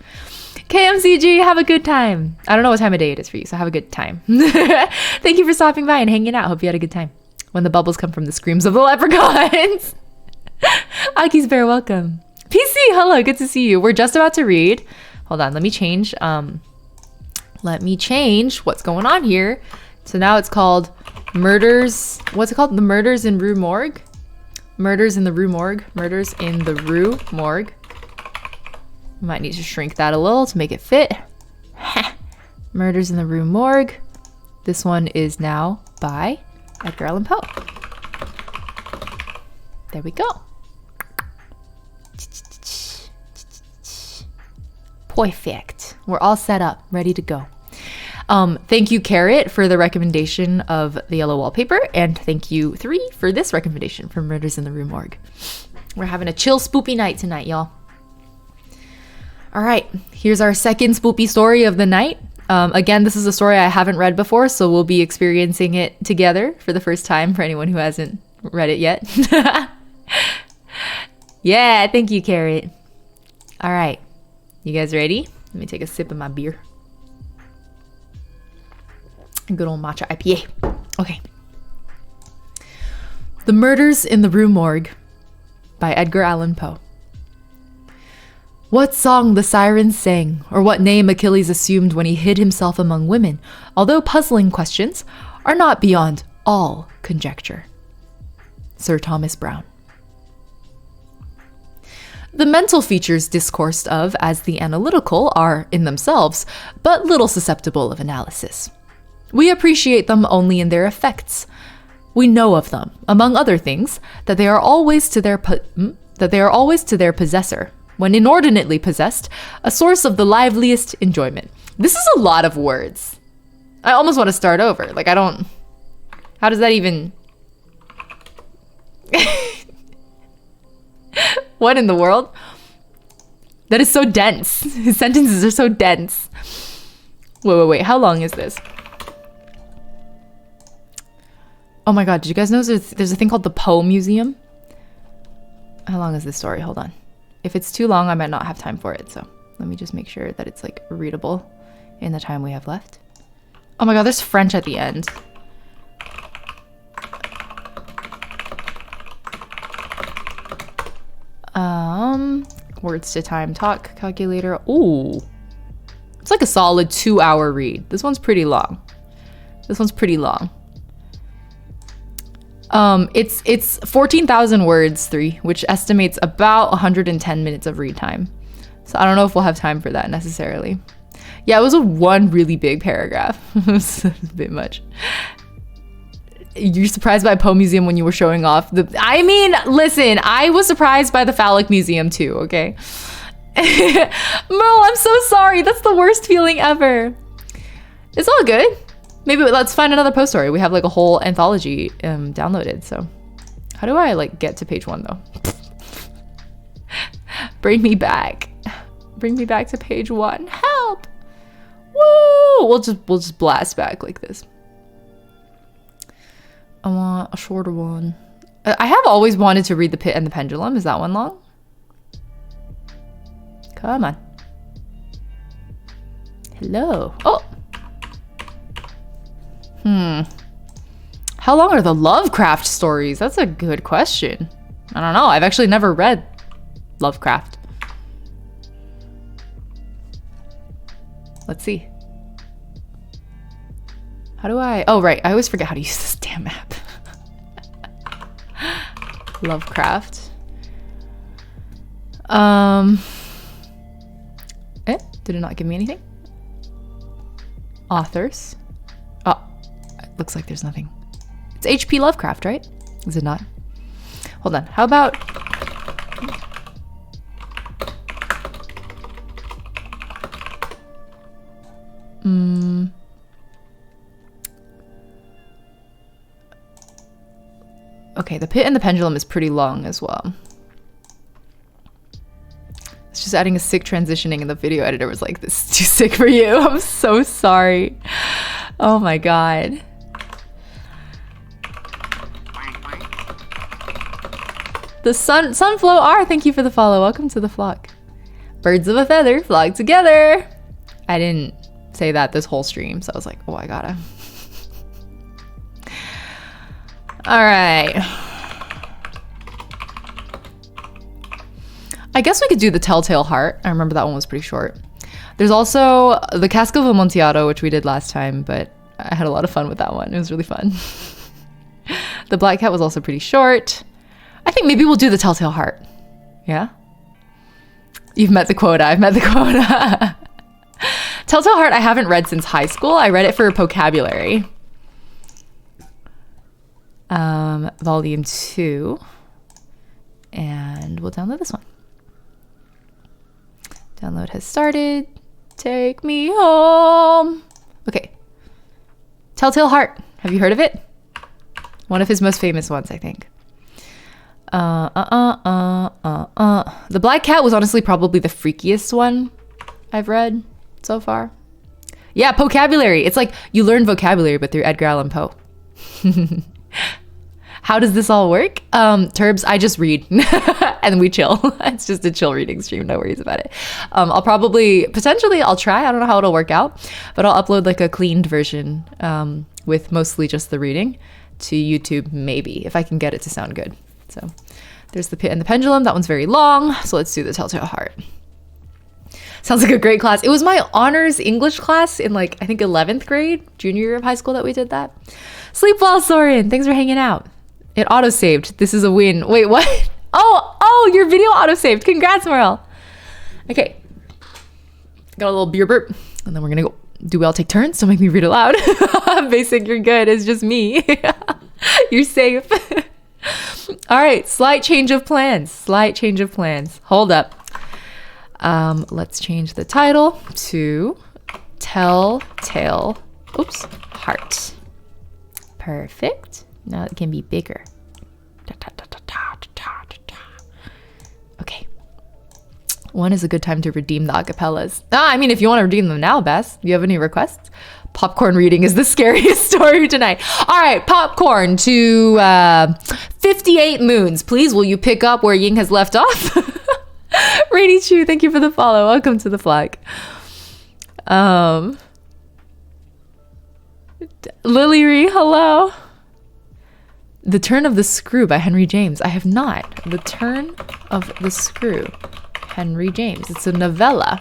KMCG, have a good time. I don't know what time of day it is for you, so have a good time. Thank you for stopping by and hanging out. Hope you had a good time. When the bubbles come from the screams of the leprechauns. Aki's Bear, welcome. PC, hello, good to see you. We're just about to read. Hold on, let me change what's going on here. So now it's called Murders. What's it called? The Murders in Rue Morgue? Murders in the Rue Morgue. Murders in the Rue Morgue. Might need to shrink that a little to make it fit. Murders in the Rue Morgue. This one is now by Edgar Allan Poe. There we go. Perfect. We're all set up, ready to go. Thank you, Carrot, for the recommendation of the yellow wallpaper, and thank you, 3, for this recommendation from Murders in the Rue Morgue. We're having a chill, spoopy night tonight, y'all. All right, here's our second spoopy story of the night. Again, this is a story I haven't read before, so we'll be experiencing it together for the first time for anyone who hasn't read it yet. Yeah, thank you, Carrot. All right, you guys ready? Let me take a sip of my beer. Good old matcha IPA. Okay. The Murders in the Rue Morgue by Edgar Allan Poe. What song the sirens sang, or what name Achilles assumed when he hid himself among women, although puzzling questions, are not beyond all conjecture. Sir Thomas Browne. The mental features discoursed of as the analytical are, in themselves, but little susceptible of analysis. We appreciate them only in their effects. We know of them, among other things, that they are always to their possessor, when inordinately possessed, a source of the liveliest enjoyment. This is a lot of words. I almost want to start over. Like, how does that even... What in the world? That is so dense. His sentences are so dense. Wait. How long is this? Oh my god, did you guys know there's a thing called the Poe Museum? How long is this story? Hold on. If it's too long, I might not have time for it, so let me just make sure that it's like readable in the time we have left. Oh my god, there's French at the end. Words to time talk calculator. Ooh. It's like a solid 2-hour read. This one's pretty long. It's 14,000 words, 3, which estimates about 110 minutes of read time. So I don't know if we'll have time for that necessarily. Yeah, it was one really big paragraph. It was a bit much. You're surprised by Poe Museum when you were showing off I mean, listen, I was surprised by the Phallic Museum too, okay? Merle, I'm so sorry. That's the worst feeling ever. It's all good. Maybe let's find another post story. We have like a whole anthology downloaded. So how do I like get to page 1 though? Bring me back. Bring me back to page 1. Help! Woo! We'll just blast back like this. I want a shorter one. I have always wanted to read The Pit and the Pendulum. Is that one long? Come on. Hello. Oh! How long are the Lovecraft stories? That's a good question. I don't know. I've actually never read Lovecraft. Let's see. How do I... Oh, right. I always forget how to use this damn app. Lovecraft. Did it not give me anything? Authors. Oh, it looks like there's nothing. It's H.P. Lovecraft, right? Is it not? Hold on. How about... Okay, The Pit and the Pendulum is pretty long as well. It's just adding a sick transitioning and the video editor was like, this is too sick for you. I'm so sorry. Oh my god. The Sunflow R, thank you for the follow. Welcome to the flock. Birds of a feather flock together. I didn't say that this whole stream, so I was like, oh, I gotta. All right. I guess we could do the Telltale Heart. I remember that one was pretty short. There's also the Cask of Amontillado, which we did last time, but I had a lot of fun with that one. It was really fun. The Black Cat was also pretty short. I think maybe we'll do the Telltale Heart. Yeah? You've met the quota. I've met the quota. Telltale Heart I haven't read since high school. I read it for vocabulary. Volume 2. And we'll download this one. Download has started. Take me home. Okay. Telltale Heart. Have you heard of it? One of his most famous ones, I think. The Black Cat was honestly probably the freakiest one I've read so far. Yeah, vocabulary. It's like you learn vocabulary, but through Edgar Allan Poe. How does this all work? Turbs, I just read and we chill. It's just a chill reading stream. No worries about it. I'll probably, potentially, I'll try. I don't know how it'll work out, but I'll upload like a cleaned version with mostly just the reading to YouTube, maybe, if I can get it to sound good. So there's The Pit and the Pendulum. That one's very long. So let's do the Telltale Heart. Sounds like a great class. It was my honors English class in like, I think 11th grade, junior year of high school that we did that. Sleep well, Soren. Thanks for hanging out. It auto-saved. This is a win. Wait, what? Oh, your video auto-saved. Congrats, Morel. Okay. Got a little beer burp. And then we're going to go. Do we all take turns? Don't make me read aloud. Basic, you're good. It's just me. You're safe. All right. Slight change of plans. Slight change of plans. Hold up. Let's change the title to Telltale Heart. Perfect. Now it can be bigger. Okay. When is a good time to redeem the acapellas? I mean, if you want to redeem them now, Bess. Do you have any requests? Popcorn reading is the scariest story tonight. All right, popcorn to 58 moons. Please, will you pick up where Ying has left off? Rainy Chu, thank you for the follow. Welcome to the flag. Lily Ree, hello. The Turn of the Screw by Henry James. I have not. The Turn of the Screw. Henry James. It's a novella.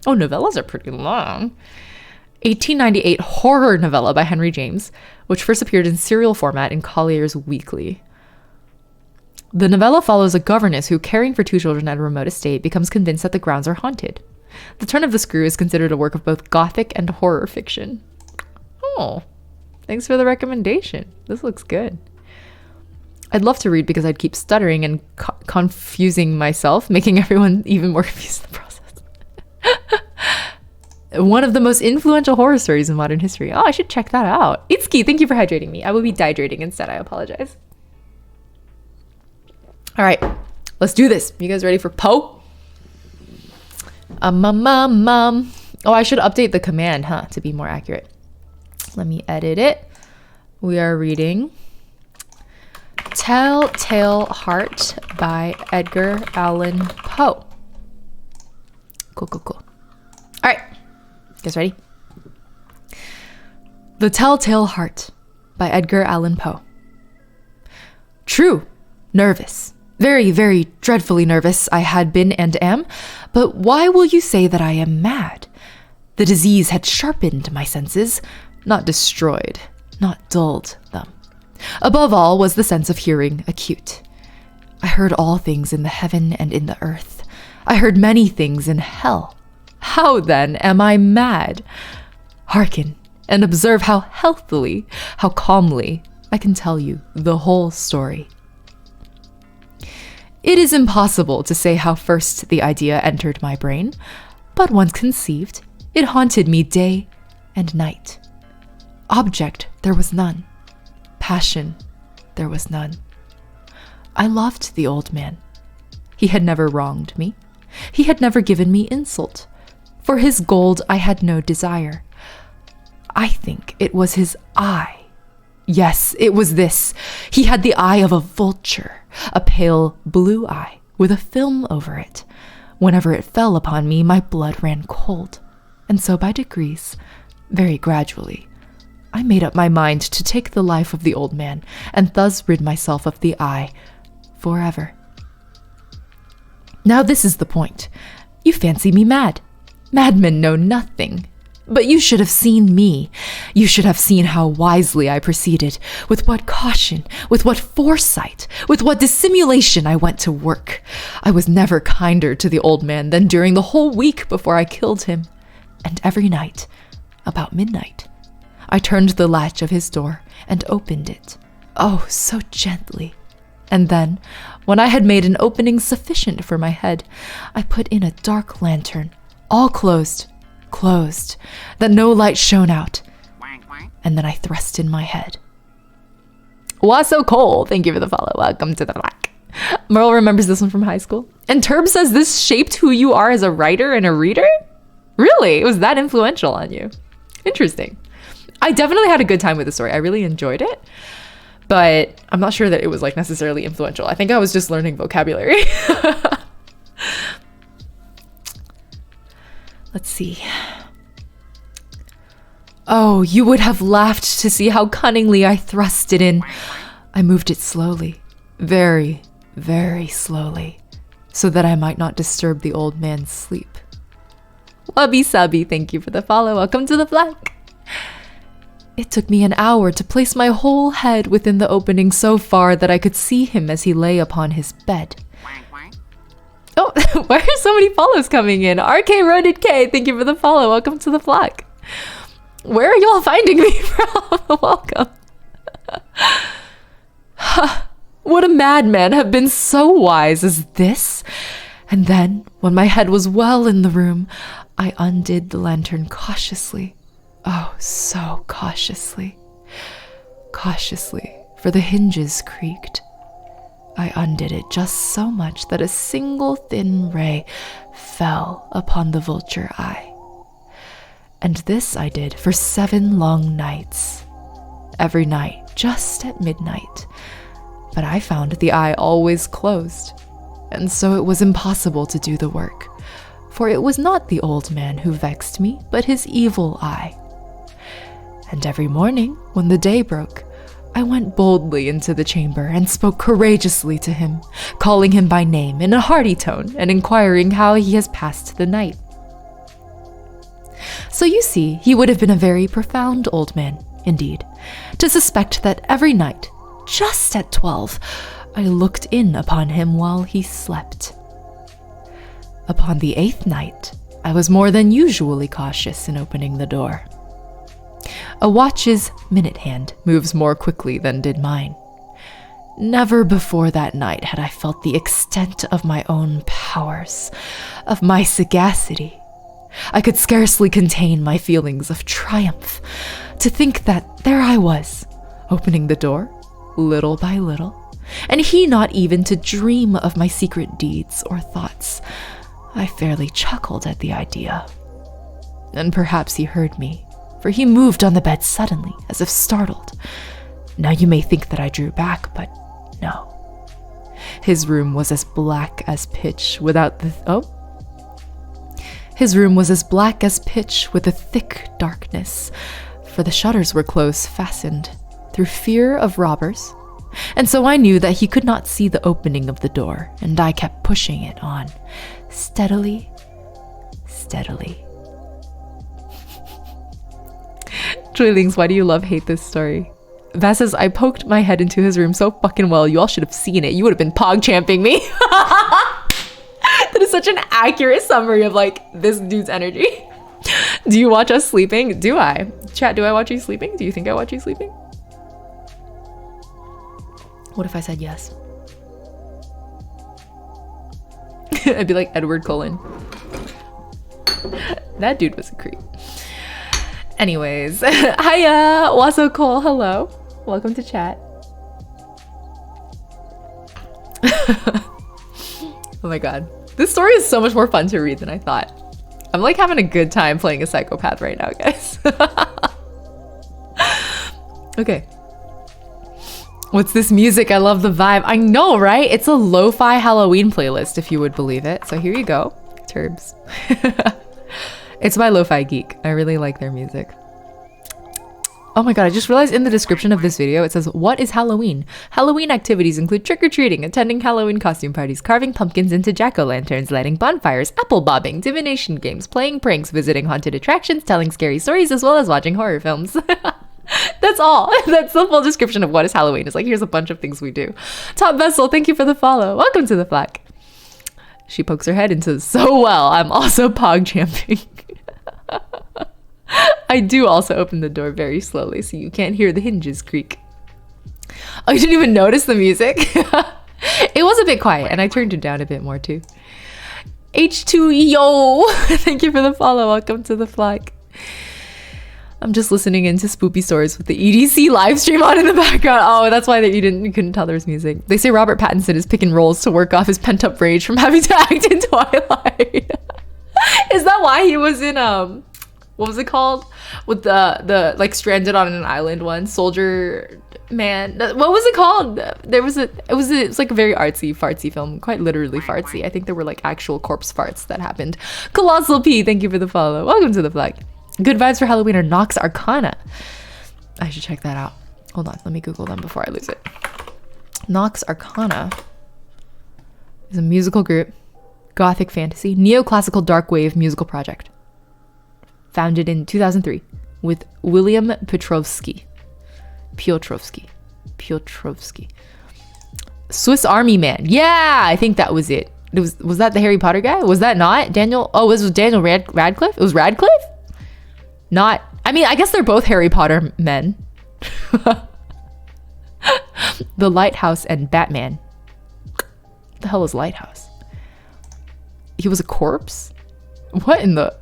Oh, novellas are pretty long. 1898 horror novella by Henry James, which first appeared in serial format in Collier's Weekly. The novella follows a governess who, caring for two children at a remote estate, becomes convinced that the grounds are haunted. The Turn of the Screw is considered a work of both gothic and horror fiction. Oh, thanks for the recommendation. This looks good. I'd love to read because I'd keep stuttering and confusing myself, making everyone even more confused in the process. One of the most influential horror stories in modern history. Oh, I should check that out. Itsuki, thank you for hydrating me. I will be dehydrating instead. I apologize. All right, let's do this. You guys ready for Poe? Oh, I should update the command, to be more accurate. Let me edit it. We are reading Telltale Heart by Edgar Allan Poe. Cool. All right, you guys ready? The Telltale Heart by Edgar Allan Poe. True, nervous. Very, very dreadfully nervous I had been and am, but why will you say that I am mad? The disease had sharpened my senses, not destroyed, not dulled them. Above all was the sense of hearing acute. I heard all things in the heaven and in the earth. I heard many things in hell. How then am I mad? Hearken and observe how healthily, how calmly I can tell you the whole story. It is impossible to say how first the idea entered my brain, but once conceived, it haunted me day and night. Object there was none. Passion there was none. I loved the old man. He had never wronged me. He had never given me insult. For his gold I had no desire. I think it was his eye. Yes, it was this. He had the eye of a vulture, a pale blue eye with a film over it. Whenever it fell upon me, my blood ran cold. And so by degrees, very gradually, I made up my mind to take the life of the old man and thus rid myself of the eye forever. Now this is the point. You fancy me mad. Madmen know nothing. But you should have seen me. You should have seen how wisely I proceeded, with what caution, with what foresight, with what dissimulation I went to work. I was never kinder to the old man than during the whole week before I killed him. And every night, about midnight, I turned the latch of his door and opened it. Oh, so gently. And then, when I had made an opening sufficient for my head, I put in a dark lantern, all closed, that no light shone out, and then I thrust in my head. Wasso Cole, thank you for the follow. Welcome to the Black. Merle remembers this one from high school. And Turb says this shaped who you are as a writer and a reader? Really? It was that influential on you? Interesting. I definitely had a good time with the story. I really enjoyed it, but I'm not sure that it was like necessarily influential. I think I was just learning vocabulary. Let's see. Oh, you would have laughed to see how cunningly I thrust it in. I moved it slowly, very, very slowly, so that I might not disturb the old man's sleep. Wubby Subby, thank you for the follow. Welcome to the Black. It took me an hour to place my whole head within the opening so far that I could see him as he lay upon his bed. Oh, why are so many follows coming in? RK Roded K, thank you for the follow. Welcome to the flock. Where are you all finding me from? Welcome. Would a madman have been so wise as this? And then, when my head was well in the room, I undid the lantern cautiously. Oh, so cautiously. Cautiously, for the hinges creaked. I undid it just so much that a single thin ray fell upon the vulture eye. And this I did for 7 long nights. Every night, just at midnight. But I found the eye always closed, and so it was impossible to do the work, for it was not the old man who vexed me, but his evil eye. And every morning, when the day broke, I went boldly into the chamber and spoke courageously to him, calling him by name in a hearty tone and inquiring how he has passed the night. So you see, he would have been a very profound old man, indeed, to suspect that every night, just at 12, I looked in upon him while he slept. Upon the 8th night, I was more than usually cautious in opening the door. A watch's minute hand moves more quickly than did mine. Never before that night had I felt the extent of my own powers, of my sagacity. I could scarcely contain my feelings of triumph, to think that there I was, opening the door, little by little, and he not even to dream of my secret deeds or thoughts. I fairly chuckled at the idea. And perhaps he heard me, for he moved on the bed suddenly, as if startled. Now you may think that I drew back, but no. His room was as black as pitch His room was as black as pitch with a thick darkness, for the shutters were close fastened, through fear of robbers. And so I knew that he could not see the opening of the door, and I kept pushing it on, steadily, steadily. Joylings, why do you hate this story? Vass says, I poked my head into his room so fucking well, you all should have seen it. You would have been pog champing me. That is such an accurate summary of this dude's energy. Do you watch us sleeping? Do I? Chat, do I watch you sleeping? Do you think I watch you sleeping? What if I said yes? I'd be like Edward Cullen. That dude was a creep. Anyways, hiya, Waso Cole, hello. Welcome to chat. Oh my god. This story is so much more fun to read than I thought. I'm having a good time playing a psychopath right now, guys. Okay. What's this music? I love the vibe. I know, right? It's a lo-fi Halloween playlist, if you would believe it. So here you go, Turbs. It's by Lo-Fi Geek. I really like their music. Oh my god, I just realized in the description of this video, it says, what is Halloween? Halloween activities include trick-or-treating, attending Halloween costume parties, carving pumpkins into jack-o'-lanterns, lighting bonfires, apple bobbing, divination games, playing pranks, visiting haunted attractions, telling scary stories, as well as watching horror films. That's all. That's the full description of what is Halloween. It's here's a bunch of things we do. Top Vessel, thank you for the follow. Welcome to the Flack. She pokes her head into so well. I'm also pog champing. I do also open the door very slowly so you can't hear the hinges creak. Oh, you didn't even notice the music? It was a bit quiet and I turned it down a bit more too. H2Yo! Thank you for the follow. Welcome to the Flack. I'm just listening into spoopy stories with the EDC live stream on in the background. Oh, that's why you couldn't tell there's music. They say Robert Pattinson is picking roles to work off his pent-up rage from having to act in Twilight. Is that why he was in what was it called? With the stranded on an island one, Soldier Man. What was it called? It was a very artsy, fartsy film, quite literally fartsy. I think there were actual corpse farts that happened. Colossal P, thank you for the follow. Welcome to the Flag. Good vibes for Halloween are Nox Arcana. I should check that out. Hold on, let me Google them before I lose it. Nox Arcana is a musical group, gothic fantasy, neoclassical dark wave musical project. Founded in 2003 with William Piotrowski. Swiss Army Man. Yeah, I think that was it. Was that the Harry Potter guy? Was that not Daniel? Oh, was Daniel Radcliffe? It was Radcliffe? Not, I mean, I guess they're both Harry Potter men. The Lighthouse and Batman. What the hell is Lighthouse? He was a corpse? What in the...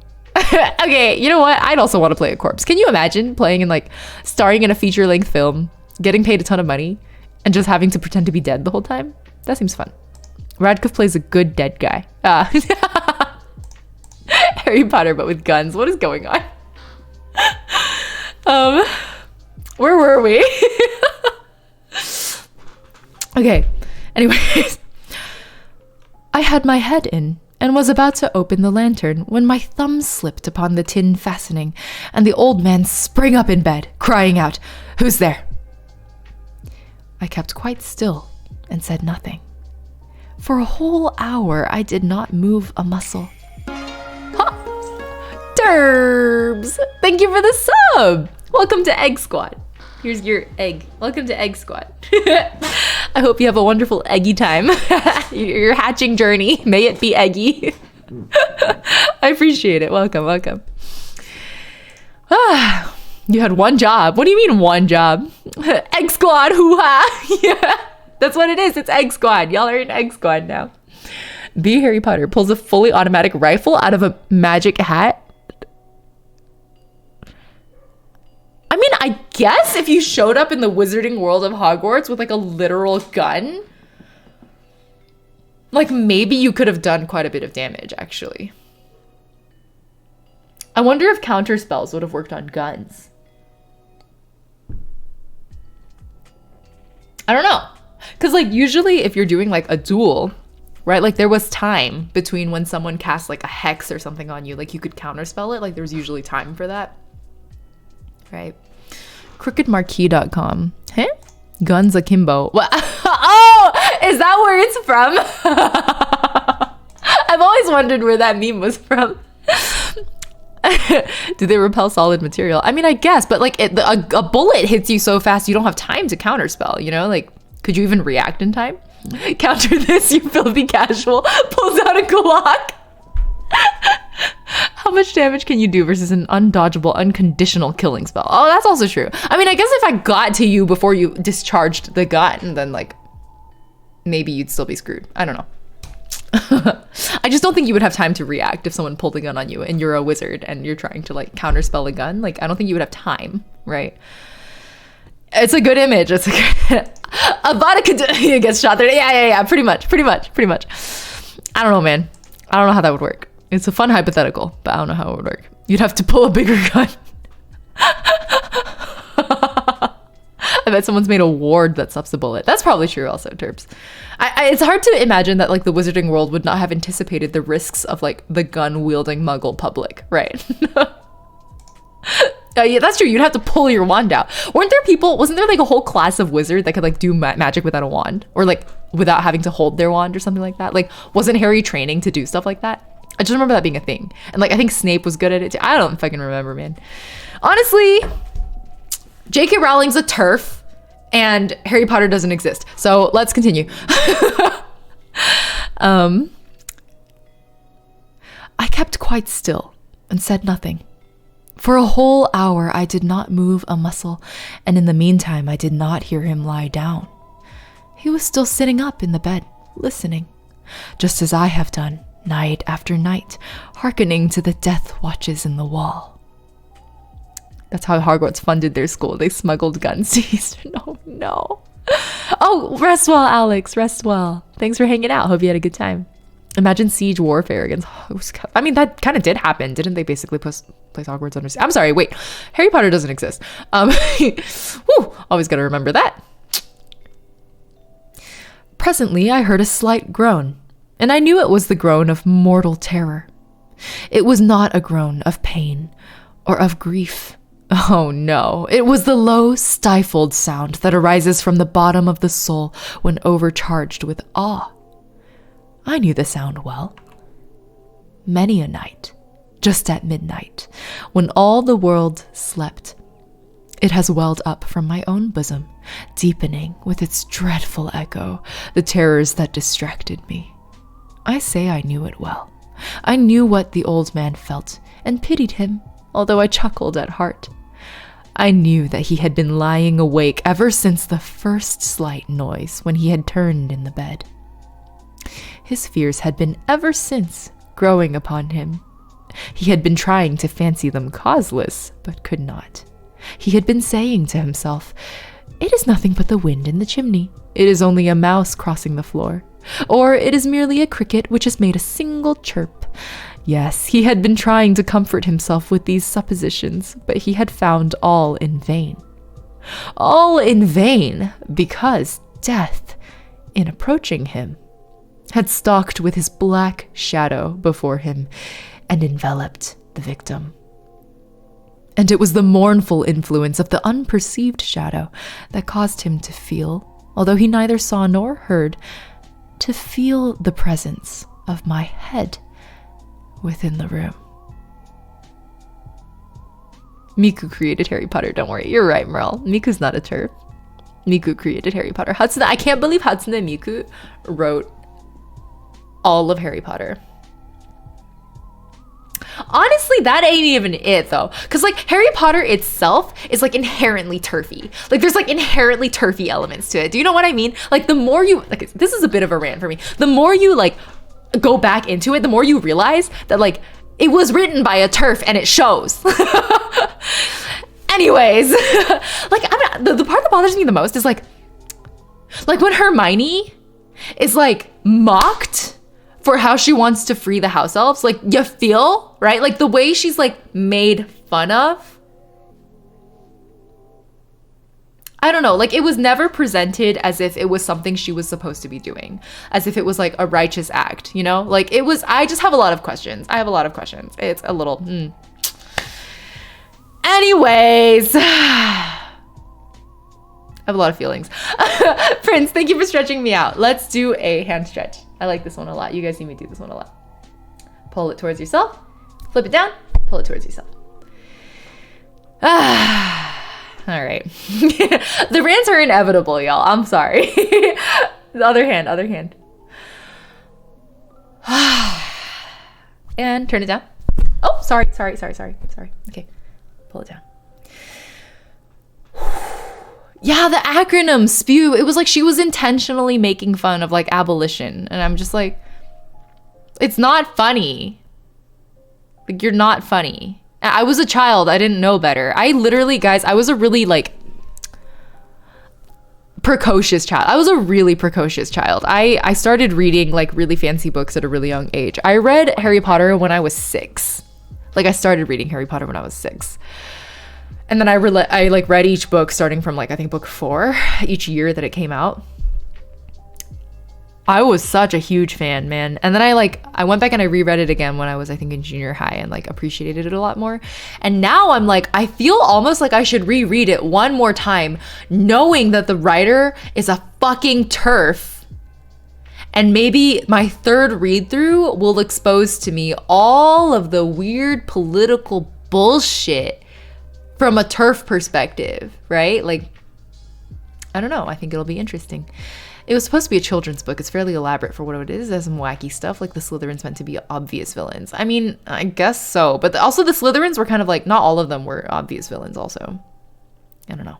Okay, you know what? I'd also want to play a corpse. Can you imagine starring in a feature-length film, getting paid a ton of money, and just having to pretend to be dead the whole time? That seems fun. Radcliffe plays a good dead guy. Harry Potter, but with guns. What is going on? Where were we? Okay, anyways. I had my head in and was about to open the lantern when my thumb slipped upon the tin fastening and the old man sprang up in bed, crying out, "Who's there?" I kept quite still and said nothing. For a whole hour, I did not move a muscle. Turbs! Thank you for the sub! Welcome to Egg Squad. Here's your egg. Welcome to Egg Squad. I hope you have a wonderful eggy time. Your hatching journey. May it be eggy. I appreciate it. Welcome, welcome. You had one job. What do you mean one job? Egg Squad, hoo-ha! Yeah, that's what it is. It's Egg Squad. Y'all are in Egg Squad now. B. Harry Potter pulls a fully automatic rifle out of a magic hat. I mean, I guess if you showed up in the wizarding world of Hogwarts with a literal gun. Like, maybe you could have done quite a bit of damage, actually. I wonder if counter spells would have worked on guns. I don't know. Because, like, usually if you're doing, like, a duel, right? Like, there was time between when someone cast, like, a hex or something on you. Like, you could counterspell it. Like, there was usually time for that. Right? crookedmarquee.com. Huh? Guns akimbo. What? Oh! Is that where it's from? I've always wondered where that meme was from. Do they repel solid material? I mean, I guess, but like a bullet hits you so fast you don't have time to counterspell, you know? Like, could you even react in time? Counter this, you filthy casual. Pulls out a Glock. How much damage can you do versus an undodgeable, unconditional killing spell? Oh, that's also true. I mean, I guess if I got to you before you discharged the gun, then like, maybe you'd still be screwed. I don't know. I just don't think you would have time to react if someone pulled a gun on you and you're a wizard and you're trying to like counterspell a gun. Like, I don't think you would have time, right? It's a good image. It's a good... Avada gets shot there. Yeah. Pretty much. I don't know, man. I don't know how that would work. It's a fun hypothetical, but I don't know how it would work. You'd have to pull a bigger gun. I bet someone's made a ward that stops a bullet. That's probably true also, Terps. It's hard to imagine that like the wizarding world would not have anticipated the risks of like the gun-wielding muggle public, right? Yeah, that's true. You'd have to pull your wand out. Wasn't there like a whole class of wizard that could like do magic without a wand? Or like without having to hold their wand or something like that? Like, wasn't Harry training to do stuff like that? I just remember that being a thing. And like, I think Snape was good at it too. I don't fucking remember, man. Honestly, J.K. Rowling's a TERF and Harry Potter doesn't exist. So let's continue. I kept quite still and said nothing. For a whole hour, I did not move a muscle, and in the meantime, I did not hear him lie down. He was still sitting up in the bed, listening, just as I have done, night after night, hearkening to the death watches in the wall. That's how Hogwarts funded their school. They smuggled guns to Eastern. Oh, no. Oh, rest well, Alex. Rest well. Thanks for hanging out. Hope you had a good time. Imagine siege warfare against Hogwarts. I mean, that kind of did happen. Didn't they basically place Hogwarts under... I'm sorry, wait. Harry Potter doesn't exist. Whew, always got to remember that. Presently, I heard a slight groan, and I knew it was the groan of mortal terror. It was not a groan of pain or of grief. Oh no, it was the low, stifled sound that arises from the bottom of the soul when overcharged with awe. I knew the sound well. Many a night, just at midnight, when all the world slept, it has welled up from my own bosom, deepening with its dreadful echo the terrors that distracted me. I say I knew it well. I knew what the old man felt and pitied him, although I chuckled at heart. I knew that he had been lying awake ever since the first slight noise when he had turned in the bed. His fears had been ever since growing upon him. He had been trying to fancy them causeless, but could not. He had been saying to himself, "It is nothing but the wind in the chimney. It is only a mouse crossing the floor. Or it is merely a cricket which has made a single chirp." Yes, he had been trying to comfort himself with these suppositions, but he had found all in vain. All in vain, because death, in approaching him, had stalked with his black shadow before him and enveloped the victim. And it was the mournful influence of the unperceived shadow that caused him to feel, although he neither saw nor heard, to feel the presence of my head within the room. Miku created Harry Potter, don't worry. You're right, Merle. Miku's not a TERF. Miku created Harry Potter. Hatsune, I can't believe Hatsune Miku wrote all of Harry Potter. Honestly, that ain't even it though. Cause like Harry Potter itself is like inherently turfy. Like there's like inherently turfy elements to it. Do you know what I mean? Like the more you, like this is a bit of a rant for me. The more you like go back into it, the more you realize that like it was written by a TERF and it shows. Anyways, like the part that bothers me the most is like when Hermione is like mocked for how she wants to free the house elves. Like, you feel, right? Like the way she's like made fun of. I don't know, like it was never presented as if it was something she was supposed to be doing, as if it was like a righteous act, you know? Like it was, I just have a lot of questions. I have a lot of questions. It's a little, Anyways, I have a lot of feelings. Prince, thank you for stretching me out. Let's do a hand stretch. I like this one a lot. You guys see me do this one a lot. Pull it towards yourself, flip it down, pull it towards yourself. All right. The rants are inevitable, y'all. I'm sorry. The other hand. And turn it down. Oh, sorry. Okay. Pull it down. Yeah, the acronym SPEW. It was like she was intentionally making fun of like abolition. And I'm just like, it's not funny. Like, you're not funny. I was a child. I didn't know better. I literally, guys, I was a really like precocious child. I started reading like really fancy books at a really young age. I read Harry Potter when I was 6. Like I started reading Harry Potter when I was 6. And then I like read each book starting from like, I think book 4 each year that it came out. I was such a huge fan, man. And then I went back and I reread it again when I was, I think, in junior high and like appreciated it a lot more. And now I'm like, I feel almost like I should reread it one more time, knowing that the writer is a fucking TERF. And maybe my third read through will expose to me all of the weird political bullshit from a TERF perspective, right? Like, I don't know. I think it'll be interesting. It was supposed to be a children's book. It's fairly elaborate for what it is. There's some wacky stuff, like the Slytherins meant to be obvious villains. I mean, I guess so. But also the Slytherins were kind of like, not all of them were obvious villains also. I don't know.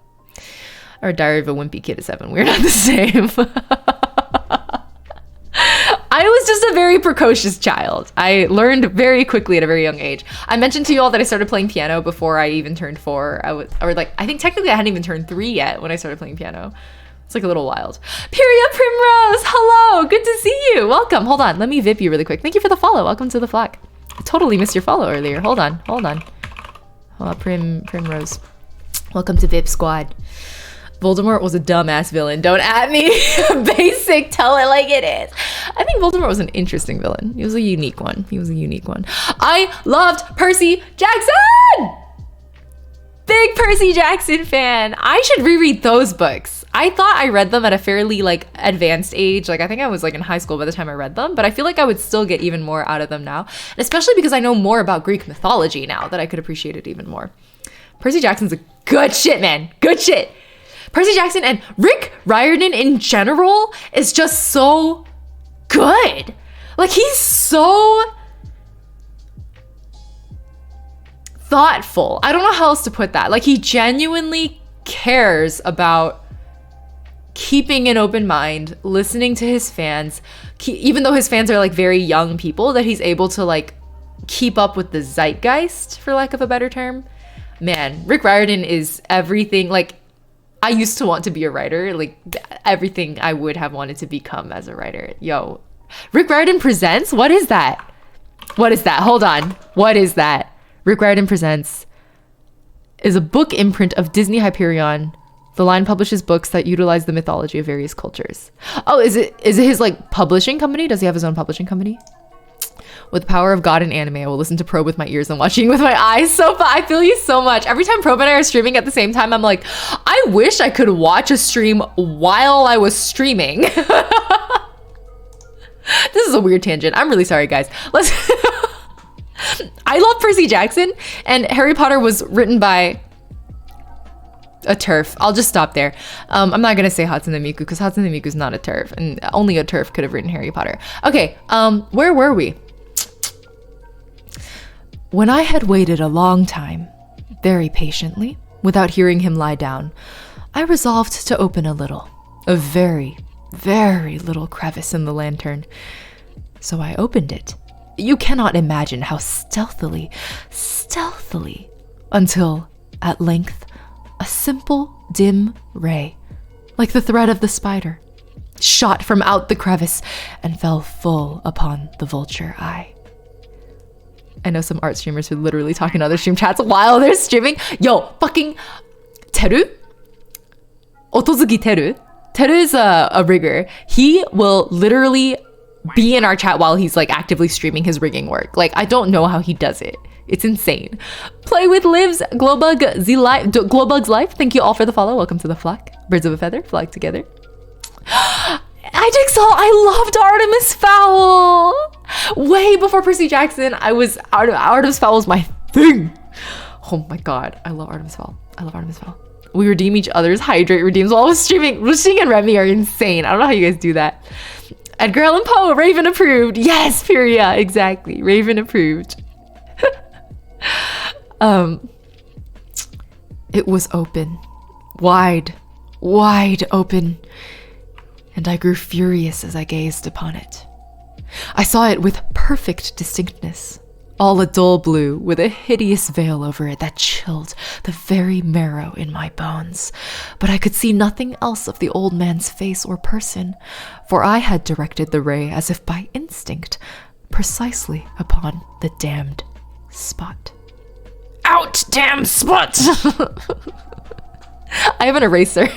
Or Diary of a Wimpy Kid at 7. We're not the same. I was just a very precocious child. I learned very quickly at a very young age. I mentioned to you all that I started playing piano before I even turned 4. I think technically I hadn't even turned 3 yet when I started playing piano. It's like a little wild. Period Primrose, hello, good to see you. Welcome. Hold on, let me VIP you really quick. Thank you for the follow. Welcome to the flock. I totally missed your follow earlier. Hold on. Primrose. Welcome to VIP squad. Voldemort was a dumbass villain. Don't at me. Basic, tell it like it is. I think Voldemort was an interesting villain. He was a unique one. I loved Percy Jackson! Big Percy Jackson fan. I should reread those books. I thought I read them at a fairly like advanced age. Like I think I was like in high school by the time I read them, but I feel like I would still get even more out of them now. And especially because I know more about Greek mythology now that I could appreciate it even more. Percy Jackson's a good shit, man. Good shit. Percy Jackson and Rick Riordan in general is just so good. Like he's so thoughtful. I don't know how else to put that. Like he genuinely cares about keeping an open mind, listening to his fans, even though his fans are like very young people, that he's able to like keep up with the zeitgeist, for lack of a better term. Man, Rick Riordan is everything. Like I used to want to be a writer, like everything I would have wanted to become as a writer. Yo, Rick Riordan Presents? What is that? Hold on. What is that? Rick Riordan Presents is a book imprint of Disney Hyperion. The line publishes books that utilize the mythology of various cultures. Oh, is it his like publishing company? Does he have his own publishing company? With the power of God and anime, I will listen to Probe with my ears and watching with my eyes. So I feel you so much. Every time Probe and I are streaming at the same time, I'm like, I wish I could watch a stream while I was streaming. This is a weird tangent. I'm really sorry, guys. Let's. I love Percy Jackson, and Harry Potter was written by a TERF. I'll just stop there. I'm not gonna say Hatsune Miku because Hatsune Miku is not a TERF, and only a TERF could have written Harry Potter. Okay, where were we? When I had waited a long time, very patiently, without hearing him lie down, I resolved to open a very, very little crevice in the lantern. So I opened it. You cannot imagine how stealthily, until, at length, a simple, dim ray, like the thread of the spider, shot from out the crevice and fell full upon the vulture eye. I know some art streamers who literally talk in other stream chats while they're streaming. Yo, fucking Teru? Otozuki Teru? Teru is a rigger. He will literally be in our chat while he's like actively streaming his rigging work. Like, I don't know how he does it. It's insane. Play with Lives, Glowbug's Life. Thank you all for the follow. Welcome to the flock. Birds of a feather, fly together. I loved Artemis Fowl. Way before Percy Jackson, Artemis Fowl was my thing. Oh my god, I love Artemis Fowl. We redeem each other's hydrate redeems while I was streaming. Lushing and Remy are insane. I don't know how you guys do that. Edgar Allan Poe, Raven approved. Yes, Pyria, exactly. Raven approved. It was open, wide open, and I grew furious as I gazed upon it. I saw it with perfect distinctness, all a dull blue with a hideous veil over it that chilled the very marrow in my bones. But I could see nothing else of the old man's face or person, for I had directed the ray as if by instinct, precisely upon the damned spot. Out, damn spot! I have an eraser.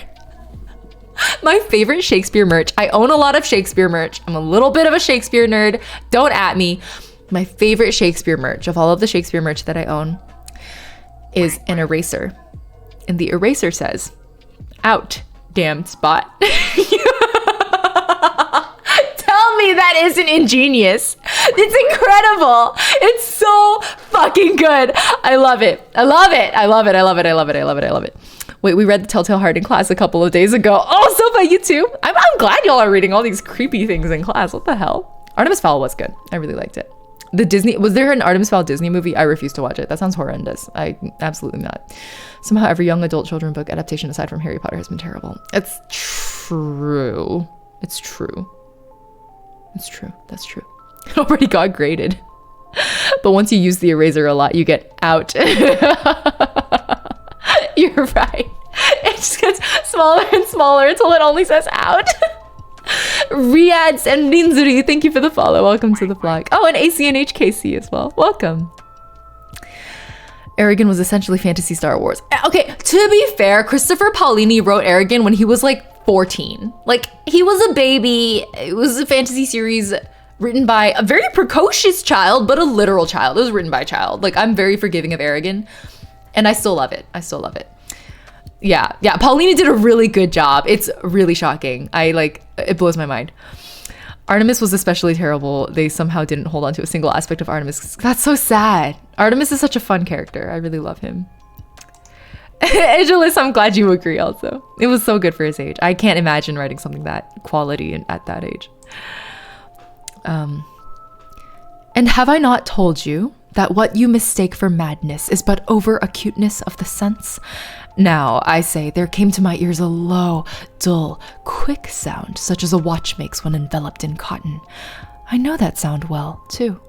My favorite Shakespeare merch. I own a lot of Shakespeare merch. I'm a little bit of a Shakespeare nerd. Don't at me. My favorite Shakespeare merch of all of the Shakespeare merch that I own is an eraser. And the eraser says, out, damn spot. Tell me that isn't ingenious. It's incredible. It's so fucking good. I love it. Wait, we read The Telltale Heart in class a couple of days ago. Oh, Sofa, you too? I'm glad y'all are reading all these creepy things in class. What the hell? Artemis Fowl was good. I really liked it. Was there an Artemis Fowl Disney movie? I refuse to watch it. That sounds horrendous. Absolutely not. Somehow every young adult children book adaptation aside from Harry Potter has been terrible. It's true. That's true. It already got graded. But once you use the eraser a lot, you get out. You're right. It just gets smaller and smaller until it only says out. Riads and Ninzuri, thank you for the follow. Welcome to the vlog. Oh, and ACNHKC as well. Welcome. Aragon was essentially fantasy Star Wars. Okay, to be fair, Christopher Paolini wrote Aragon when he was like 14. Like, he was a baby. It was a fantasy series written by a very precocious child, but a literal child. It was written by a child. Like, I'm very forgiving of Aragon, and I still love it. Yeah, Paolini did a really good job. It's really shocking. It blows my mind. Artemis was especially terrible. They somehow didn't hold on to a single aspect of Artemis. That's so sad. Artemis is such a fun character. I really love him. Angelus, I'm glad you agree also. It was so good for his age. I can't imagine writing something that quality at that age. And have I not told you that what you mistake for madness is but over-acuteness of the sense? Now, I say, there came to my ears a low, dull, quick sound, such as a watch makes when enveloped in cotton. I know that sound well, too.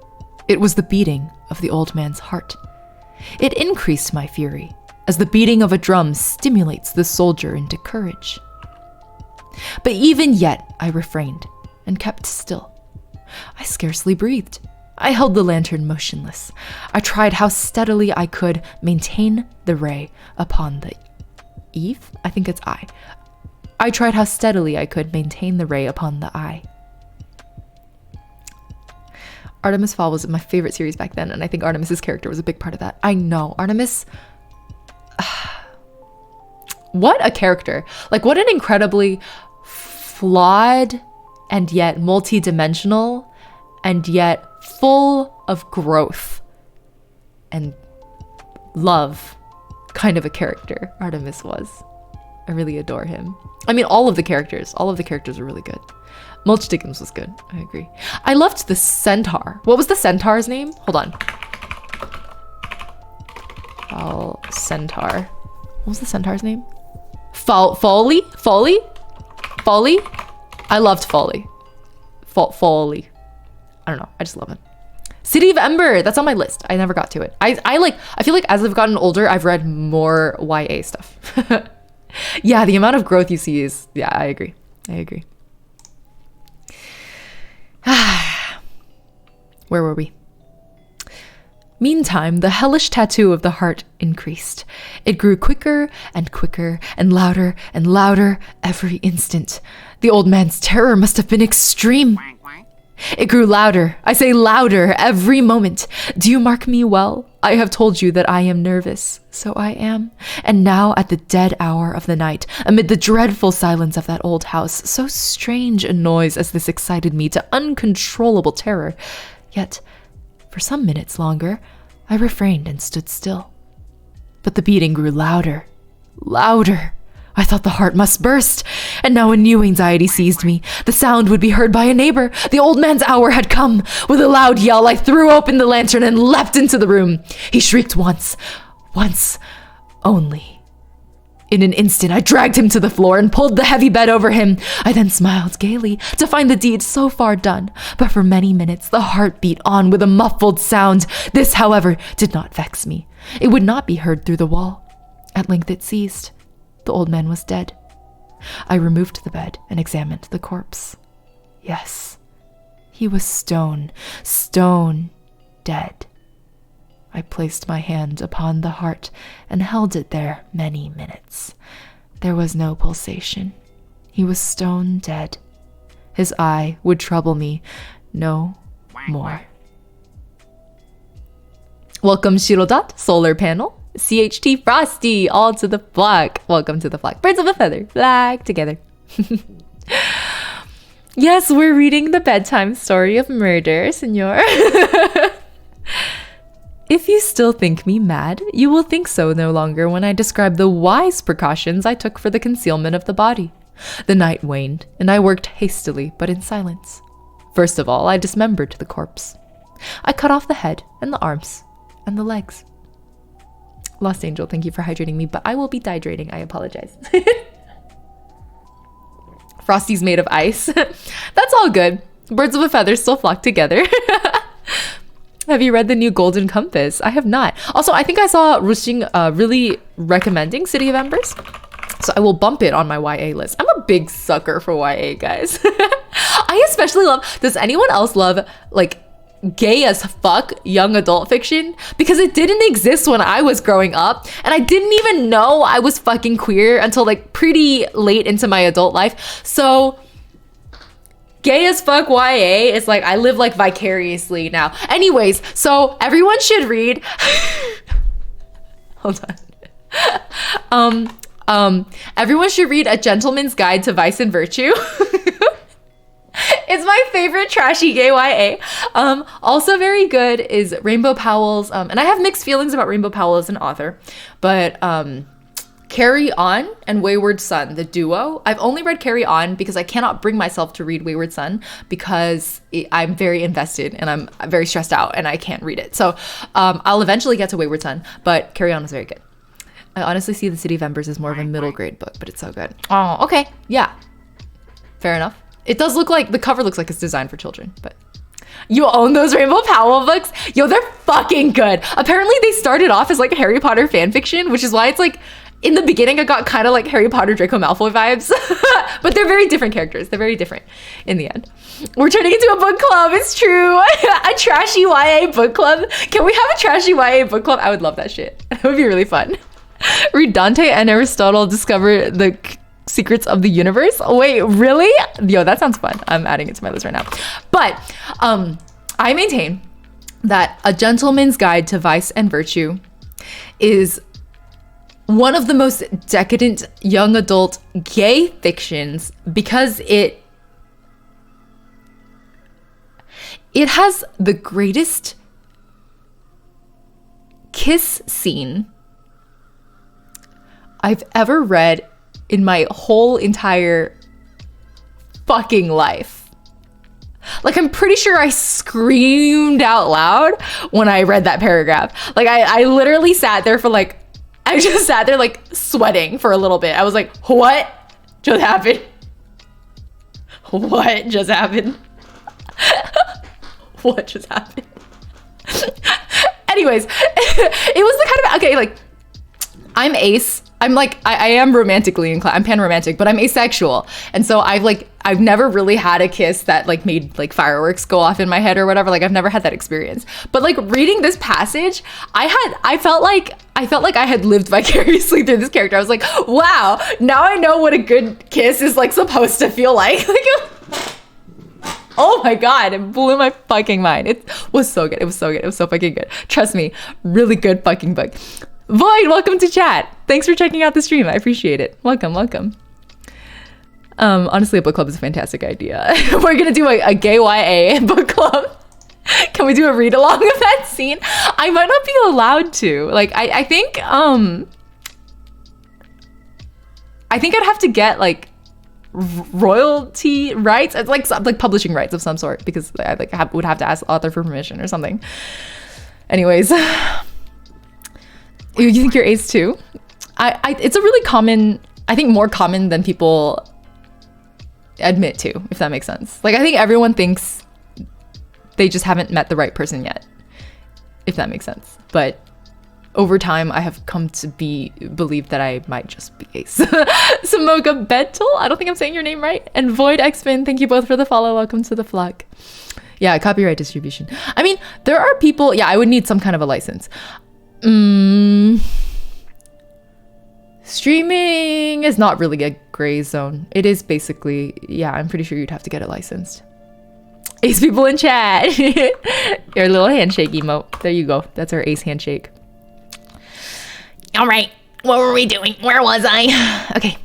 It was the beating of the old man's heart. It increased my fury, as the beating of a drum stimulates the soldier into courage. But even yet, I refrained and kept still. I scarcely breathed. I held the lantern motionless. I tried how steadily I could maintain the ray upon the eve. I think it's eye. I tried how steadily I could maintain the ray upon the eye. Artemis Fowl was my favorite series back then, and I think Artemis's character was a big part of that. I know, Artemis. What a character. Like, what an incredibly flawed and yet multi-dimensional and yet full of growth and love kind of a character Artemis was. I really adore him. I mean, all of the characters are really good. Mulch Dickens was good. I agree. I loved the centaur. What was the centaur's name? Hold on. Centaur. What was the centaur's name? Folly? I loved Folly. Folly. I don't know. I just love it. City of Ember. That's on my list. I never got to it. I feel like as I've gotten older, I've read more YA stuff. Yeah, the amount of growth you see is, yeah, I agree. Where were we? Meantime, the hellish tattoo of the heart increased. It grew quicker and quicker and louder every instant. The old man's terror must have been extreme. It grew louder. I say louder every moment. Do you mark me well? I have told you that I am nervous. So I am. And now at the dead hour of the night, amid the dreadful silence of that old house, so strange a noise as this excited me to uncontrollable terror. Yet, for some minutes longer, I refrained and stood still. But the beating grew louder. I thought the heart must burst, and now a new anxiety seized me. The sound would be heard by a neighbor. The old man's hour had come. With a loud yell, I threw open the lantern and leapt into the room. He shrieked once only. In an instant, I dragged him to the floor and pulled the heavy bed over him. I then smiled gaily to find the deed so far done. But for many minutes, the heart beat on with a muffled sound. This, however, did not vex me. It would not be heard through the wall. At length it ceased. The old man was dead. I removed the bed and examined the corpse. Yes, he was stone dead. I placed my hand upon the heart and held it there many minutes. There was no pulsation. He was stone dead. His eye would trouble me no more. Welcome, Shirodot, Solar Panel. CHT Frosty, all to the flock. Welcome to the flock. Birds of a feather, flag together. Yes, we're reading the bedtime story of murder, senor. If you still think me mad, you will think so no longer when I describe the wise precautions I took for the concealment of the body. The night waned, and I worked hastily, but in silence. First of all, I dismembered the corpse. I cut off the head and the arms and the legs. Lost Angel, thank you for hydrating me, but I will be dehydrating. I apologize. Frosty's made of ice. That's all good. Birds of a feather still flock together. Have you read the new Golden Compass? I have not. Also, I think I saw Rushing really recommending City of Embers, so I will bump it on my YA list. I'm a big sucker for YA, guys. I especially love, does anyone else love like gay as fuck young adult fiction? Because it didn't exist when I was growing up, and I didn't even know I was fucking queer until like pretty late into my adult life. So gay as fuck YA is like, I live like vicariously now. Anyways, so everyone should read hold on. Everyone should read A Gentleman's Guide to Vice and Virtue. It's my favorite trashy gay YA. Also very good is Rainbow Powell's, and I have mixed feelings about Rainbow Powell as an author, but Carry On and Wayward Son, the duo. I've only read Carry On because I cannot bring myself to read Wayward Son because I'm very invested and I'm very stressed out and I can't read it. So I'll eventually get to Wayward Son, but Carry On is very good. I honestly see The City of Embers as more of a middle grade book, but it's so good. Oh, okay. Yeah. Fair enough. It does look like, the cover looks like it's designed for children, but you own those Rainbow Powell books? Yo, they're fucking good. Apparently they started off as like Harry Potter fan fiction, which is why it's like, in the beginning I got kind of like Harry Potter Draco Malfoy vibes, but they're very different characters. They're very different in the end. We're turning into a book club, it's true. A trashy YA book club. Can we have a trashy YA book club? I would love that shit. That would be really fun. Read Dante and Aristotle discover the secrets of the universe. Wait, really? Yo, that sounds fun. I'm adding it to my list right now. But I maintain that A Gentleman's Guide to Vice and Virtue is one of the most decadent young adult gay fictions because it has the greatest kiss scene I've ever read in my whole entire fucking life. Like, I'm pretty sure I screamed out loud when I read that paragraph. Like, I literally sat there for like, I just sat there like sweating for a little bit. I was like, what just happened? What just happened? What just happened? Anyways, it was the kind of, okay, like, I'm Ace I'm like, I am romantically inclined. I'm pan-romantic, but I'm asexual. And so I've never really had a kiss that like made like fireworks go off in my head or whatever. Like I've never had that experience. But like reading this passage, I felt like I had lived vicariously through this character. I was like, wow, now I know what a good kiss is like supposed to feel like. Oh my God, it blew my fucking mind. It was so good. It was so good. It was so fucking good. Trust me, really good fucking book. Void, welcome to chat. Thanks for checking out the stream. I appreciate it. Welcome. Honestly, a book club is a fantastic idea. We're gonna do a gay YA book club. Can we do a read along of that scene? I might not be allowed to. Like, I think I'd have to get like royalty rights. It's like publishing rights of some sort, because I would have to ask the author for permission or something. Anyways. You think you're ace too? It's a really common, I think more common than people admit to, if that makes sense. Like I think everyone thinks they just haven't met the right person yet, if that makes sense. But over time, I have come to believe that I might just be ace. Samoga Betel, I don't think I'm saying your name right. And Void Xpin, thank you both for the follow. Welcome to the flock. Yeah, copyright distribution. I mean, there are people, yeah, I would need some kind of a license. Streaming is not really a gray zone. It is basically, yeah, I'm pretty sure you'd have to get it licensed. Ace people in chat. Your little handshake emote. There you go. That's our ace handshake. All right. What were we doing? Where was I? Okay.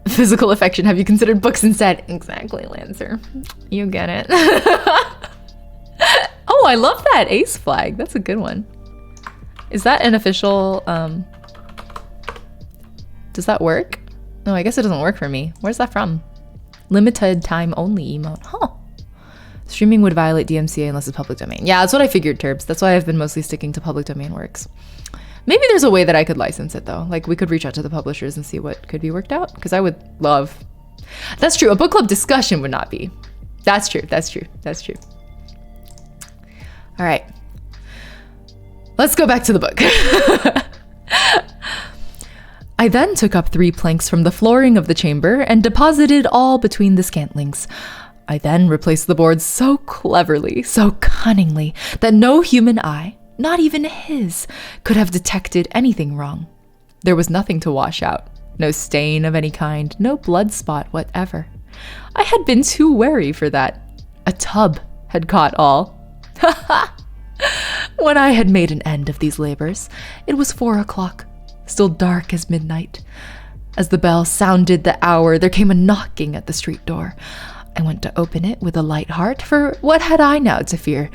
Physical affection. Have you considered books instead? Exactly, Lancer. You get it. Oh, I love that ace flag. That's a good one. Is that an official, does that work? No, I guess it doesn't work for me. Where's that from? Limited time only emote. Huh. Streaming would violate DMCA unless it's public domain. Yeah, that's what I figured, Turbs. That's why I've been mostly sticking to public domain works. Maybe there's a way that I could license it though. Like we could reach out to the publishers and see what could be worked out. Because I would love... That's true. A book club discussion would not be. That's true. That's true. That's true. All right. Let's go back to the book. I then took up 3 planks from the flooring of the chamber and deposited all between the scantlings. I then replaced the boards so cleverly, so cunningly, that no human eye, not even his, could have detected anything wrong. There was nothing to wash out, no stain of any kind, no blood spot whatever. I had been too wary for that. A tub had caught all. When I had made an end of these labors, it was 4 o'clock, still dark as midnight. As the bell sounded the hour, there came a knocking at the street door. I went to open it with a light heart, for what had I now to fear?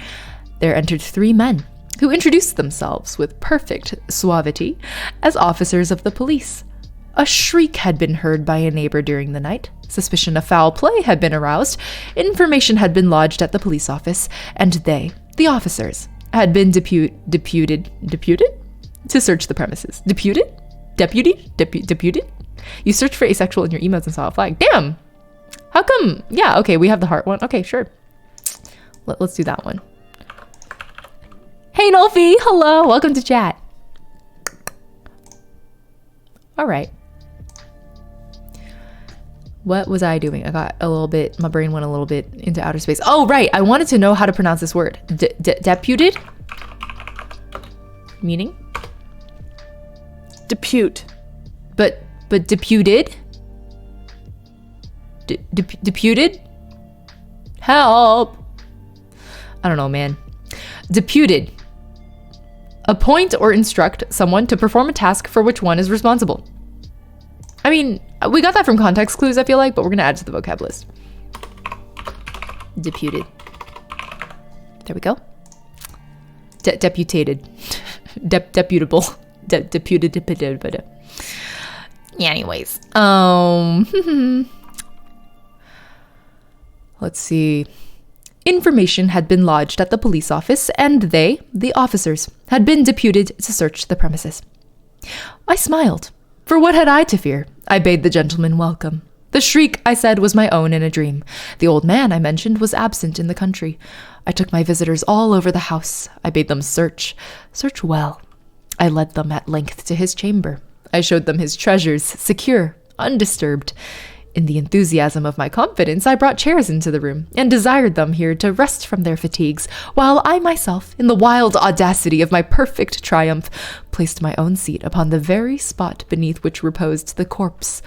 There entered 3 men, who introduced themselves with perfect suavity as officers of the police. A shriek had been heard by a neighbor during the night. Suspicion of foul play had been aroused. Information had been lodged at the police office, and they, the officers, had been deputed to search the premises. Deputed? You searched for asexual in your emotes and saw a flag. Damn! How come? Yeah, okay, we have the heart one. Okay, sure. Let's do that one. Hey, Nolfi! Hello! Welcome to chat. All right. What was I doing? I got a little bit, my brain went a little bit into outer space. Oh, right. I wanted to know how to pronounce this word. Deputed? Meaning? Depute. But deputed? Deputed? Help! I don't know, man. Deputed. Appoint or instruct someone to perform a task for which one is responsible. I mean, we got that from context clues, I feel like, but we're going to add to the vocab list. Deputed. There we go. Deputated. Deputable. Deputed. Yeah, anyways. Let's see. Information had been lodged at the police office, and they, the officers, had been deputed to search the premises. I smiled. For what had I to fear? I bade the gentleman welcome. The shriek, I said, was my own in a dream. The old man, I mentioned, was absent in the country. I took my visitors all over the house. I bade them search well. I led them at length to his chamber. I showed them his treasures, secure, undisturbed. In the enthusiasm of my confidence, I brought chairs into the room and desired them here to rest from their fatigues, while I myself, in the wild audacity of my perfect triumph, placed my own seat upon the very spot beneath which reposed the corpse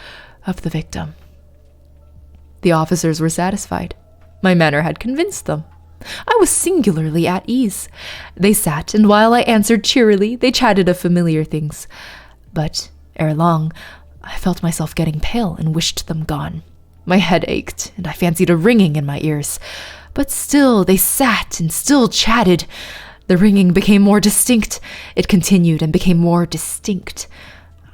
of the victim. The officers were satisfied. My manner had convinced them. I was singularly at ease. They sat, and while I answered cheerily, they chatted of familiar things. But, ere long, I felt myself getting pale and wished them gone. My head ached, and I fancied a ringing in my ears. But still they sat and still chatted. The ringing became more distinct. It continued and became more distinct.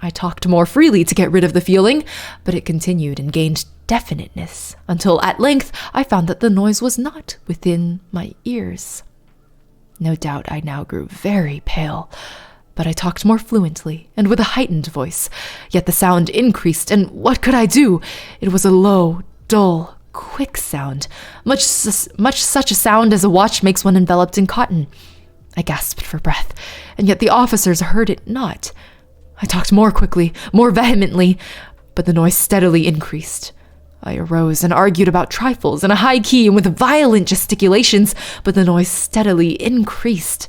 I talked more freely to get rid of the feeling, but it continued and gained definiteness, until at length I found that the noise was not within my ears. No doubt I now grew very pale, but I talked more fluently and with a heightened voice. Yet the sound increased, and what could I do? It was a low, dull, quick sound, much such a sound as a watch makes when enveloped in cotton. I gasped for breath, and yet the officers heard it not. I talked more quickly, more vehemently, but the noise steadily increased. I arose and argued about trifles in a high key and with violent gesticulations, but the noise steadily increased.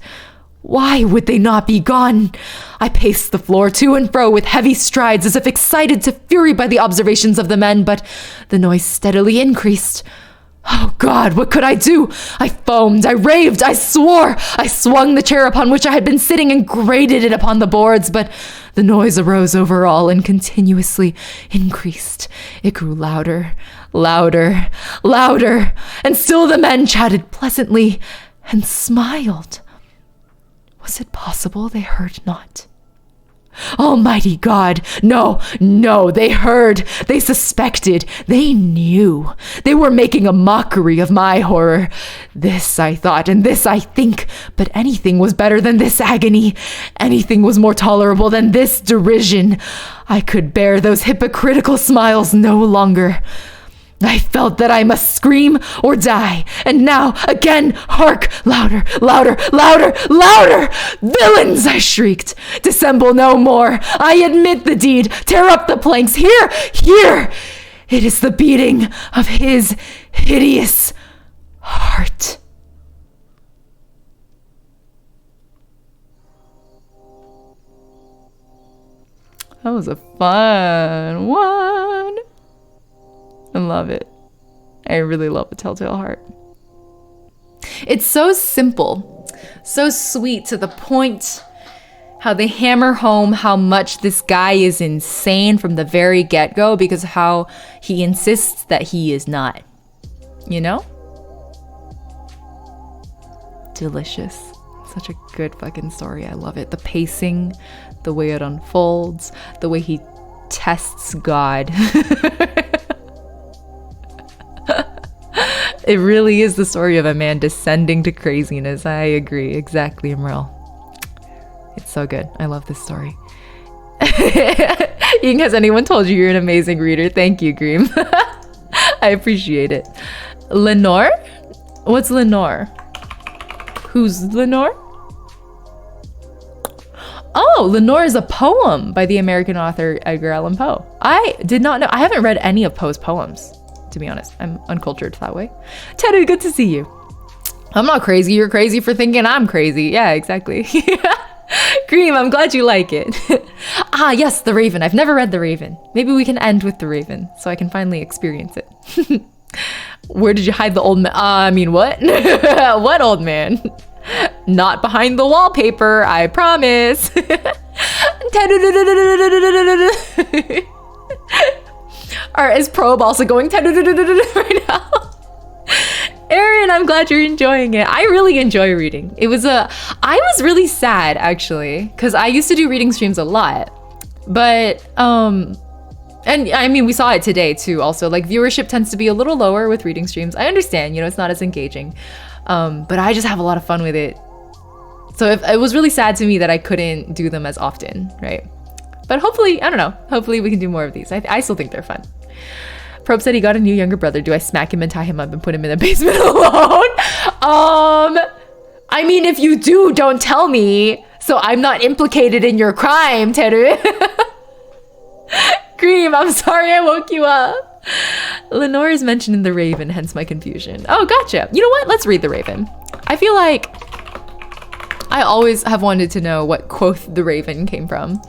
Why would they not be gone? I paced the floor to and fro with heavy strides as if excited to fury by the observations of the men, but the noise steadily increased. Oh God, what could I do? I foamed, I raved, I swore. I swung the chair upon which I had been sitting and grated it upon the boards, but the noise arose over all and continuously increased. It grew louder, louder, louder, and still the men chatted pleasantly and smiled. Was it possible they heard not? Almighty God, no, they heard, they suspected, they knew. They were making a mockery of my horror. This I thought, and this I think, but anything was better than this agony. Anything was more tolerable than this derision. I could bear those hypocritical smiles no longer. I felt that I must scream or die. And now, again, hark! Louder, louder, louder, louder! Villains, I shrieked. Dissemble no more. I admit the deed. Tear up the planks. Here, here! It is the beating of his hideous heart. That was a fun one. I love it. I really love A Telltale Heart. It's so simple, so sweet, to the point, how they hammer home how much this guy is insane from the very get-go, because how he insists that he is not. You know? Delicious. Such a good fucking story. I love it. The pacing, the way it unfolds, the way he tests God. It really is the story of a man descending to craziness. I agree. Exactly, Imrel. It's so good. I love this story. Ying, has anyone told you you're an amazing reader? Thank you, Greem. I appreciate it. Lenore? What's Lenore? Who's Lenore? Oh, Lenore is a poem by the American author Edgar Allan Poe. I did not know. I haven't read any of Poe's poems, to be honest. I'm uncultured that way. Teddy, good to see you. I'm not crazy. You're crazy for thinking I'm crazy. Yeah, exactly. Cream, I'm glad you like it. Ah, yes, The Raven. I've never read The Raven. Maybe we can end with The Raven so I can finally experience it. Where did you hide the old man? I mean, what? What old man? Not behind the wallpaper, I promise. Is Probe also going right now? Aaron, I'm glad you're enjoying it. I really enjoy reading. I was really sad, actually, because I used to do reading streams a lot. But, and I mean, we saw it today too, also. Like, viewership tends to be a little lower with reading streams. I understand, it's not as engaging. But I just have a lot of fun with it. So it was really sad to me that I couldn't do them as often, right? But hopefully, I don't know, hopefully we can do more of these. I still think they're fun. Probe said he got a new younger brother. Do I smack him and tie him up and put him in the basement alone? I mean, if you do, don't tell me. So I'm not implicated in your crime, Teru. Cream, I'm sorry I woke you up. Lenore is mentioned in The Raven, hence my confusion. Oh, gotcha. You know what? Let's read The Raven. I feel like I always have wanted to know what quoth The Raven came from.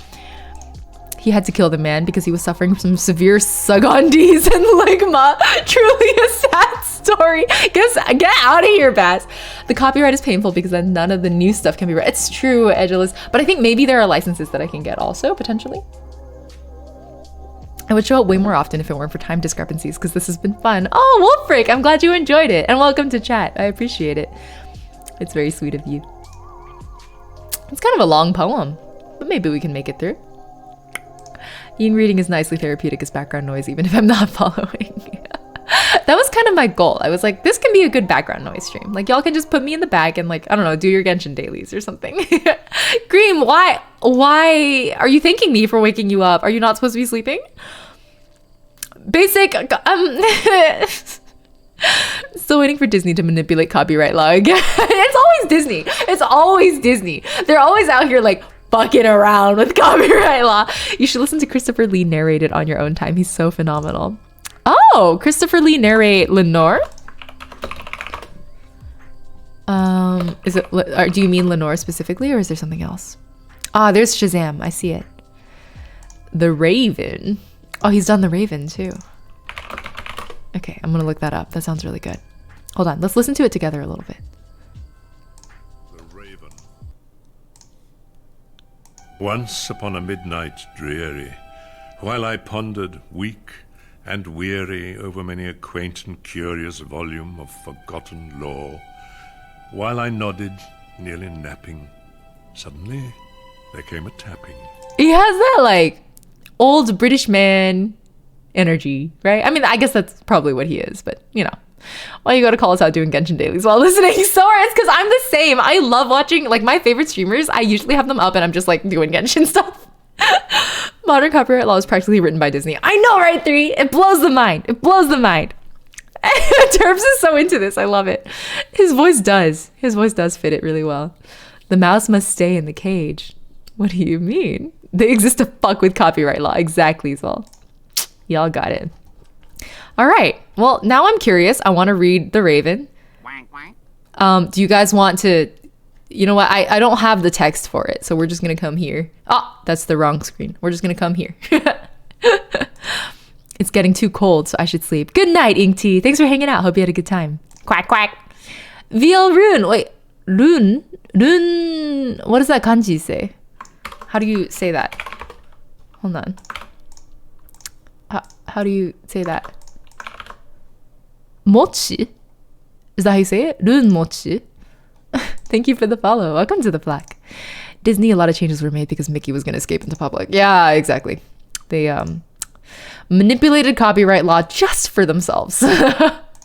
He had to kill the man because he was suffering from severe Sagandis and ligma. Truly a sad story. Get out of here, Bass. The copyright is painful because then none of the new stuff can be read. It's true, Edulus. But I think maybe there are licenses that I can get also, potentially. I would show up way more often if it weren't for time discrepancies because this has been fun. Oh, Wolfric, I'm glad you enjoyed it. And welcome to chat. I appreciate it. It's very sweet of you. It's kind of a long poem, but maybe we can make it through. Yin reading is nicely therapeutic as background noise, even if I'm not following. That was kind of my goal. I was like, this can be a good background noise stream. Like, y'all can just put me in the back and like, I don't know, do your Genshin dailies or something. Green, why are you thanking me for waking you up? Are you not supposed to be sleeping? Basic, still waiting for Disney to manipulate copyright law again. It's always Disney. It's always Disney. They're always out here like, fucking around with copyright law. You should listen to Christopher Lee narrate it on your own time. He's so phenomenal. Oh, Christopher Lee narrate Lenore? Is it? Or do you mean Lenore specifically, or is there something else? Ah, there's Shazam. I see it. The Raven. Oh, he's done The Raven too. Okay, I'm gonna look that up. That sounds really good. Hold on, let's listen to it together a little bit. Once upon a midnight dreary, while I pondered weak and weary over many a quaint and curious volume of forgotten lore, while I nodded, nearly napping, suddenly there came a tapping. He has that like old British man energy, right? I mean, I guess that's probably what he is, but you know. Why you gotta call us out doing Genshin dailies while listening? Sorry, it's because I'm the same. I love watching, like, my favorite streamers. I usually have them up and I'm just like doing Genshin stuff. Modern copyright law is practically written by Disney. I know, right, 3? It blows the mind. It blows the mind. Terps is so into this. I love it. His voice does. His voice does fit it really well. The mouse must stay in the cage. What do you mean? They exist to fuck with copyright law. Exactly, Zol. Y'all got it. All right. Well, now I'm curious. I want to read The Raven. Do you guys want to... You know what? I don't have the text for it, so we're just going to come here. Oh, that's the wrong screen. We're just going to come here. It's getting too cold, so I should sleep. Good night, Inkty. Thanks for hanging out. Hope you had a good time. Quack, quack. VL Rune. Wait, Rune? Rune... What does that kanji say? How do you say that? Hold on. How do you say that? Mochi? Is that how you say it? Rune Mochi? Thank you for the follow. Welcome to the Black. Disney, a lot of changes were made because Mickey was going to escape into public. Yeah, exactly. They manipulated copyright law just for themselves.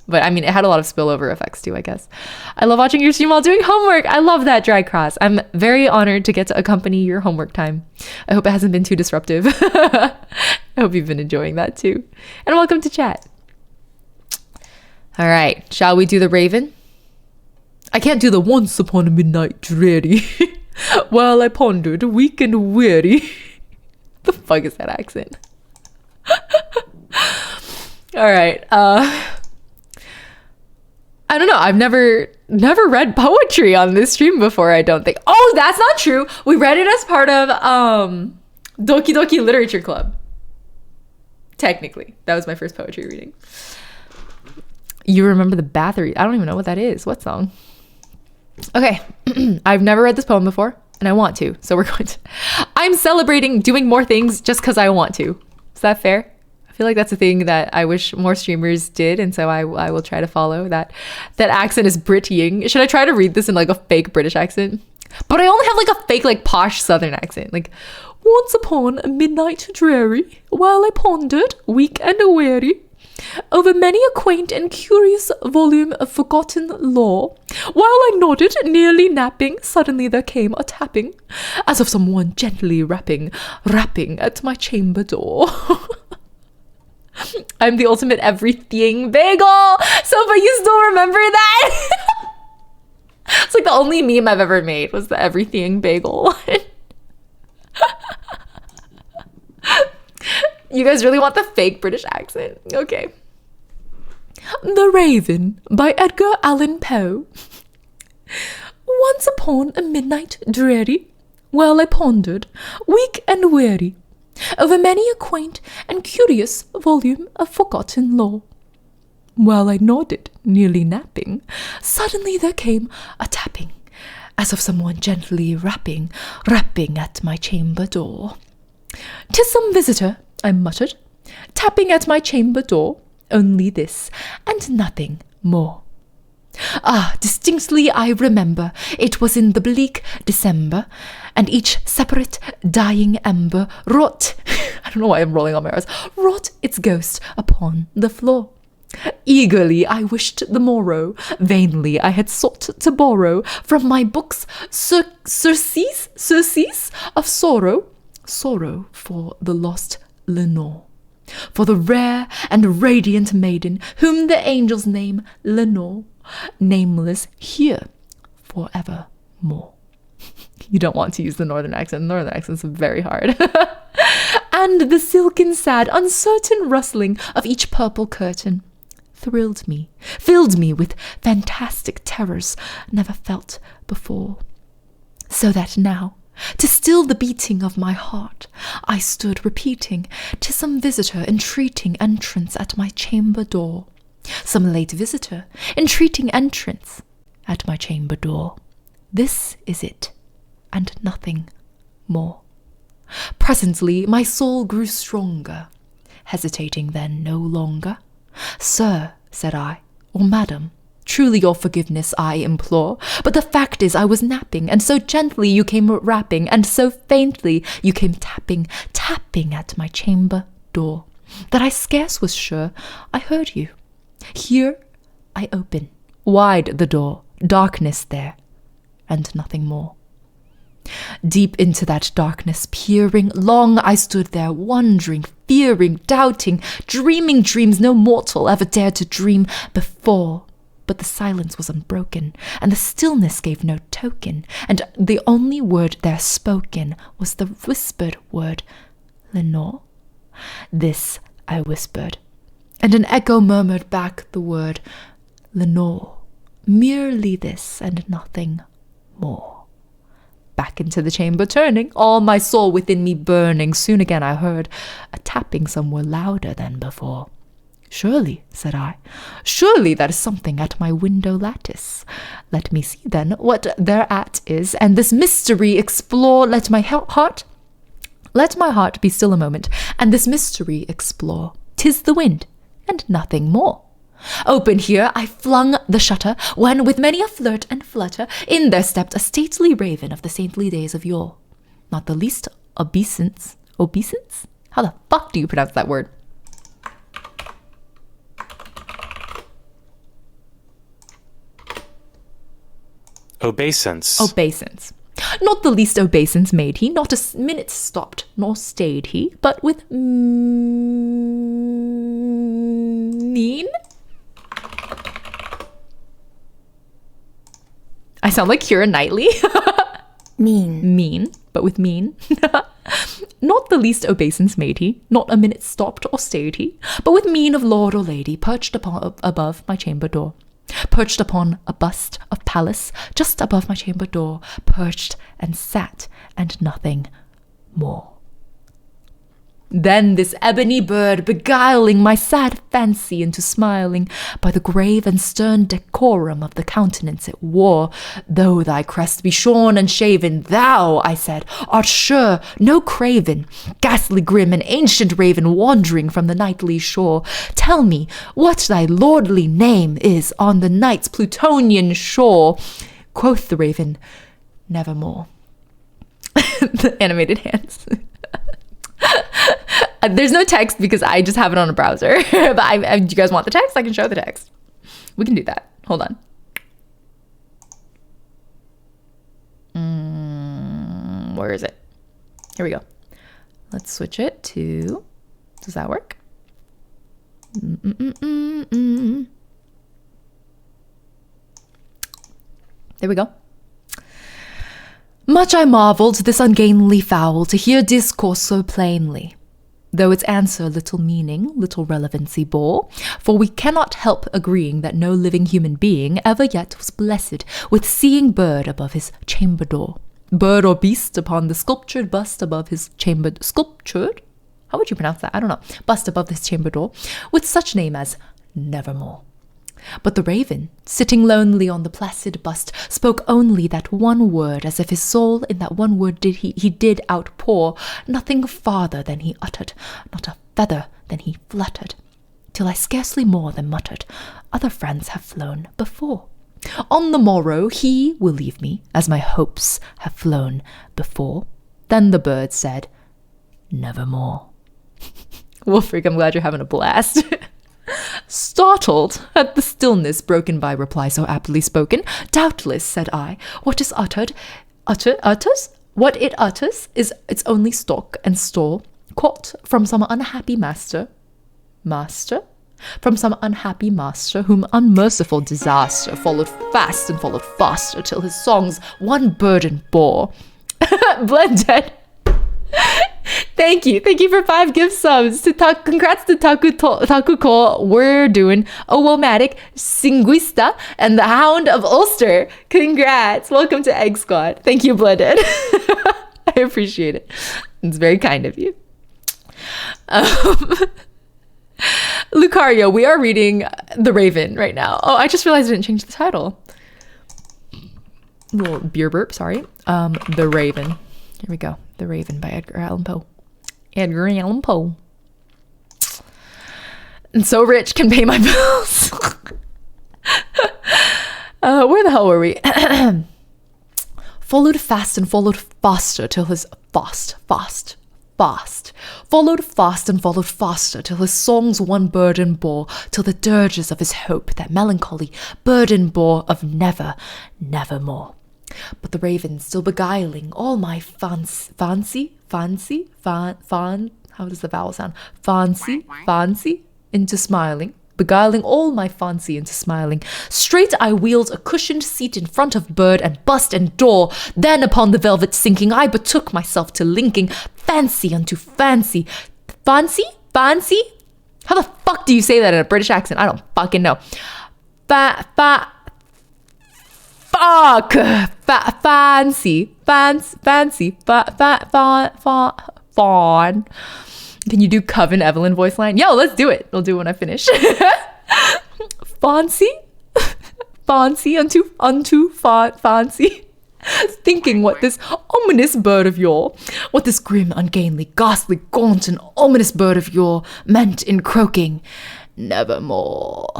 But I mean, it had a lot of spillover effects too, I guess. I love watching your stream while doing homework. I love that, Dry Cross. I'm very honored to get to accompany your homework time. I hope it hasn't been too disruptive. I hope you've been enjoying that too. And welcome to chat. All right, shall we do The Raven? I can't do the once upon a midnight dreary. While I pondered, weak and weary. The fuck is that accent? All right. I don't know. I've never read poetry on this stream before, I don't think. Oh, that's not true. We read it as part of Doki Doki Literature Club. Technically. That was my first poetry reading. You remember the battery? I don't even know what that is. What song? Okay. I've never read this poem before, and I want to. So we're going to... I'm celebrating doing more things just because I want to. Is that fair? I feel like that's a thing that I wish more streamers did, and so I will try to follow that. That accent is Brit-ying. Should I try to read this in like a fake British accent? But I only have like a fake like posh Southern accent. Like, once upon a midnight dreary, while I pondered, weak and weary, over many a quaint and curious volume of forgotten lore, while I nodded, nearly napping, suddenly there came a tapping, as of someone gently rapping at my chamber door. I'm the ultimate everything bagel. So, but you still remember that? It's like the only meme I've ever made was the everything bagel one. You guys really want the fake British accent? Okay. The Raven by Edgar Allan Poe. Once upon a midnight dreary, while I pondered, weak and weary, over many a quaint and curious volume of forgotten lore. While I nodded, nearly napping, suddenly there came a tapping, as of someone gently rapping at my chamber door. "'Tis some visitor," I muttered, tapping at my chamber door, only this, and nothing more. Ah, distinctly I remember, it was in the bleak December, and each separate dying ember wrought, I don't know why I'm rolling on my R's, wrought its ghost upon the floor. Eagerly I wished the morrow, vainly I had sought to borrow from my books surcease of sorrow for the lost Lenore, for the rare and radiant maiden whom the angels name Lenore, nameless here forevermore. You don't want to use the northern accent. The northern accent's very hard. And the silken, sad, uncertain rustling of each purple curtain thrilled me, filled me with fantastic terrors never felt before. So that now, to still the beating of my heart, I stood repeating, "'Tis some visitor entreating entrance at my chamber door. Some late visitor entreating entrance at my chamber door. This is it, and nothing more." Presently my soul grew stronger, hesitating then no longer. "Sir," said I, "or madam, truly your forgiveness I implore, but the fact is I was napping, and so gently you came rapping, and so faintly you came tapping at my chamber door, that I scarce was sure I heard you. Here I open wide the door, darkness there, and nothing more." Deep into that darkness peering, long I stood there, wondering, fearing, doubting, dreaming dreams no mortal ever dared to dream before. But the silence was unbroken, and the stillness gave no token, and the only word there spoken was the whispered word, "Lenore?" This I whispered, and an echo murmured back the word, "Lenore," merely this and nothing more. Back into the chamber turning, all my soul within me burning, soon again I heard a tapping somewhere louder than before. "Surely," said I, "surely that is something at my window lattice. Let me see then what thereat is, and this mystery explore. Let my heart be still a moment, and this mystery explore. 'Tis the wind, and nothing more." Open here I flung the shutter, when with many a flirt and flutter in there stepped a stately raven of the saintly days of yore. Not the least obeisance? How the fuck do you pronounce that word? Obeisance. Not the least obeisance made he, not a minute stopped, nor stayed he, but with mean? I sound like Keira Knightley. Mean, but with mean. Not the least obeisance made he, not a minute stopped or stayed he, but with mien of lord or lady, perched above my chamber door. Perched upon a bust of Pallas, just above my chamber door, perched and sat, and nothing more. Then this ebony bird, beguiling my sad fancy into smiling, by the grave and stern decorum of the countenance it wore, "Though thy crest be shorn and shaven, thou," I said, "art sure no craven, ghastly grim and ancient raven wandering from the nightly shore. Tell me what thy lordly name is on the night's Plutonian shore." Quoth the raven, "Nevermore." The animated hands. There's no text because I just have it on a browser. But do you guys want the text? I can show the text. We can do that. Hold on. Where is it? Here we go. Let's switch it to... Does that work? There There we go. Much I marvelled this ungainly fowl to hear discourse so plainly, though its answer little meaning, little relevancy bore, for we cannot help agreeing that no living human being ever yet was blessed with seeing bird above his chamber door, bird or beast upon the sculptured bust above his chamber sculptured? How would you pronounce that? I don't know. Bust above his chamber door, with such name as Nevermore. But the raven, sitting lonely on the placid bust, spoke only that one word, as if his soul in that one word he did outpour, nothing farther than he uttered, not a feather than he fluttered, till I scarcely more than muttered, other friends have flown before. On the morrow he will leave me, as my hopes have flown before. Then the bird said, Nevermore. Wolfric, I'm glad you're having a blast. Startled at the stillness broken by reply so aptly spoken, doubtless, said I, what is utters? What it utters is its only stock and store, caught from some unhappy master? From some unhappy master, whom unmerciful disaster followed fast and followed faster, till his songs one burden bore. Blended. Thank you for 5 gift subs. Congrats to Takuko, We're Doing, Owomatic, Singuista, and the Hound of Ulster. Congrats. Welcome to Egg Squad. Thank you, Blended. I appreciate it. It's very kind of you. Lucario, we are reading The Raven right now. Oh, I just realized I didn't change the title. Little beer burp, sorry. The Raven. Here we go. The Raven by Edgar Allan Poe. Edgar Allan Poe. And so rich, can pay my bills. Where the hell were we? Followed fast and followed faster till his fast. Followed fast and followed faster till his songs one burden bore, till the dirges of his hope that melancholy burden bore of nevermore. But the raven still beguiling all my fancy, how does the vowel sound? Fancy, into smiling, beguiling all my fancy into smiling. Straight I wheeled a cushioned seat in front of bird and bust and door. Then upon the velvet sinking, I betook myself to linking fancy unto fancy. Fancy? How the fuck do you say that in a British accent? I don't fucking know. Fawn. Can you do Coven Evelyn voice line? Yo, let's do it. I'll do it when I finish. Fancy unto fancy. Thinking what this ominous bird of yore, what this grim, ungainly, ghastly, gaunt, and ominous bird of yore meant in croaking, nevermore.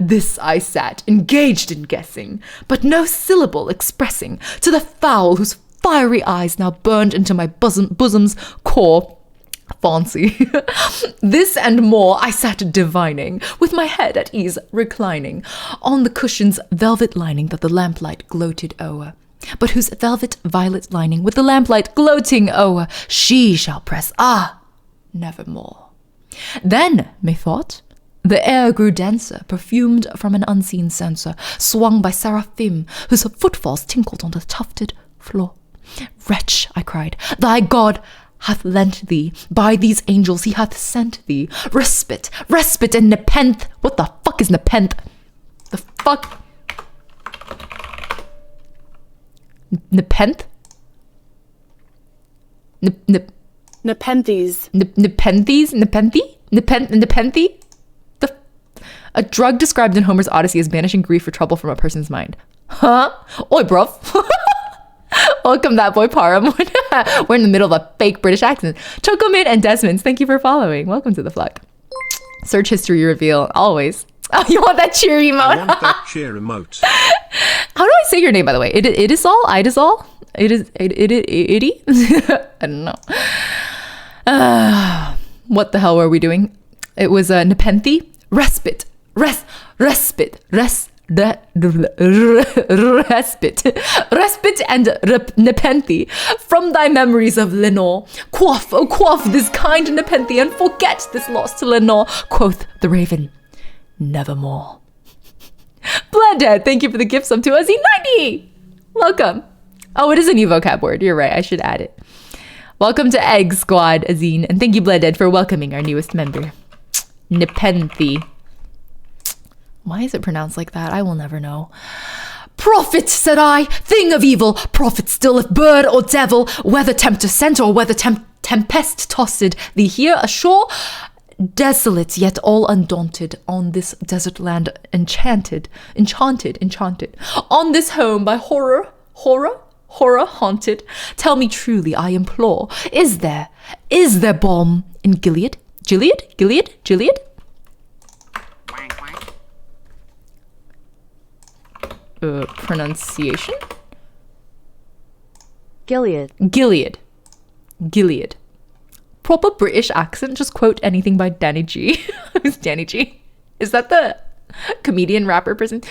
This I sat, engaged in guessing, but no syllable expressing to the fowl whose fiery eyes now burned into my bosom's core. Fancy. This and more I sat divining, with my head at ease reclining, on the cushion's velvet lining that the lamplight gloated o'er, but whose velvet violet lining with the lamplight gloating o'er she shall press, nevermore. Then, methought, the air grew denser, perfumed from an unseen censer, swung by seraphim, whose footfalls tinkled on the tufted floor. Wretch, I cried, thy God hath lent thee, by these angels he hath sent thee, respite and nepenthe. What the fuck is nepenthe? The fuck? Nepenthe? Nepenthes. Nepenthe? A drug described in Homer's Odyssey as banishing grief or trouble from a person's mind. Huh? Oi, bruv. Welcome, that boy Param. We're in the middle of a fake British accent. Chocomid and Desmonds, thank you for following. Welcome to the Fleck. Search history reveal, always. Oh, you want that cheer emote? I want that cheer emote. How do I say your name, by the way? Idisol? I don't know. What the hell were we doing? It was Nepenthe. Respite and Nepenthe from thy memories of Lenore. Quaff this kind Nepenthe and forget this lost Lenore. Quoth the raven, nevermore. Bloodhead, thank you for the gift sub to Azzy90. Welcome. Oh, it is a new vocab word. You're right. I should add it. Welcome to Egg Squad, Azine. And thank you, Bloodhead, for welcoming our newest member, Nepenthe. Why is it pronounced like that? I will never know. Prophet, said I, thing of evil, prophet still, if bird or devil, whether tempter sent or whether tempest tossed thee here ashore, desolate yet all undaunted, on this desert land enchanted, on this home by horror haunted. Tell me truly, I implore, is there balm in Gilead? Gilead? Pronunciation? Gilead. Proper British accent, just quote anything by Danny G. Who's Danny G? Is that the comedian rapper person?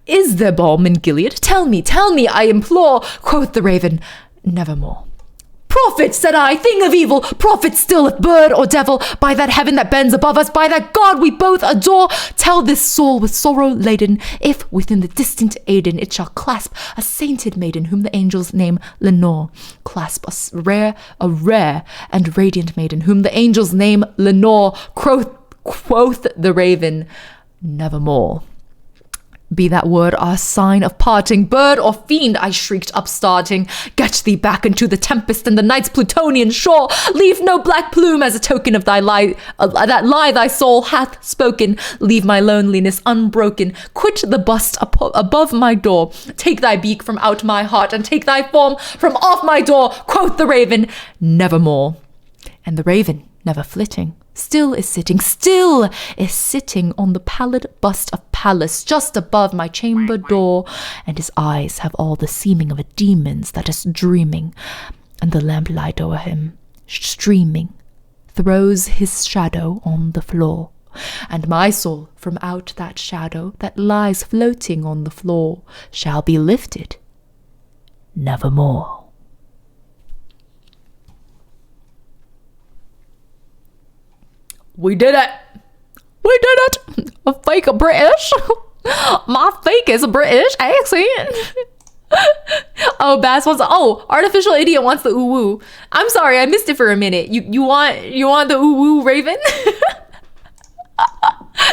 Is there balm in Gilead? Tell me, I implore, quoth the raven, nevermore. Prophet, said I, thing of evil, prophet still, if bird or devil, by that heaven that bends above us, by that God we both adore, tell this soul with sorrow laden, if within the distant Aden it shall clasp a sainted maiden whom the angels name Lenore, clasp a rare and radiant maiden whom the angels name Lenore, quoth the raven, nevermore. Be that word our sign of parting, bird or fiend, I shrieked upstarting, get thee back into the tempest and the night's Plutonian shore, leave no black plume as a token of thy lie, that lie thy soul hath spoken, leave my loneliness unbroken, quit the bust above my door, take thy beak from out my heart, and take thy form from off my door, quoth the raven, nevermore. And the raven, never flitting, still is sitting on the pallid bust of Pallas just above my chamber door, and his eyes have all the seeming of a demon's that is dreaming, and the lamplight o'er him, streaming, throws his shadow on the floor, and my soul from out that shadow that lies floating on the floor shall be lifted nevermore. We did it! A fake British. My fake is a British accent. Oh, Bass wants. Artificial Idiot wants the ooh woo. I'm sorry, I missed it for a minute. You want the ooh woo, Raven?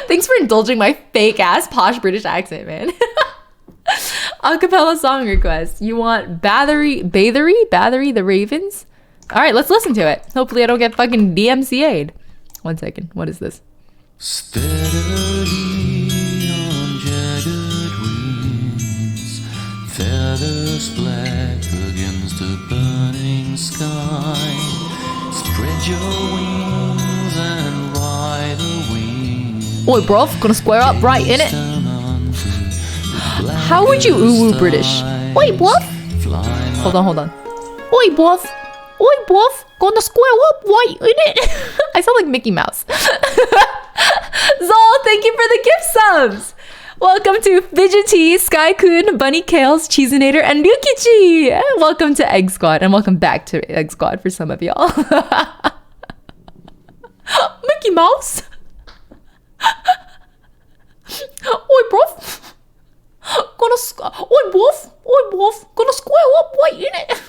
Thanks for indulging my fake ass posh British accent, man. Acapella song request. You want Battery the Ravens? All right, let's listen to it. Hopefully, I don't get fucking DMCA'd. 1 second. What is this? Steadily on jagged wings, feathers black against a burning sky. Spread your wings and ride the wind. Oi, bruv, gonna square up right in it. How would you ooh woo British? Oi, bruv. Hold on. Oi, bruv. Gonna square up right in it. I sound like Mickey Mouse. Zol, thank you for the gift subs. Welcome to Fidgety, Sky-kun, Bunny Kales, Cheesinator, and Ryukichi. Welcome to Egg Squad, and welcome back to Egg Squad for some of y'all. Mickey Mouse. Oi, bruv. Oi, bruv. Gonna square up right in it.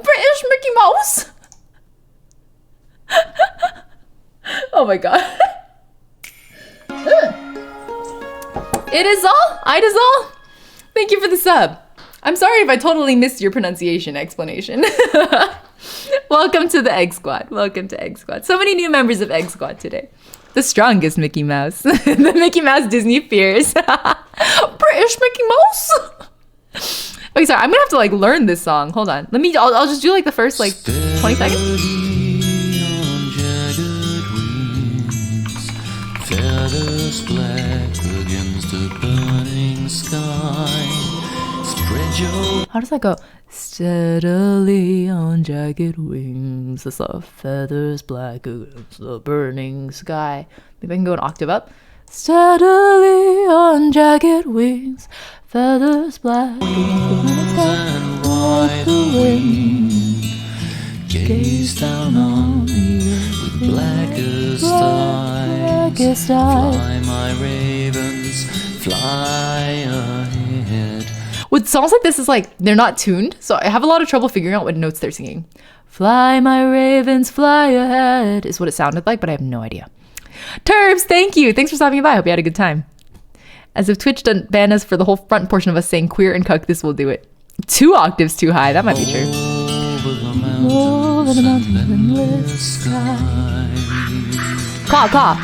British Mickey Mouse. Oh my god. It is all. Thank you for the sub. I'm sorry if I totally missed your pronunciation explanation. Welcome to the Egg Squad. So many new members of Egg Squad today. The strongest Mickey Mouse. The Mickey Mouse Disney fears. British Mickey Mouse. Okay, sorry, I'm gonna have to like learn this song. Hold on. I'll just do like the first like 20 seconds. Feathers black against a burning sky. Spread your. How does that go? Steadily on jagged wings, the soft feathers black against the burning sky. Maybe I can go an octave up. Steadily on jagged wings, feathers black and ride the wind. Gaze down on me with blackest eyes. Fly, my ravens, fly ahead. With songs like this, is like they're not tuned, so I have a lot of trouble figuring out what notes they're singing. Fly, my ravens, fly ahead is what it sounded like, but I have no idea. Turbs, thank you. Thanks for stopping by. Hope you had a good time. As if Twitch doesn't ban us for the whole front portion of us saying queer and cuck, this will do it. 2 octaves too high. That might be true. Over the mountains and endless sky. Caw, caw.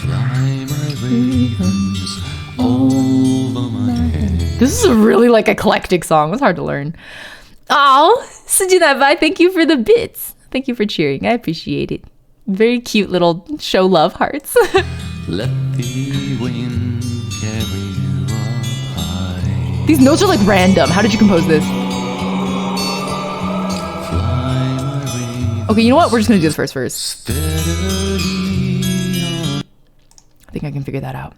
Fly, my ravens, over my head. This is a really like eclectic song. It's hard to learn. Oh, Sujinabai, thank you for the bits. Thank you for cheering. I appreciate it. Very cute little show love hearts. Let the wind carry you up high. These notes are like random. How did you compose this? Fly, my ravens, Okay, you know what? We're just gonna do this first verse. steadily on. I think I can figure that out.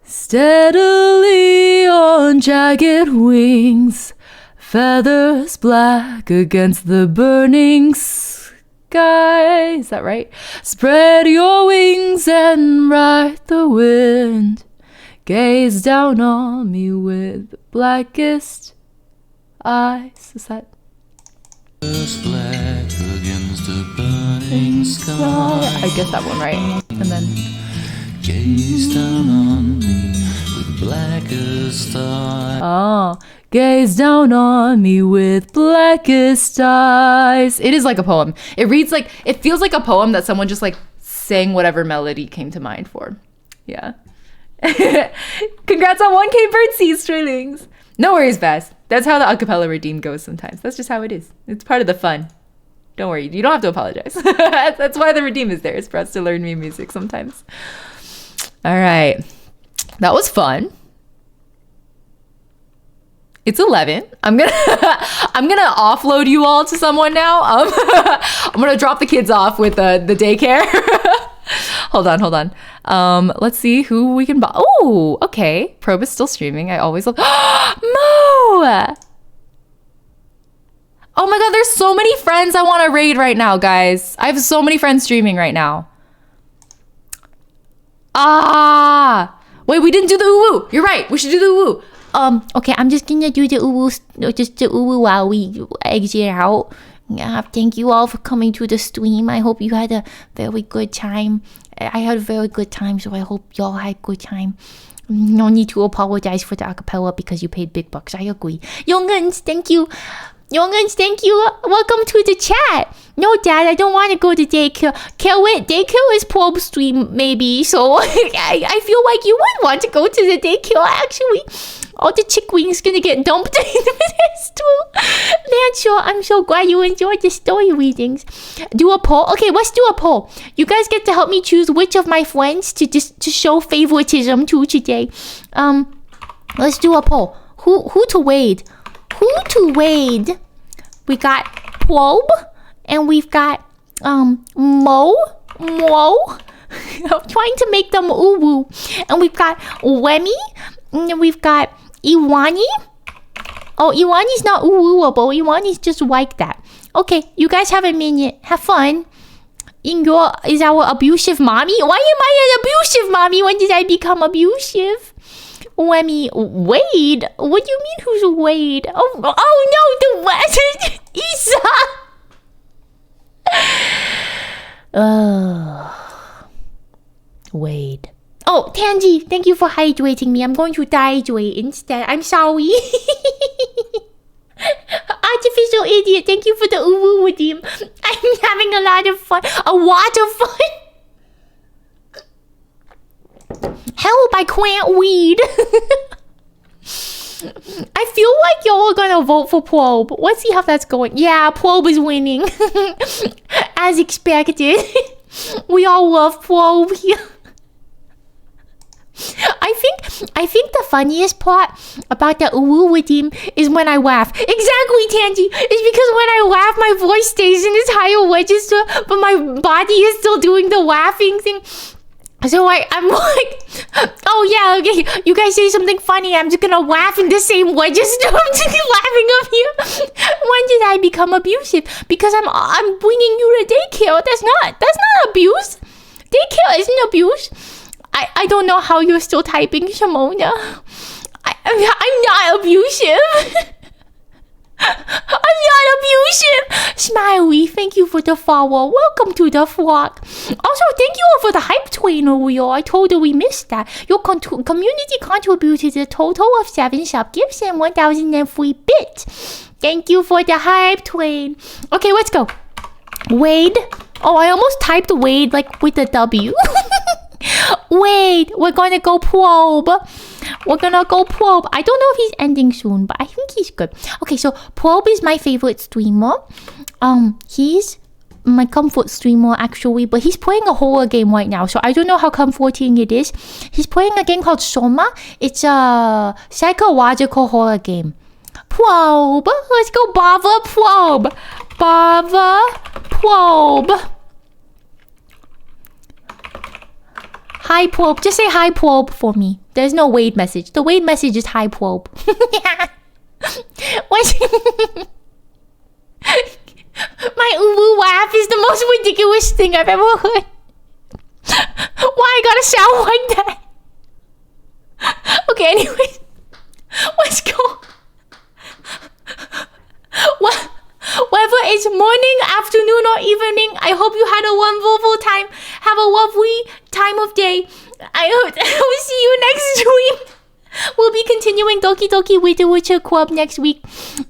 Steadily on jagged wings, feathers black against the burning sky. Is that right? Spread your wings and ride the wind. Gaze down on me with blackest eyes. Is that? Just black against the burning sky. I guess that one, right? And then. Gaze down on me with blackest eyes. Oh, gaze down on me with blackest eyes. It is like a poem. It reads like, it feels like a poem that someone just like sang whatever melody came to mind for. Yeah. Congrats on 1K birdseed, Streelings. No worries, Bass. That's how the acapella redeem goes sometimes. That's just how it is. It's part of the fun. Don't worry. You don't have to apologize. That's why the redeem is there. It's for us to learn new music sometimes. All right. That was fun. It's 11. I'm gonna offload you all to someone now. I'm gonna drop the kids off with the daycare. hold on. Let's see who we can buy. Oh, okay. Probe is still streaming. I always love Mo. Oh my god, there's so many friends I want to raid right now, guys. I have so many friends streaming right now. Wait, we didn't do the uwu. You're right. We should do the uwu. Okay, I'm just gonna do the uwu, just the uwu while we exit out. Yeah, thank you all for coming to the stream. I hope you had a very good time. I had a very good time, so I hope y'all had a good time. No need to apologize for the acapella because you paid big bucks. I agree. Young'uns, thank you. Young'uns, thank you. Welcome to the chat. No, Dad, I don't want to go to daycare. Daycare is probe stream, maybe. So I feel like you would want to go to the daycare, actually. All the chick wings gonna get dumped in this too. Man, I'm so glad you enjoyed the story readings. Do a poll. Okay, let's do a poll. You guys get to help me choose which of my friends to show favoritism to today. Let's do a poll. Who to raid? Who to raid? We got Probe and we've got Mo. I'm trying to make them uwu. And we've got Wemi. And we've got Iwani. Oh, Iwani's not uwuable. Iwani's just like that. Okay, you guys have a minute. Have fun. Is our abusive mommy? Why am I an abusive mommy? When did I become abusive? Wemi, Wade? What do you mean who's Wade? Oh no, the West. Isa. Wade. Oh, Tanji, thank you for hydrating me. I'm going to hydrate instead. I'm sorry. Artificial idiot, thank you for the uwu redeem. I'm having a lot of fun. A lot of fun. Help, I can't weed. I feel like y'all are gonna vote for Probe. Let's see how that's going. Yeah, Probe is winning. As expected. We all love Probe. I think the funniest part about the uwu redeem is when I laugh. Exactly, Tanji. It's because when I laugh, my voice stays in its higher register, but my body is still doing the laughing thing. So I'm like Oh yeah, okay. You guys say something funny, I'm just gonna laugh in the same way. Just I'm just laughing up here. When did I become abusive? Because I'm bringing you to daycare. That's not abuse. Daycare isn't abuse. I don't know how you're still typing, Shimona. I'm not abusive. I'm not abusive. Smiley, thank you for the follow. Welcome to the flock. Also, thank you all for the hype train earlier. I totally missed that. Your community contributed a total of 7 sub gifts and 1,003 bits. Thank you for the hype train. Okay, let's go. Wade. Oh, I almost typed Wade like with a W. Wade, we're gonna go probe. We're gonna go probe. I don't know if he's ending soon, but I think he's good. Okay, so probe is my favorite streamer. He's my comfort streamer actually, but he's playing a horror game right now, so I don't know how comforting it is. He's playing a game called Soma. It's a psychological horror game. Probe. Let's go, Bava probe. Bava probe. Hi probe. Just say hi probe for me. There's no Wade message. The Wade message is hi probe. What's my uwu laugh is the most ridiculous thing I've ever heard. Why I gotta sound like that? Okay, anyway. Let's go. Whether it's morning, afternoon, or evening, I hope you had a wonderful time. Have a lovely time of day. I will see you next stream. We'll be continuing Doki Doki with the Witcher Club next week.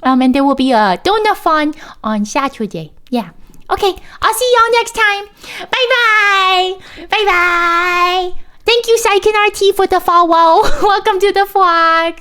And there will be a donathon on Saturday. Yeah. Okay, I'll see y'all next time. Bye-bye. Bye-bye. Thank you, Saiken RT, for the follow. Welcome to the flock.